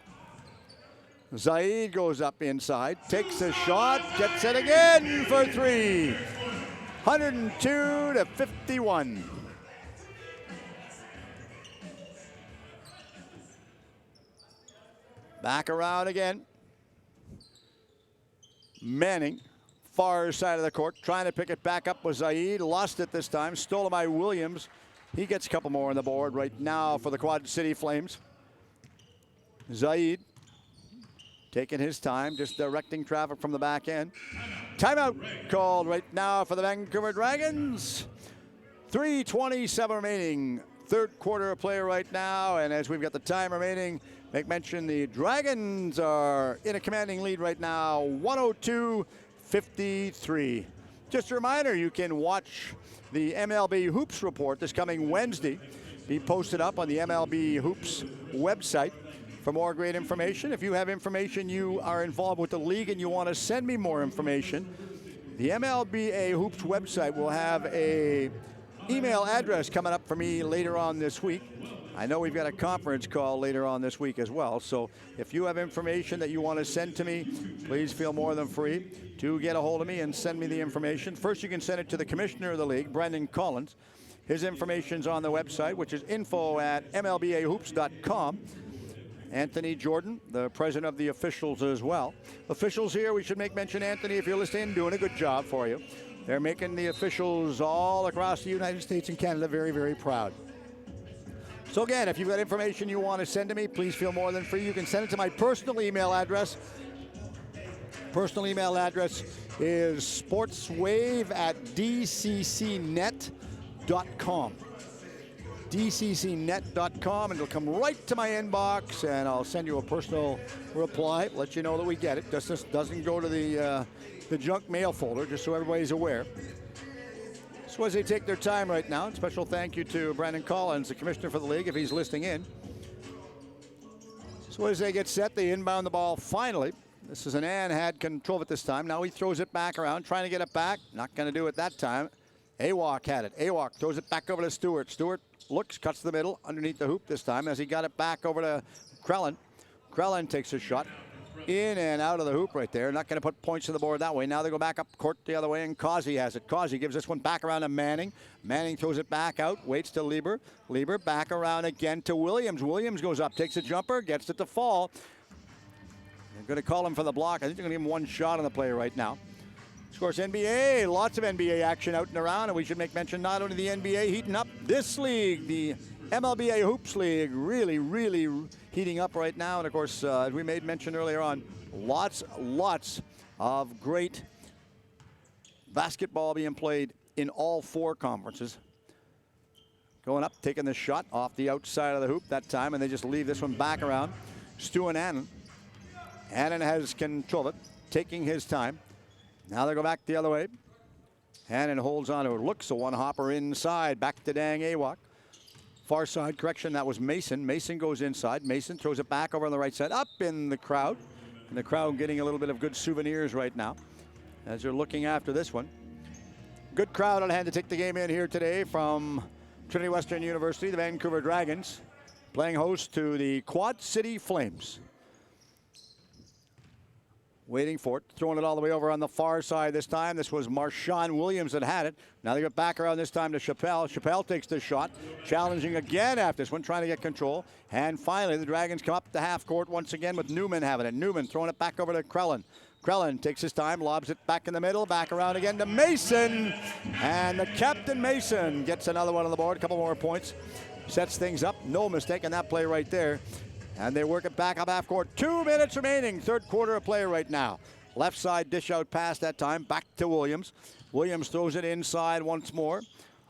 Zaid goes up inside, takes a shot, gets it again for three. 102 to 51. Back around again. Manning, far side of the court, trying to pick it back up with Zaid. Lost it this time, stolen by Williams. He gets a couple more on the board right now for the Quad City Flames. Zaid taking his time, just directing traffic from the back end. Timeout called right now for the Vancouver Dragons. 3:27 remaining. Third quarter of play right now, and as we've got the time remaining, make mention the Dragons are in a commanding lead right now, 102-53. Just a reminder, you can watch the MLB Hoops report this coming Wednesday. Be posted up on the MLB Hoops website for more great information. If you have information you are involved with the league and you want to send me more information, the MLBA Hoops website will have a email address coming up for me later on this week. I know we've got a conference call later on this week as well, so if you have information that you want to send to me, please feel more than free to get a hold of me and send me the information. First, you can send it to the commissioner of the league, Brendan Collins. His information's on the website, which is info@mlbahoops.com. Anthony Jordan, the president of the officials as well. Officials here, we should make mention, Anthony, if you're listening, doing a good job for you. They're making the officials all across the United States and Canada very, very proud. So again, if you've got information you want to send to me, please feel more than free. You can send it to my personal email address. Personal email address is sportswave@dccnet.com. dccnet.com, and it'll come right to my inbox, and I'll send you a personal reply, let you know that we get it. This doesn't go to the junk mail folder, just so everybody's aware. So as they take their time right now, and special thank you to Brandon Collins, the commissioner for the league, if he's listening in. So as they get set, they inbound the ball finally. This is an Ann had control of it this time. Now he throws it back around, trying to get it back. Not going to do it that time. Awak had it. Awak throws it back over to Stewart. Stewart looks, cuts the middle, underneath the hoop this time as he got it back over to Krellin. Krellin takes a shot in and out of the hoop right there. Not going to put points to the board that way. Now they go back up court the other way, and Causey has it. Causey gives this one back around to Manning. Manning throws it back out, waits to Lieber. Lieber back around again to Williams. Williams goes up, takes a jumper, gets it to fall. They're going to call him for the block. I think they're going to give him one shot on the play right now. Of course, NBA, lots of NBA action out and around, and we should make mention not only the NBA heating up, this league, the MLBA Hoops League, really, really heating up right now. And of course, as we made mention earlier on, lots of great basketball being played in all four conferences. Going up, taking the shot off the outside of the hoop that time, and they just leave this one back around. Stu and Annan. Annan has control of it, taking his time. Now they go back the other way. Hannon holds on to it. Looks a one hopper inside. Back to Dang Awak. Far side, correction, that was Mason. Mason goes inside. Mason throws it back over on the right side. Up in the crowd. And the crowd getting a little bit of good souvenirs right now as they're looking after this one. Good crowd on hand to take the game in here today from Trinity Western University. The Vancouver Dragons playing host to the Quad City Flames. Waiting for it, throwing it all the way over on the far side this time. This was Marshawn Williams that had it. Now they get back around this time to Chappelle. Chappelle takes the shot, challenging again after this one, trying to get control. And finally, the Dragons come up to half court once again with Newman having it. Newman throwing it back over to Krellin. Krellin takes his time, lobs it back in the middle, back around again to Mason. And the captain, Mason, gets another one on the board, a couple more points. Sets things up, no mistake in that play right there. And they work it back up half court. 2 minutes remaining, third quarter of play right now. Left side dish out pass that time, back to Williams. Williams throws it inside once more.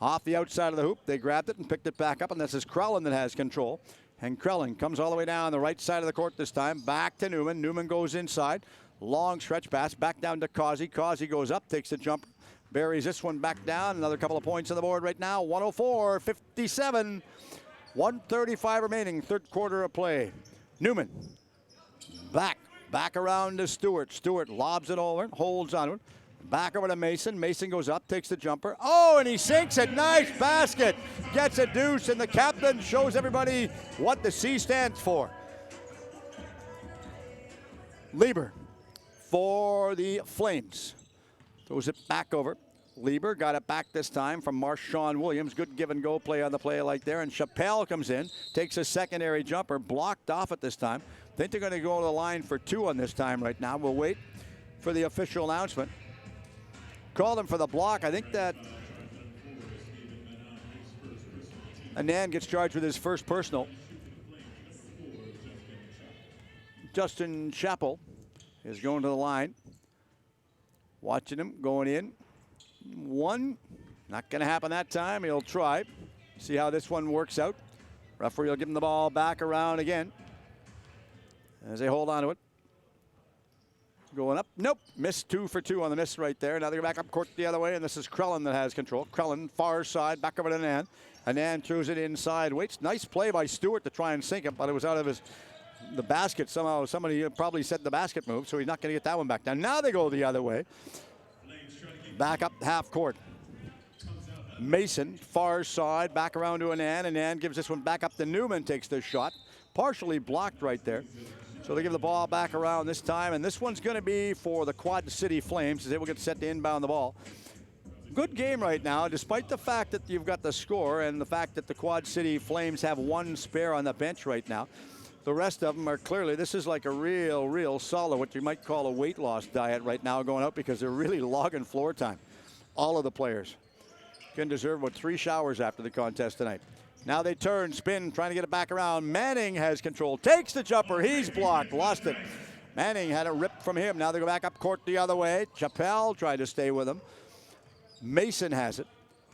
Off the outside of the hoop, they grabbed it and picked it back up, and this is Krellin that has control. And Krellin comes all the way down the right side of the court this time. Back to Newman. Newman goes inside. Long stretch pass. Back down to Causey. Causey goes up, takes the jumper. Buries this one back down. Another couple of points on the board right now. 104-57. 1:35 remaining. Third quarter of play. Newman. Back around to Stewart. Stewart lobs it over. Holds on it. Back over to Mason. Mason goes up, takes the jumper. Oh, and he sinks it. Nice basket. Gets a deuce, and the captain shows everybody what the C stands for. Lieber for the Flames. Throws it back over. Lieber got it back this time from Marshawn Williams. Good give-and-go play on the play like there. And Chappelle comes in, takes a secondary jumper, blocked off at this time. Think they're going to go to the line for 2 on this time right now. We'll wait for the official announcement. Called him for the block. I think that Anand gets charged with his first personal. Justin Chappell is going to the line. Watching him going in. 1. Not going to happen that time. He'll try. See how this one works out. Referee will give him the ball back around again as they hold on to it. Going up. Nope. Missed 2 for 2 on the miss right there. Now they go back up court the other way, and this is Krellin that has control. Krellin, far side, back over to Anand. Anand throws it inside. Waits. Nice play by Stewart to try and sink it, but it was out of the basket somehow. Somebody probably said the basket move, so he's not going to get that one back down. Now they go the other way. Back up half court. Mason, far side, back around to Anand. Anand gives this one back up to Newman, takes the shot. Partially blocked right there. So they give the ball back around this time, and this one's going to be for the Quad City Flames as they will get set to inbound the ball. Good game right now, despite the fact that you've got the score and the fact that the Quad City Flames have 1 spare on the bench right now. The rest of them are clearly, this is like a real solid, what you might call a weight loss diet right now going out because they're really logging floor time. All of the players can deserve about 3 showers after the contest tonight. Now they turn, spin, trying to get it back around. Manning has control, takes the jumper, he's blocked, lost it. Manning had it ripped from him. Now they go back up court the other way. Chappelle tried to stay with him. Mason has it.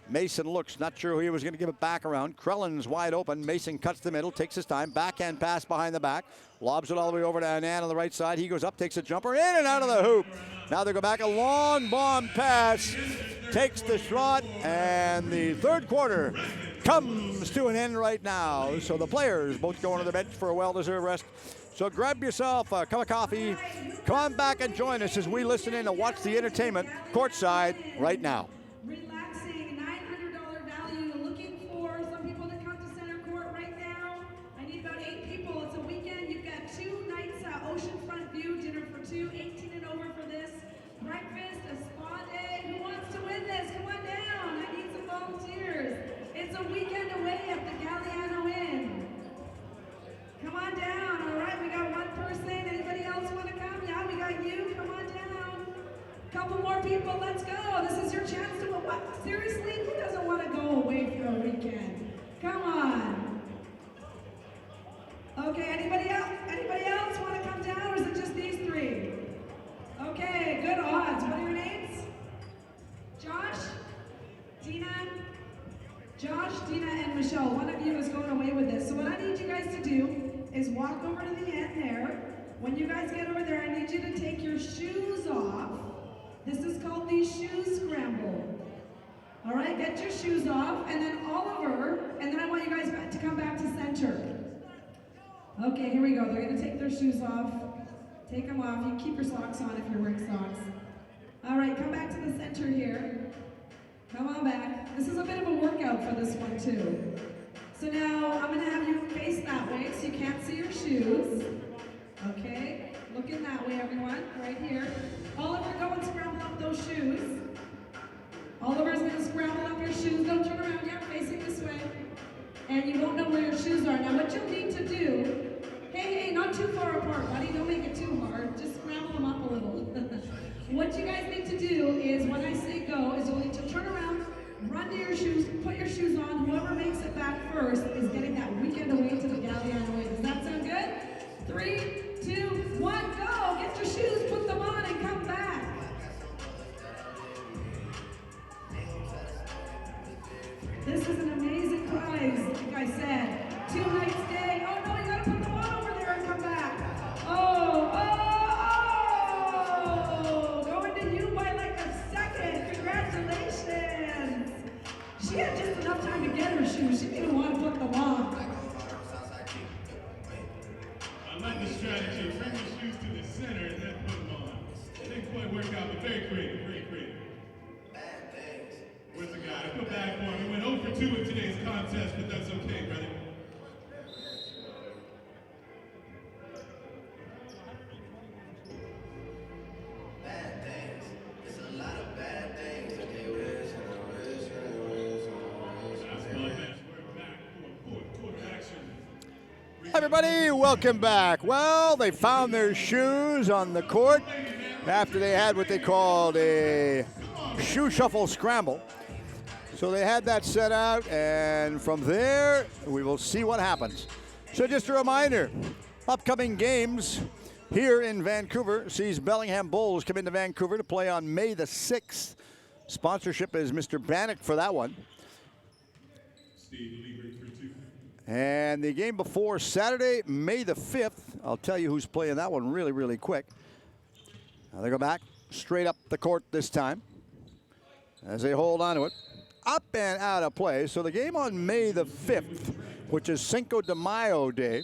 Mason looks, not sure who he was going to give it back around. Krellin's wide open. Mason cuts the middle, takes his time. Backhand pass behind the back. Lobs it all the way over to Anand on the right side. He goes up, takes a jumper, in and out of the hoop. Now they go back, a long bomb pass. Takes the shot, and the third quarter comes to an end right now. So the players both going to the bench for a well-deserved rest. So grab yourself a cup of coffee. Come on back and join us as we listen in and watch the entertainment courtside right now. Relaxing, $900 value. Looking for some people to come to center court right now. I need about 8 people. It's a weekend. You've got 2 nights oceanfront view, dinner for 2, 18 and over for this. Breakfast, a spa day. Who wants to win this? Come on down. I need some volunteers. It's a weekend away at the Galliano Inn. Come on down. All right, we got 1 person. Anybody else want to come? Yeah, we got you. Come on down. Couple more people. Let's go. This is your chance to what? Seriously? Who doesn't want to go away for a weekend? Come on. Okay, anybody else? Anybody else want to come down, or is it just these 3? Okay, good odds. What are your names? Josh? Dina? Josh, Dina, and Michelle. One of you is going away with this. So what I need you guys to do is walk over to the end there. When you guys get over there, I need you to take your shoes off. This is called the shoe scramble. All right, get your shoes off, and then Oliver, and then I want you guys to come back to center. Okay, here we go. They're gonna take their shoes off. Take them off. You keep your socks on if you're wearing socks. All right, come back to the center here. Come on back. This is a bit of a workout for this one too. So now I'm gonna have you face that way so you can't see your shoes. Okay, looking that way everyone, right here. Oliver, go and scramble up those shoes. Oliver's gonna scramble up your shoes. Don't turn around yet, facing this way. And you won't know where your shoes are. Now what you'll need to do, hey, not too far apart, buddy, don't make it too hard. Just scramble them up a little. What you guys need to do is, when I say go, is you'll need to turn around, run to your shoes, put your shoes on. Whoever makes it back first is getting that weekend away to the Galliano Way. Does that sound good? 3, 2, 1, go! Get your shoes, put them on, and come back. This is an amazing prize, like I said. 2 nights stay. Oh, in today's contest, but that's okay, brother. Bad things. It's a lot of bad things that they wish. Basketball fans, we're back for a fourth quarter action. Everybody, welcome back. Well, they found their shoes on the court after they had what they called a shoe shuffle scramble. So they had that set out, and from there, we will see what happens. So just a reminder, upcoming games here in Vancouver sees Bellingham Bulls come into Vancouver to play on May the 6th. Sponsorship is Mr. Bannock for that one. And the game before Saturday, May the 5th, I'll tell you who's playing that one really, really quick. Now they go back straight up the court this time as they hold on to it. Up and out of play. So the game on May the 5th, which is Cinco de Mayo Day,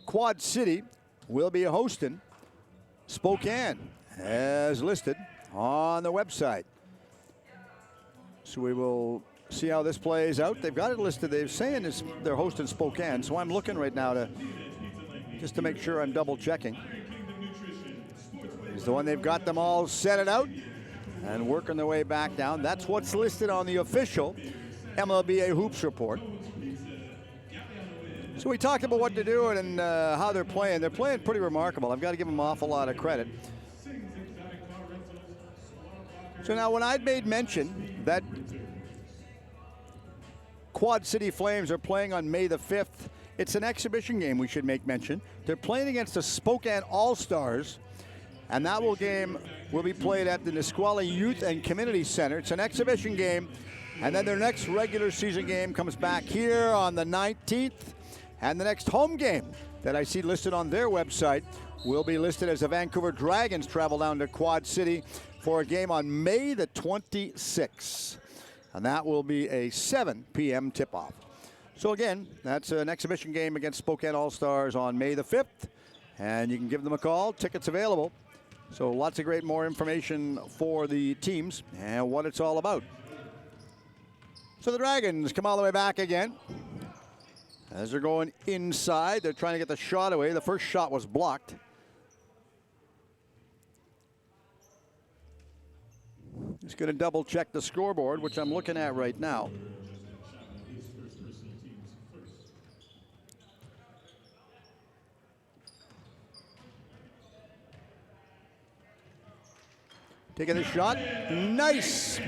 Quad City will be hosting Spokane as listed on the website. So we will see how this plays out. They've got it listed. They're saying they're hosting Spokane. So I'm looking right now just to make sure I'm double checking. Is the one they've got them all set it out and working their way back down. That's what's listed on the official MLBA Hoops report. So we talked about what they're doing and how they're playing. They're playing pretty remarkable. I've got to give them an awful lot of credit. So now when I'd made mention that Quad City Flames are playing on May the 5th, it's an exhibition game we should make mention. They're playing against the Spokane All-Stars, and that game will be played at the Nisqually Youth and Community Center. It's an exhibition game, and then their next regular season game comes back here on the 19th, and the next home game that I see listed on their website will be listed as the Vancouver Dragons travel down to Quad City for a game on May the 26th, and that will be a 7 p.m. tip-off. So again, that's an exhibition game against Spokane All-Stars on May the 5th, and you can give them a call. Tickets available. So lots of more information for the teams and what it's all about. So the Dragons come all the way back again. As they're going inside, they're trying to get the shot away. The first shot was blocked. Just going to double check the scoreboard, which I'm looking at right now. Taking the shot. Nice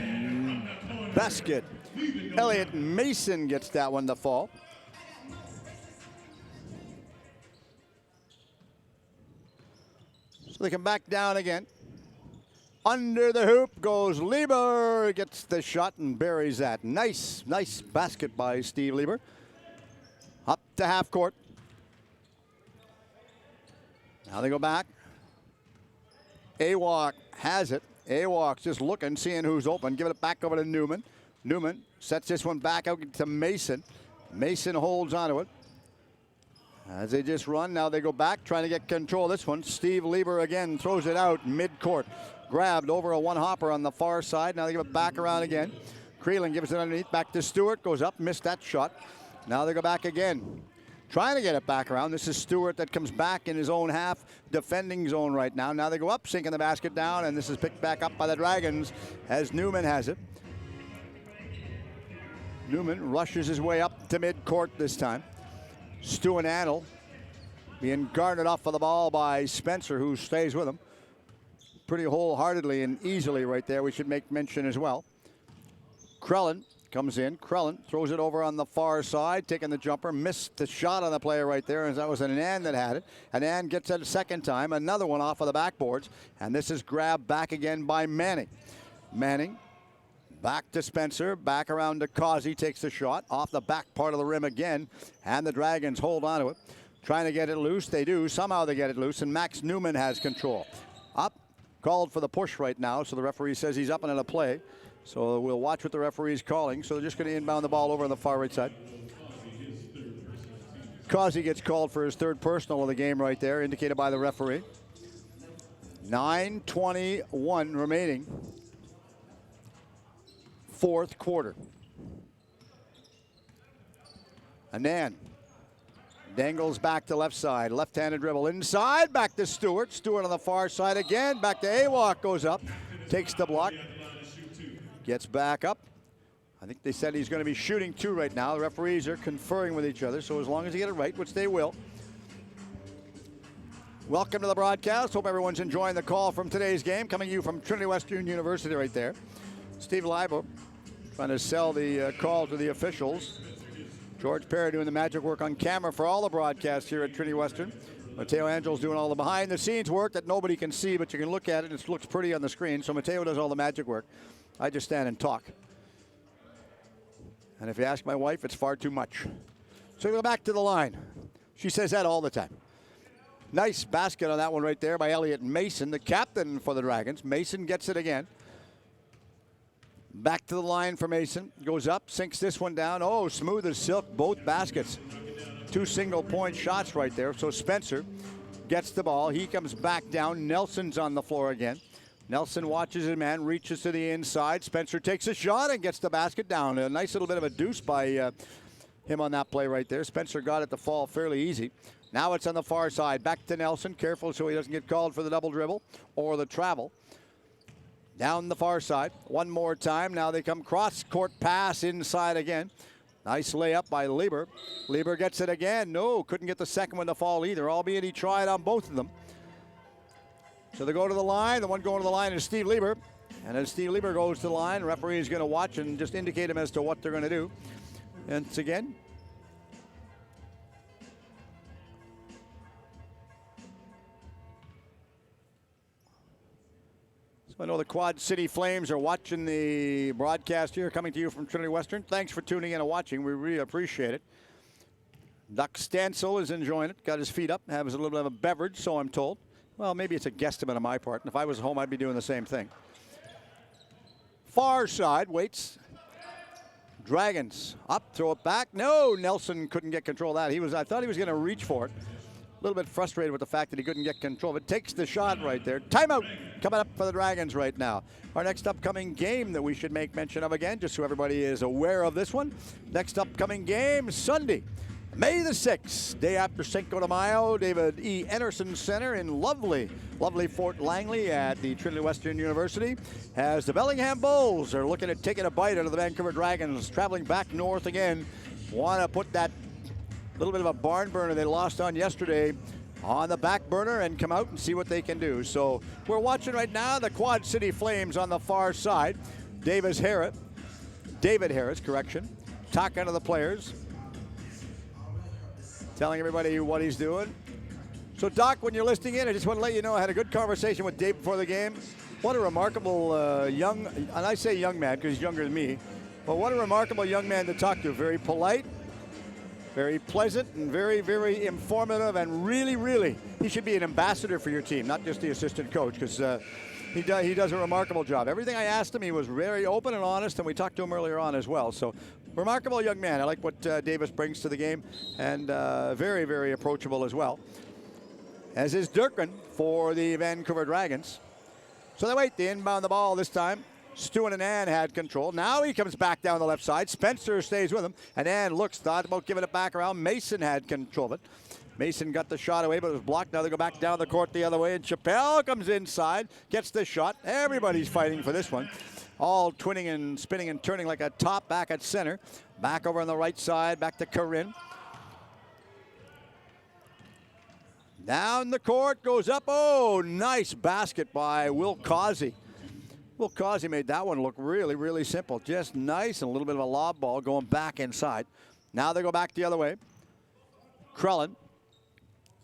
basket. Elliot Mason gets that one to fall. So they come back down again. Under the hoop goes Lieber. Gets the shot and buries that. Nice basket by Steve Lieber. Up to half court. Now they go back. Awak has it. Awak's just looking, seeing who's open. Give it back over to Newman. Newman sets this one back out to Mason. Mason holds onto it. As they just run, now they go back, trying to get control of this one. Steve Lieber again throws it out mid-court. Grabbed over a one-hopper on the far side. Now they give it back around again. Creelan gives it underneath, back to Stewart. Goes up, missed that shot. Now they go back again. Trying to get it back around. This is Stewart that comes back in his own half, defending zone right now. Now they go up, sinking the basket down, and this is picked back up by the Dragons as Newman has it. Newman rushes his way up to mid-court this time. Stu and Annell being guarded off of the ball by Spencer, who stays with him pretty wholeheartedly and easily right there. We should make mention as well. Krellin comes in. Krellin throws it over on the far side, taking the jumper, missed the shot on the player right there, and that was Anand that had it. Anand gets it a second time, another one off of the backboards, and this is grabbed back again by Manning. Manning back to Spencer, back around to Causey, takes the shot off the back part of the rim again, and the Dragons hold on to it. Trying to get it loose, they do. Somehow they get it loose, and Max Newman has control. Up, called for the push right now, so the referee says he's up and in a play. So we'll watch what the referee's calling. So they're just going to inbound the ball over on the far right side. Causey gets called for his third personal of the game right there, indicated by the referee. 9:21 remaining. Fourth quarter. Anand dangles back to left side. Left-handed dribble inside. Back to Stewart. Stewart on the far side again. Back to Awak. Goes up. Takes the block. Gets back up. I think they said he's going to be shooting 2 right now. The referees are conferring with each other, so as long as they get it right, which they will. Welcome to the broadcast. Hope everyone's enjoying the call from today's game. Coming to you from Trinity Western University right there. Steve Leiber trying to sell the call to the officials. George Perry doing the magic work on camera for all the broadcasts here at Trinity Western. Mateo Angel's doing all the behind-the-scenes work that nobody can see, but you can look at it. It looks pretty on the screen, so Mateo does all the magic work. I just stand and talk. And if you ask my wife, it's far too much. So we go back to the line. She says that all the time. Nice basket on that one right there by Elliot Mason, the captain for the Dragons. Mason gets it again. Back to the line for Mason. Goes up, sinks this one down. Oh, smooth as silk, both baskets. 2 single-point shots right there. So Spencer gets the ball. He comes back down. Nelson's on the floor again. Nelson watches his man, reaches to the inside. Spencer takes a shot and gets the basket down. A nice little bit of a deuce by him on that play right there. Spencer got it to fall fairly easy. Now it's on the far side. Back to Nelson. Careful so he doesn't get called for the double dribble or the travel. Down the far side. One more time. Now they come cross-court pass inside again. Nice layup by Lieber. Lieber gets it again. No, couldn't get the second one to fall either, albeit he tried on both of them. So they go to the line. The one going to the line is Steve Lieber. And as Steve Lieber goes to the line, the referee is going to watch and just indicate him as to what they're going to do. And it's again. I know the Quad City Flames are watching the broadcast here, coming to you from Trinity Western. Thanks for tuning in and watching. We really appreciate it. Doc Stansel is enjoying it. Got his feet up, has a little bit of a beverage, so I'm told. Well, maybe it's a guesstimate on my part. And if I was home, I'd be doing the same thing. Far side, waits. Dragons up, throw it back. No, Nelson couldn't get control of that. I thought he was going to reach for it. A little bit frustrated with the fact that he couldn't get control of it. Takes the shot right there. Timeout coming up for the Dragons right now. Our next upcoming game that we should make mention of again, just so everybody is aware of this one. Next upcoming game, Sunday, May the 6th, day after Cinco de Mayo, David E. Enerson Center in lovely Fort Langley at the Trinity Western University, as the Bellingham Bulls are looking at taking a bite out of the Vancouver Dragons, traveling back north again. Want to put that little bit of a barn burner they lost on yesterday on the back burner and come out and see what they can do. So we're watching right now the Quad City Flames on the far side. David Harris, talking to the players, telling everybody what he's doing. So Doc, when you're listening in, I just want to let you know I had a good conversation with Dave before the game. What a remarkable young, and I say young man because he's younger than me, but what a remarkable young man to talk to. Very polite, very pleasant, and very, very informative, and really, he should be an ambassador for your team, not just the assistant coach, because he does a remarkable job. Everything I asked him, he was very open and honest, and we talked to him earlier on as well. So, remarkable young man. I like what Davis brings to the game, and very, very approachable as well. As is Durkin for the Vancouver Dragons. So they wait, they inbound the ball this time. Stu and Anand had control. Now he comes back down the left side. Spencer stays with him. Anand thought about giving it back around. Mason had control of it. Mason got the shot away, but it was blocked. Now they go back down the court the other way, and Chappelle comes inside, gets the shot. Everybody's fighting for this one. All twinning and spinning and turning like a top back at center. Back over on the right side, back to Corinne. Down the court, goes up. Oh, nice basket by Will Causey. Will Causey made that one look really, really simple. Just nice, and a little bit of a lob ball going back inside. Now they go back the other way. Krellin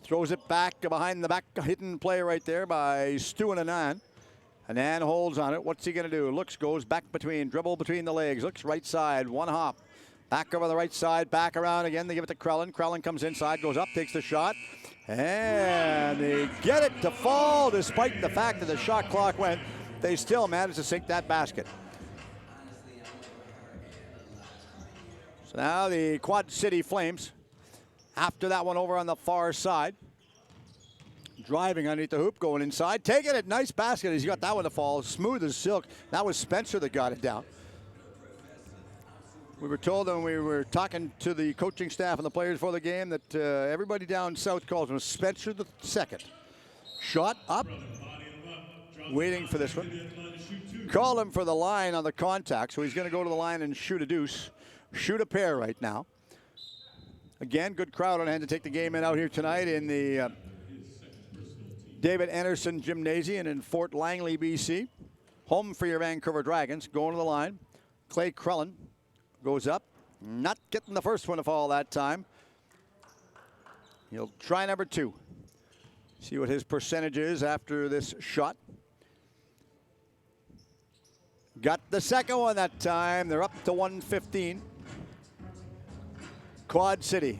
throws it back behind the back, hidden play right there by Stu and Anand. Anand holds on it. What's he going to do? Goes back dribble between the legs. Looks right side, one hop. Back over the right side, back around again. They give it to Krellin. Krellin comes inside, goes up, takes the shot. And they get it to fall despite the fact that the shot clock went. They still managed to sink that basket. So now the Quad City Flames, after that one over on the far side, driving underneath the hoop, going inside, taking it, nice basket. He's got that one to fall, smooth as silk. That was Spencer that got it down. We were told when we were talking to the coaching staff and the players for the game that everybody down south calls him Spencer the second. Shot up, waiting for this one. Call him for the line on the contact, so he's going to go to the line and shoot a deuce, shoot a pair right now. Again, good crowd on hand to take the game in out here tonight in the David Anderson Gymnasium in Fort Langley, BC. Home for your Vancouver Dragons. Going to the line. Clay Crellin goes up. Not getting the first one to fall that time. He'll try number 2. See what his percentage is after this shot. Got the second one that time. They're up to 115. Quad City.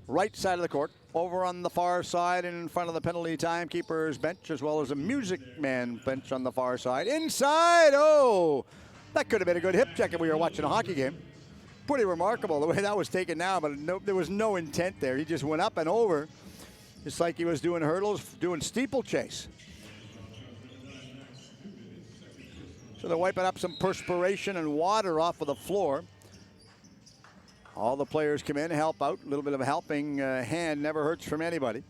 Right side of the court. Over on the far side in front of the penalty timekeeper's bench, as well as a music man bench on the far side. Inside, oh, that could have been a good hip check if we were watching a hockey game. Pretty remarkable the way that was taken now, but there was no intent there. He just went up and over, just like he was doing hurdles, doing steeplechase. So they're wiping up some perspiration and water off of the floor. All the players come in, help out. A little bit of a helping hand never hurts from anybody.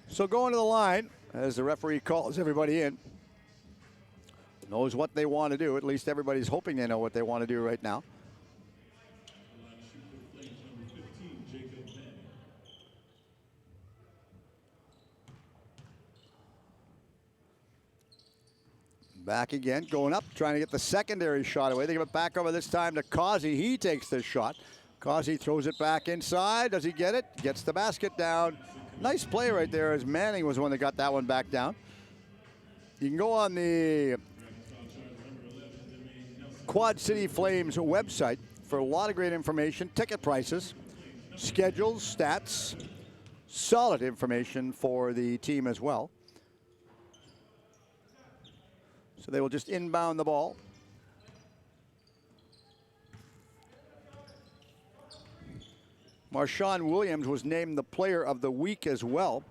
So going to the line, as the referee calls everybody in, knows what they want to do. At least everybody's hoping they know what they want to do right now. Back again, going up, trying to get the secondary shot away. They give it back over this time to Causey. He takes this shot. Causey throws it back inside. Does he get it? Gets the basket down. Nice play right there, as Manning was the one that got that one back down. You can go on the Quad City Flames website for a lot of great information, ticket prices, schedules, stats, solid information for the team as well. So they will just inbound the ball. Marshawn Williams was named the player of the week as well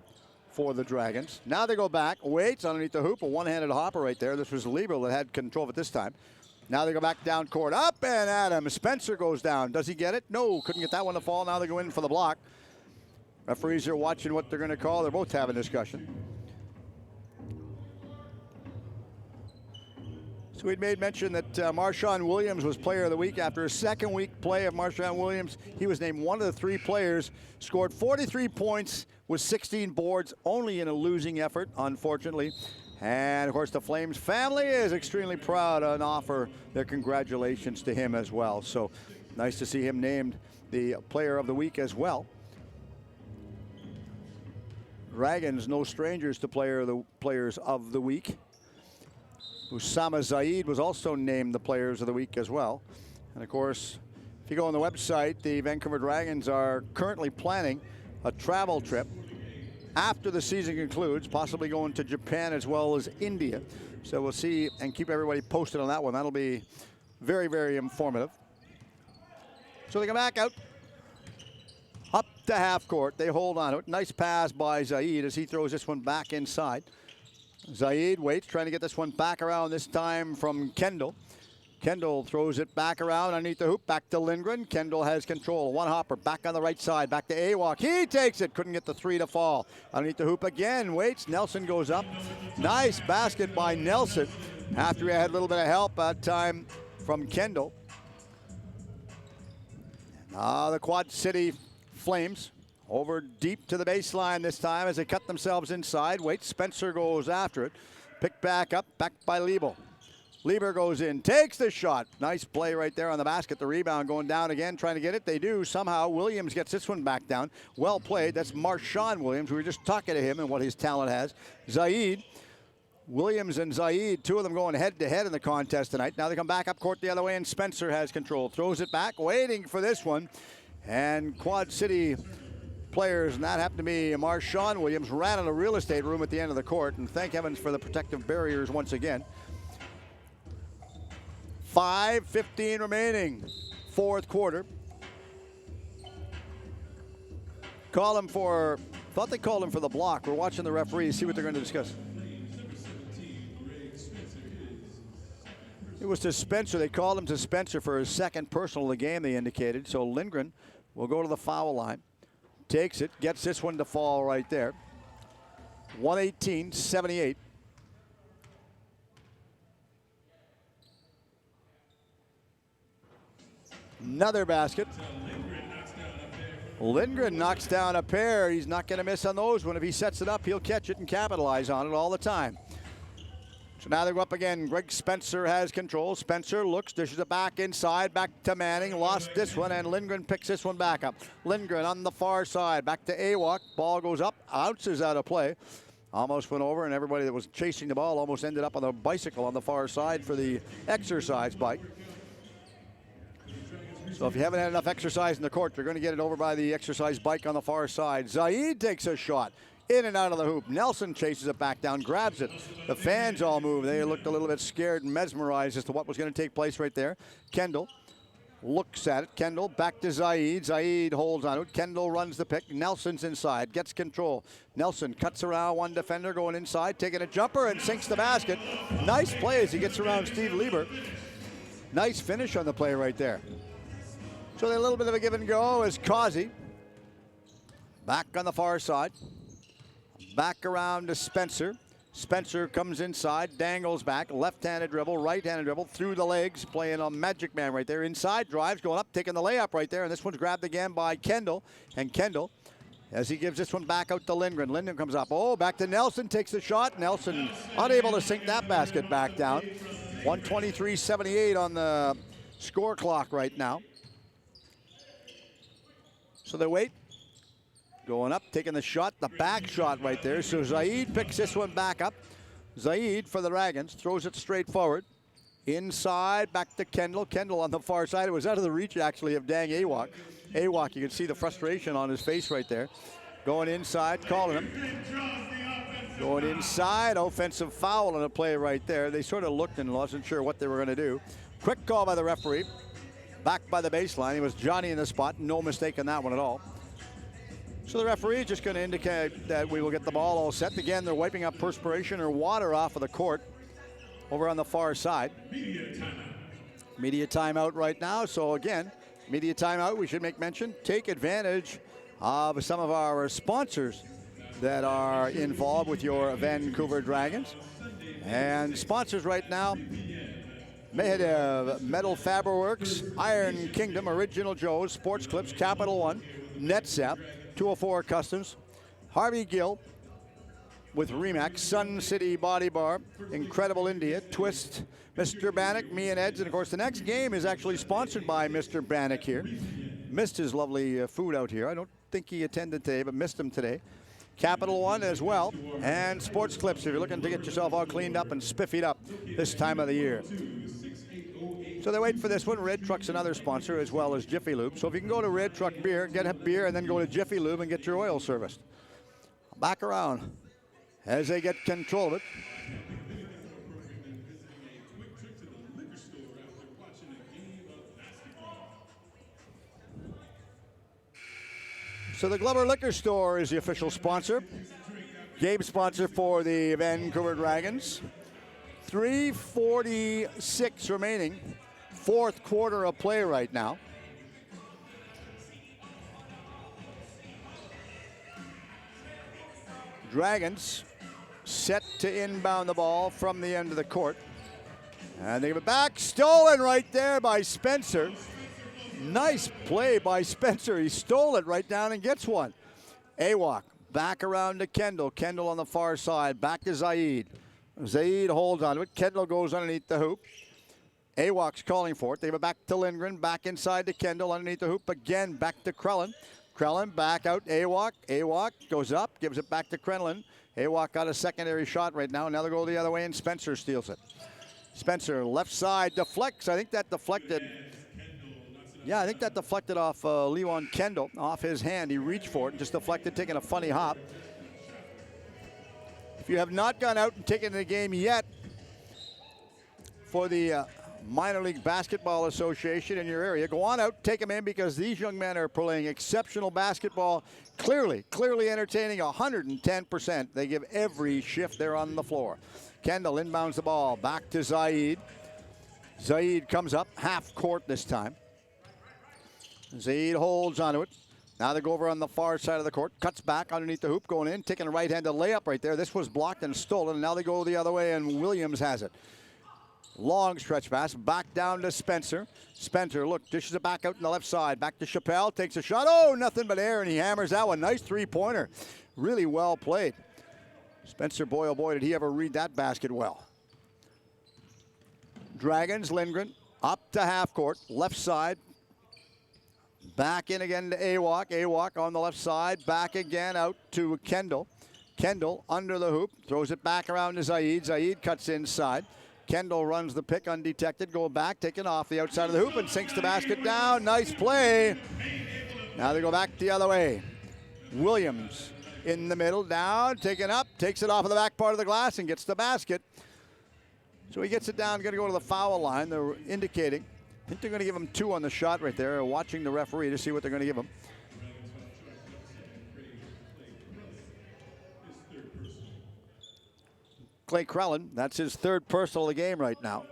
for the Dragons. Now they go back, waits underneath the hoop, a one-handed hopper right there. This was Lieber that had control of it this time. Now they go back down court, up and at him. Spencer goes down. Does he get it? No, couldn't get that one to fall. Now they go in for the block. Referees are watching what they're going to call. They're both having a discussion. So we'd made mention that Marshawn Williams was player of the week. After a second week play of Marshawn Williams, he was named one of the 3 players, scored 43 points with 16 boards, only in a losing effort, unfortunately. And, of course, the Flames family is extremely proud and offer their congratulations to him as well. So nice to see him named the player of the week as well. Dragons, no strangers to players of the week. Usama Zaid was also named the players of the week as well. And of course, if you go on the website, the Vancouver Dragons are currently planning a travel trip after the season concludes, possibly going to Japan as well as India. So we'll see and keep everybody posted on that one. That'll be very, very informative. So they come back out, up to half court. They hold on to it. Nice pass by Zaid as he throws this one back inside. Zaid waits, trying to get this one back around, this time from Kendall. Kendall throws it back around underneath the hoop, back to Lindgren. Kendall has control. One hopper, back on the right side, back to Awak. He takes it, couldn't get the 3 to fall. Underneath the hoop again, waits. Nelson goes up. Nice basket by Nelson after he had a little bit of help that time from Kendall. Now the Quad City Flames over deep to the baseline this time as they cut themselves inside. Wait, Spencer goes after it. Picked back up, back by Liebel. Lieber goes in, takes the shot. Nice play right there on the basket. The rebound going down again, trying to get it. They do somehow. Williams gets this one back down. Well played. That's Marshawn Williams. We were just talking to him and what his talent has. Zaid. Williams and Zaid, 2 of them going head-to-head in the contest tonight. Now they come back up court the other way, and Spencer has control. Throws it back, waiting for this one. And Quad City players, and that happened to be Marshawn Williams, ran in a real estate room at the end of the court, and thank heavens for the protective barriers once again. 5:15 remaining, 4th quarter. Thought they called him for the block. We're watching the referees, see what they're going to discuss. It was to Spencer. They called him to Spencer for his second personal of the game, they indicated. So Lindgren will go to the foul line. Takes it, gets this one to fall right there. 118-78. Another basket. Lindgren knocks down a pair. He's not going to miss on those one. If he sets it up, he'll catch it and capitalize on it all the time. So now they go up again. Greg Spencer has control. Spencer looks, dishes it back inside, back to Manning. Lost this one, and Lindgren picks this one back up. Lindgren on the far side, back to Awak. Ball goes up, ounces out of play. Almost went over, and everybody that was chasing the ball almost ended up on the bicycle on the far side for the exercise bike. So if you haven't had enough exercise in the court, you're going to get it over by the exercise bike on the far side. Zaid takes a shot. In and out of the hoop. Nelson chases it back down, grabs it. The fans all move. They looked a little bit scared and mesmerized as to what was going to take place right there. Kendall looks at it. Kendall back to Zaid. Zaid holds on to it. Kendall runs the pick. Nelson's inside. Gets control. Nelson cuts around one defender going inside, taking a jumper and sinks the basket. Nice play as he gets around Steve Lieber. Nice finish on the play right there. So a little bit of a give and go as Causey back on the far side. Back around to Spencer. Spencer comes inside, dangles back, left-handed dribble, right-handed dribble, through the legs, playing a magic man right there. Inside, drives, going up, taking the layup right there, and this one's grabbed again by Kendall. And Kendall, as he gives this one back out to Lindgren. Lindgren comes up. Oh, back to Nelson, takes the shot. Nelson unable to sink that basket back down. 123-78 on the score clock right now. So they wait. Going up, taking the shot, the back shot right there. So Zaid picks this one back up. Zaid for the Dragons throws it straight forward. Inside, back to Kendall. Kendall on the far side. It was out of the reach, actually, of Dang Awak. Awak, you can see the frustration on his face right there. Going inside, calling him. Going inside, offensive foul on a play right there. They sort of looked and wasn't sure what they were going to do. Quick call by the referee. Back by the baseline. It was Johnny in the spot. No mistake on that one at all. So the referee is just going to indicate that we will get the ball all set. Again, they're wiping up perspiration or water off of the court over on the far side. Media timeout right now. So again, media timeout, we should make mention. Take advantage of some of our sponsors that are involved with your Vancouver Dragons. And sponsors right now, Metal Faberworks, Iron Kingdom, Original Joe's, Sports Clips, Capital One, NetSap, 204 Customs, Harvey Gill with Remax, Sun City Body Bar, Incredible India, Twist, Mr. Bannock, me and Eds, and of course the next game is actually sponsored by Mr. Bannock here. Missed his lovely food out here. I don't think he attended today, but missed him today. Capital One as well, and Sports Clips if you're looking to get yourself all cleaned up and spiffied up this time of the year. So they wait for this one. Red Truck's another sponsor, as well as Jiffy Lube. So if you can go to Red Truck Beer, get a beer, and then go to Jiffy Lube and get your oil serviced. Back around as they get control of it. So the Glover Liquor Store is the official sponsor. Game sponsor for the Vancouver Dragons. 3:46 remaining. Fourth quarter of play right now. Dragons set to inbound the ball from the end of the court. And they give it back. Stolen right there by Spencer. Nice play by Spencer. He stole it right down and gets one. Awak back around to Kendall. Kendall on the far side. Back to Zaid. Zaid holds on to it. Kendall goes underneath the hoop. Awak's calling for it. They give it back to Lindgren. Back inside to Kendall underneath the hoop. Again, back to Krellin. Krellin back out. Awak. Awak goes up. Gives it back to Krellin. Awak got a secondary shot right now. Now they go the other way and Spencer steals it. Spencer left side deflects. I think that deflected. Yeah, I think that deflected off Leon Kendall, off his hand. He reached for it and just deflected, taking a funny hop. If you have not gone out and taken the game yet for the Minor League Basketball Association in your area, go on out, take them in, because these young men are playing exceptional basketball. Clearly entertaining 110%. They give every shift there on the floor. Kendall inbounds the ball back to Zaid. Zaid comes up, half court this time. Zaid holds onto it. Now they go over on the far side of the court, cuts back underneath the hoop, going in, taking a right-handed layup right there. This was blocked and stolen, and now they go the other way, and Williams has it. Long stretch pass, back down to Spencer. Spencer, look, dishes it back out on the left side. Back to Chappelle, takes a shot. Oh, nothing but air, and he hammers that one. Nice three-pointer. Really well played. Spencer, boy, oh boy, did he ever read that basket well. Dragons, Lindgren, up to half court, left side. Back in again to Awak. Awak on the left side. Back again out to Kendall. Kendall under the hoop. Throws it back around to Zaid. Zaid cuts inside. Kendall runs the pick undetected. Go back, taking off the outside of the hoop and sinks the basket down. Nice play. Now they go back the other way. Williams in the middle. Down, taken up. Takes it off of the back part of the glass and gets the basket. So he gets it down. Going to go to the foul line. They're indicating. I think they're going to give him 2 on the shot right there. Watching the referee to see what they're going to give him. Clay Krellin, that's his 3rd personal of the game right now.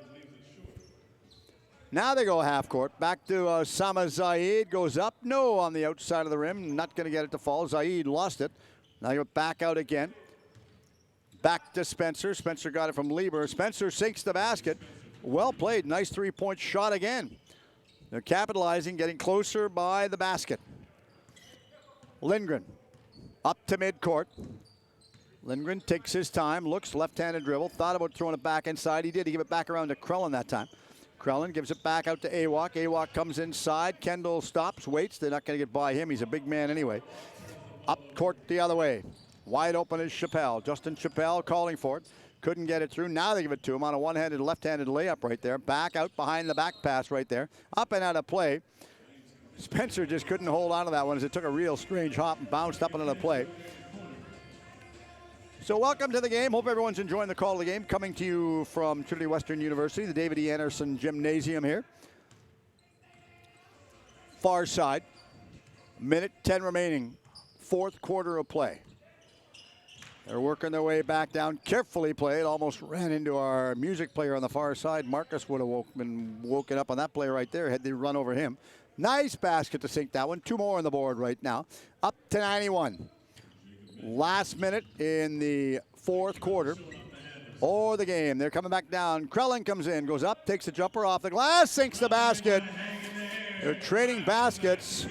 Now they go half court. Back to Sama Zaid. Goes up. No, on the outside of the rim. Not going to get it to fall. Zaid lost it. Now you're back out again. Back to Spencer. Spencer got it from Lieber. Spencer sinks the basket. Well played. Nice three-point shot again. They're capitalizing, getting closer by the basket. Lindgren up to midcourt. Lindgren takes his time, looks, left-handed dribble, thought about throwing it back inside. He did. He gave it back around to Krellin that time. Krellin gives it back out to Awak. Awak comes inside. Kendall stops, waits. They're not going to get by him. He's a big man anyway. Up court the other way. Wide open is Chappelle. Justin Chappelle calling for it. Couldn't get it through. Now they give it to him on a one-handed, left-handed layup right there. Back out behind the back pass right there. Up and out of play. Spencer just couldn't hold on to that one as it took a real strange hop and bounced up into the play. So welcome to the game. Hope everyone's enjoying the call of the game. Coming to you from Trinity Western University, the David E. Anderson Gymnasium here. Far side. Minute 10 remaining. 4th quarter of play. They're working their way back down. Carefully played. Almost ran into our music player on the far side. Marcus would have been woken up on that play right there had they run over him. Nice basket to sink that one. 2 more on the board right now. Up to 91. Last minute in the 4th quarter. Or the game. They're coming back down. Krellin comes in, goes up, takes the jumper off the glass, sinks the basket. They're trading baskets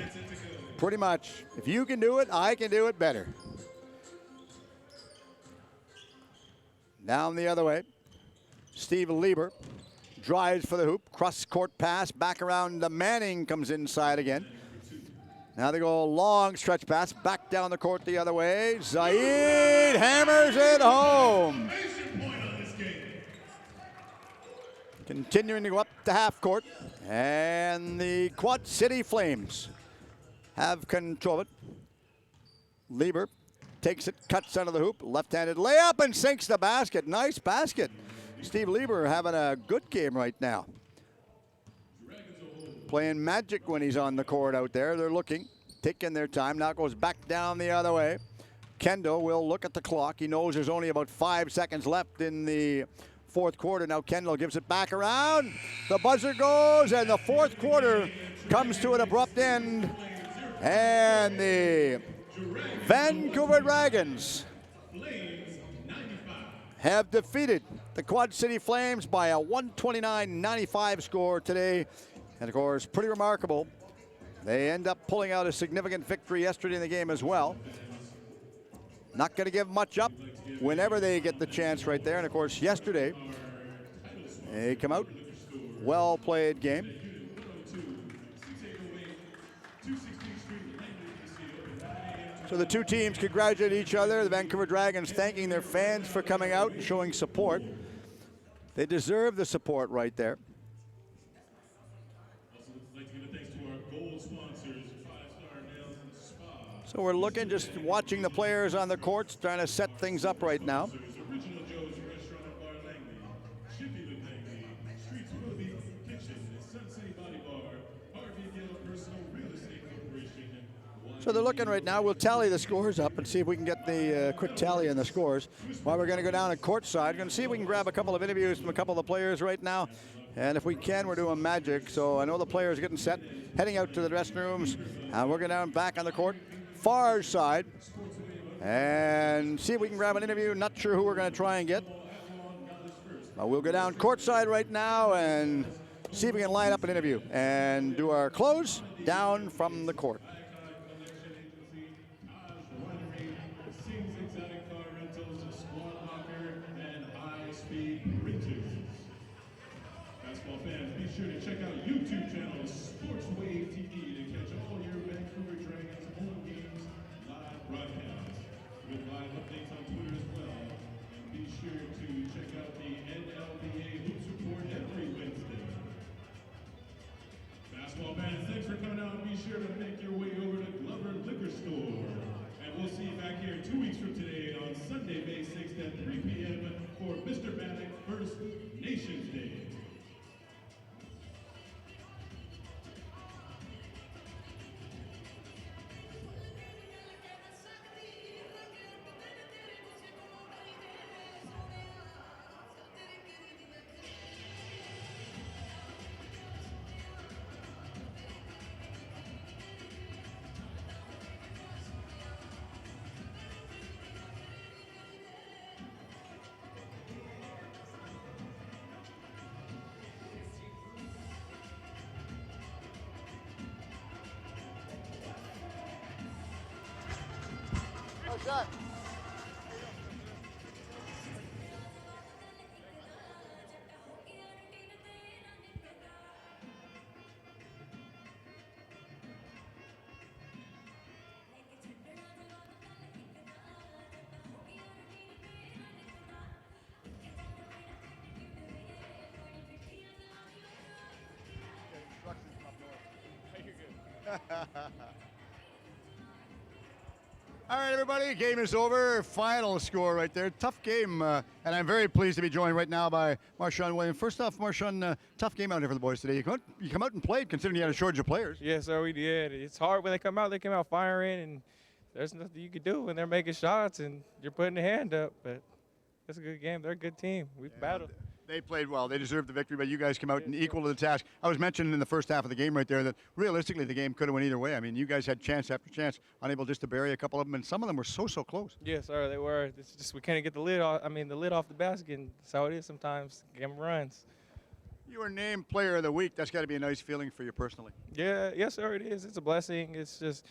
pretty much. If you can do it, I can do it better. Down the other way. Steve Lieber drives for the hoop. Cross-court pass. Back around to Manning. Comes inside again. Now they go a long stretch pass. Back down the court the other way. Zaid hammers it home. Continuing to go up to half court. And the Quad City Flames have control of it. Lieber takes it, cuts under the hoop, left-handed layup, and sinks the basket. Nice basket. Steve Lieber having a good game right now. Playing magic when he's on the court out there. They're looking, taking their time. Now it goes back down the other way. Kendall will look at the clock. He knows there's only about 5 seconds left in the 4th quarter. Now Kendall gives it back around. The buzzer goes, and the 4th quarter comes to an abrupt end. And the Vancouver Dragons have defeated the Quad City Flames by a 129-95 score today. And of course, pretty remarkable. They end up pulling out a significant victory yesterday in the game as well. Not going to give much up whenever they get the chance right there. And of course, yesterday, they come out. Well played game. So the two teams congratulate each other. The Vancouver Dragons thanking their fans for coming out and showing support. They deserve the support right there. So we're looking, just watching the players on the courts, trying to set things up right now. So they're looking right now. We'll tally the scores up and see if we can get the quick tally on the scores. While we're going to go down to courtside, going to see if we can grab a couple of interviews from a couple of the players right now. And if we can, we're doing magic. So I know the players are getting set, heading out to the dressing rooms. And we're going down back on the court, far side. And see if we can grab an interview. Not sure who we're going to try and get. But we'll go down courtside right now and see if we can line up an interview and do our close down from the court. Basketball fans, be sure to check out YouTube channel Sportswave TV to catch all your Vancouver Dragons home games live broadcast. With live updates on Twitter as well. And be sure to check out the MLBA Hoops Report every Wednesday. Basketball fans, thanks for coming out. Be sure to make your way over to Glover Liquor Store. And we'll see you back here 2 weeks from today on Sunday, May 6th at 3 p.m. for Mr. Bannock First Nations Day. Shot. All right, everybody, game is over. Final score right there. Tough game, and I'm very pleased to be joined right now by Marshawn Williams. First off, Marshawn, tough game out here for the boys today. You come out and played, considering you had a shortage of players. Yes, sir, we did. It's hard when they come out. They come out firing, and there's nothing you can do when they're making shots and you're putting the hand up. But it's a good game. They're a good team. We've battled. They played well. They deserved the victory, but you guys came out and equal to the task. I was mentioning in the first half of the game right there that realistically the game could have went either way. I mean, you guys had chance after chance, unable just to bury a couple of them, and some of them were so close. Yes, sir, they were. It's just we couldn't get the lid off. The lid off the basket. And that's how it is sometimes. Game runs. You were named Player of the Week. That's got to be a nice feeling for you personally. Yeah, yes, sir, it is. It's a blessing. It's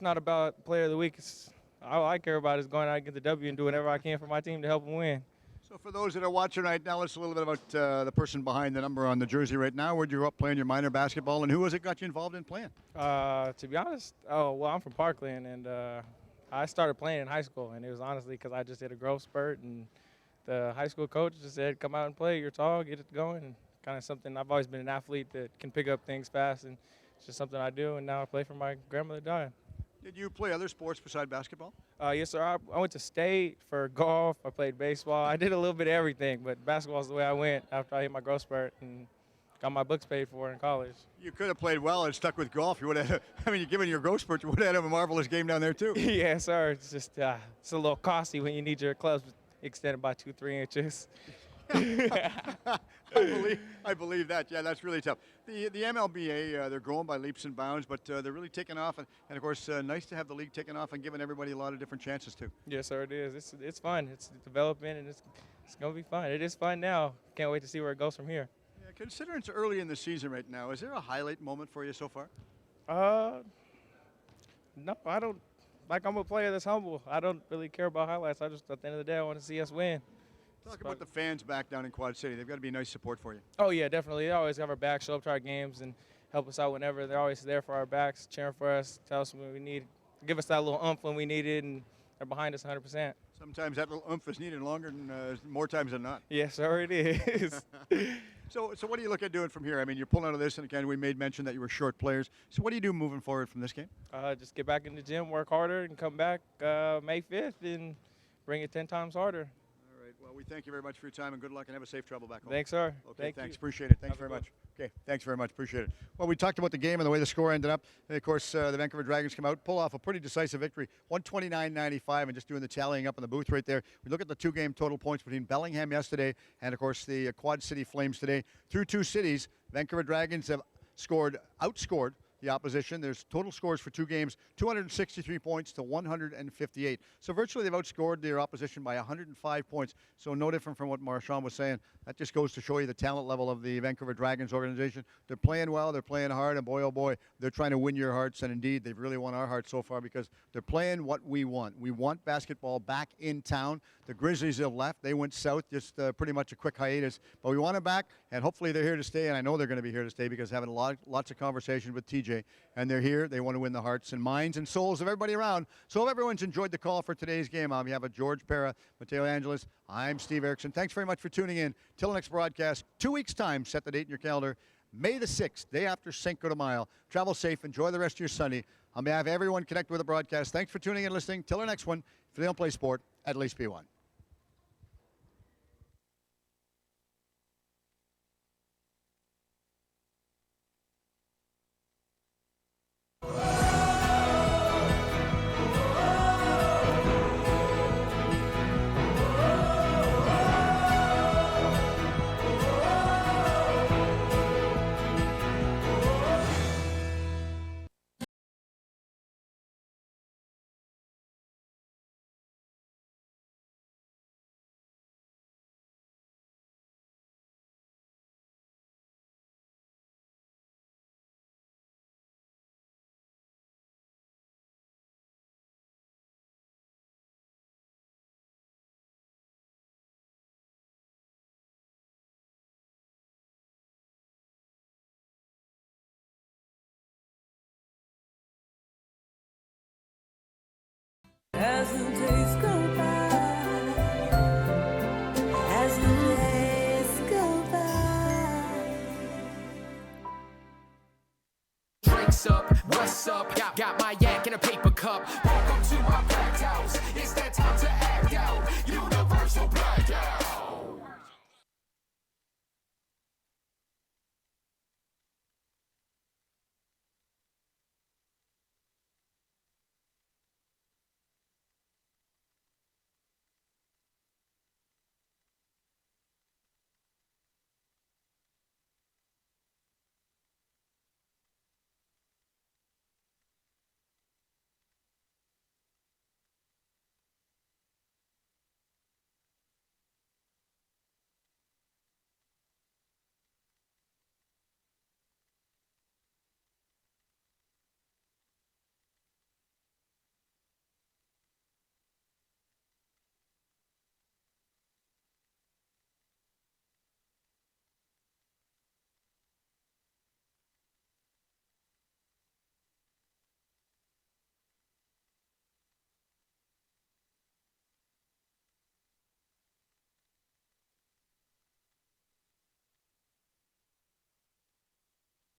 not about Player of the Week. All I care about is going out and get the W and do whatever I can for my team to help them win. So for those that are watching right now, let's a little bit about the person behind the number on the jersey right now. Where'd you grow up playing your minor basketball, and who was it got you involved in playing? To be honest, I'm from Parkland, and I started playing in high school, and it was honestly because I just hit a growth spurt, and the high school coach just said, come out and play. You're tall, get it going, and kind of something. I've always been an athlete that can pick up things fast, and it's just something I do, and now I play for my grandmother dying. Did you play other sports besides basketball? Yes, sir. I went to state for golf. I played baseball. I did a little bit of everything, but basketball is the way I went after I hit my growth spurt and got my books paid for in college. You could have played well and stuck with golf. You would have. Given your growth spurt, you would have had a marvelous game down there too. Yes, sir. It's just it's a little costly when you need your clubs extended by 2-3 inches. I believe that. Yeah, that's really tough. The MLBA, they're growing by leaps and bounds, but they're really taking off. And of course, nice to have the league taking off and giving everybody a lot of different chances too. Yes, sir, it is. It's fun. It's developing, and it's going to be fun. It is fun now. Can't wait to see where it goes from here. Yeah, considering it's early in the season right now, is there a highlight moment for you so far? No, I don't. Like, I'm a player that's humble. I don't really care about highlights. At the end of the day, I want to see us win. Talk about the fans back down in Quad City. They've got to be nice support for you. Oh, yeah, definitely. They always have our back, show up to our games, and help us out whenever. They're always there for our backs, cheering for us, tell us when we need, give us that little oomph when we need it, and they're behind us 100%. Sometimes that little oomph is needed longer than more times than not. Yes, sir, it is. So what do you look at doing from here? I mean, you're pulling out of this, and again, we made mention that you were short players. So what do you do moving forward from this game? Just get back in the gym, work harder, and come back May 5th and bring it 10 times harder. All right. Well, Well, we thank you very much for your time and good luck and have a safe travel back home. Thanks, sir. Okay, Thanks. thanks. Appreciate it. Thanks Have a very good much. Okay, thanks very much. Appreciate it. Well, we talked about the game and the way the score ended up. And of course, the Vancouver Dragons come out, pull off a pretty decisive victory, 129-95, and just doing the tallying up in the booth right there. We look at the two-game total points between Bellingham yesterday and, of course, the Quad City Flames today. Through two cities, Vancouver Dragons have outscored the opposition. There's total scores for two games, 263 points to 158. So virtually they've outscored their opposition by 105 points. So no different from what Marchand was saying. That just goes to show you the talent level of the Vancouver Dragons organization. They're playing well, they're playing hard, and boy, oh boy, they're trying to win your hearts. And indeed, they've really won our hearts so far because they're playing what we want. We want basketball back in town. The Grizzlies have left. They went south, just pretty much a quick hiatus. But we want them back, and hopefully they're here to stay. And I know they're going to be here to stay because having lots of conversations with TJ. And they're here. They want to win the hearts and minds and souls of everybody around. So if everyone's enjoyed the call for today's game, on behalf of George Pera, Mateo Angeles, I'm Steve Erickson. Thanks very much for tuning in. Till the next broadcast, 2 weeks' time. Set the date in your calendar. May the 6th, day after Cinco de Mayo. Travel safe. Enjoy the rest of your Sunday. On behalf of everyone connected with the broadcast, thanks for tuning in and listening. Till our next one, if they don't play sport, at least be one. As the days go by, as the days go by. Drinks up, what's up? Got my yak in a paper cup. Welcome to my packed house. It's that time to act out. Universal blackout.